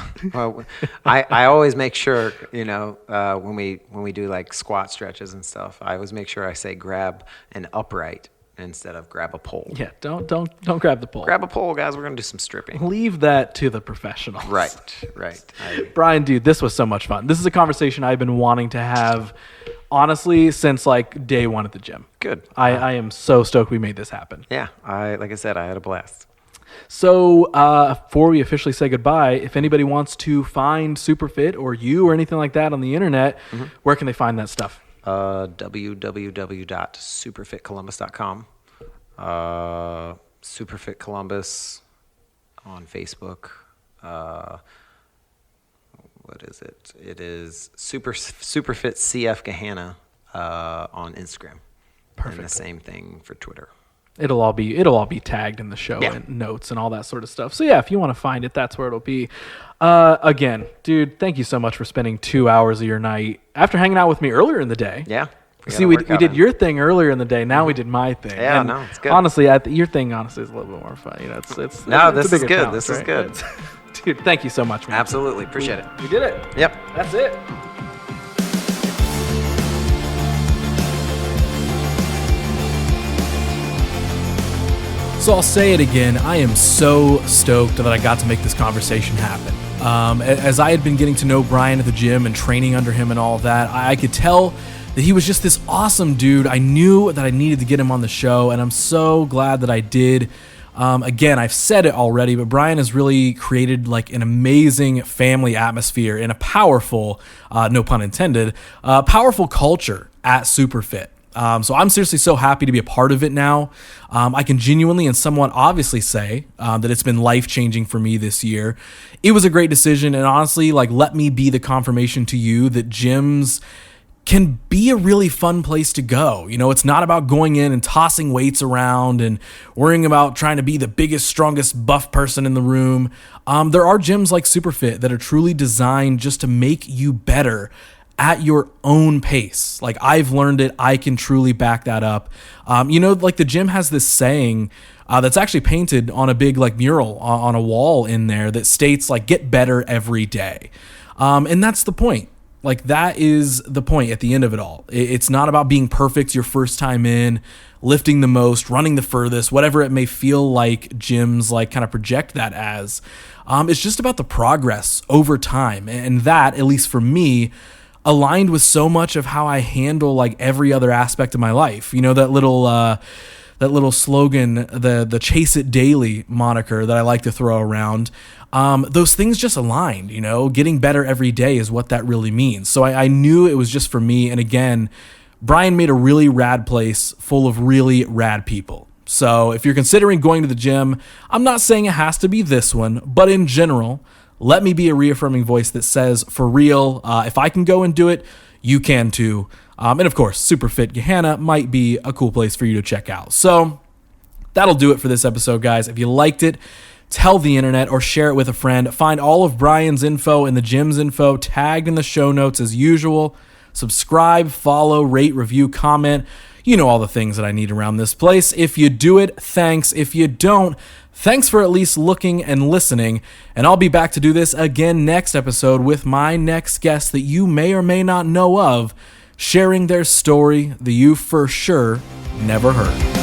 I always make sure, when we do like squat stretches and stuff, I always make sure I say grab an upright instead of grab a pole. Yeah, don't grab the pole. Grab a pole, guys. We're gonna do some stripping. Leave that to the professionals. Right. Brian, dude, this was so much fun. This is a conversation I've been wanting to have, honestly, since like day one at the gym. Good. I am so stoked we made this happen. Yeah. Like I said, I had a blast. So before we officially say goodbye, if anybody wants to find SuperFit or you or anything like that on the internet, where can they find that stuff? www.superfitcolumbus.com. SuperFit Columbus on Facebook. What is it? It is SuperFit CF Gahanna on Instagram. Perfect. And the same thing for Twitter. It'll all be tagged in the show and notes and all that sort of stuff. So yeah, if you want to find it, that's where it'll be. Again, dude, thank you so much for spending 2 hours of your night after hanging out with me earlier in the day. Yeah. See, we did your thing earlier in the day. Now we did my thing. Yeah, and no, it's good. Honestly, your thing honestly is a little bit more fun. This is good. Challenge, This is good. Dude, thank you so much, man. Absolutely. Appreciate it. We did it. Yep. That's it. So I'll say it again, I am so stoked that I got to make this conversation happen. As I had been getting to know Brian at the gym and training under him and all of that, I could tell that he was just this awesome dude. I knew that I needed to get him on the show, and I'm so glad that I did. Again, I've said it already, but Brian has really created like an amazing family atmosphere and a powerful, no pun intended, powerful culture at SuperFit. So I'm seriously so happy to be a part of it now. I can genuinely and somewhat obviously say that it's been life-changing for me this year. It was a great decision, and honestly, like, let me be the confirmation to you that gyms can be a really fun place to go. It's not about going in and tossing weights around and worrying about trying to be the biggest, strongest, buff person in the room. There are gyms like SuperFit that are truly designed just to make you better at your own pace. Like, I've learned it. I can truly back that up. Like, the gym has this saying that's actually painted on a big like mural on a wall in there that states like, get better every day. And that's the point. Like, that is the point at the end of it all. It's not about being perfect your first time in, lifting the most, running the furthest, whatever it may feel like gyms like kind of project that as. It's just about the progress over time. And that, at least for me, aligned with so much of how I handle like every other aspect of my life. You know, that little slogan, the chase it daily moniker that I like to throw around. Those things just aligned, you know, getting better every day is what that really means. So I knew it was just for me. And again, Brian made a really rad place full of really rad people. So if you're considering going to the gym, I'm not saying it has to be this one, but in general, let me be a reaffirming voice that says, for real, if I can go and do it, you can too. And of course, SuperFit Gahanna might be a cool place for you to check out. So that'll do it for this episode, guys. If you liked it, tell the internet or share it with a friend. Find all of Brian's info and the gym's info tagged in the show notes as usual. Subscribe, follow, rate, review, comment. You know all the things that I need around this place. If you do it, thanks. If you don't, thanks for at least looking and listening. And I'll be back to do this again next episode with my next guest that you may or may not know of, sharing their story that you for sure never heard.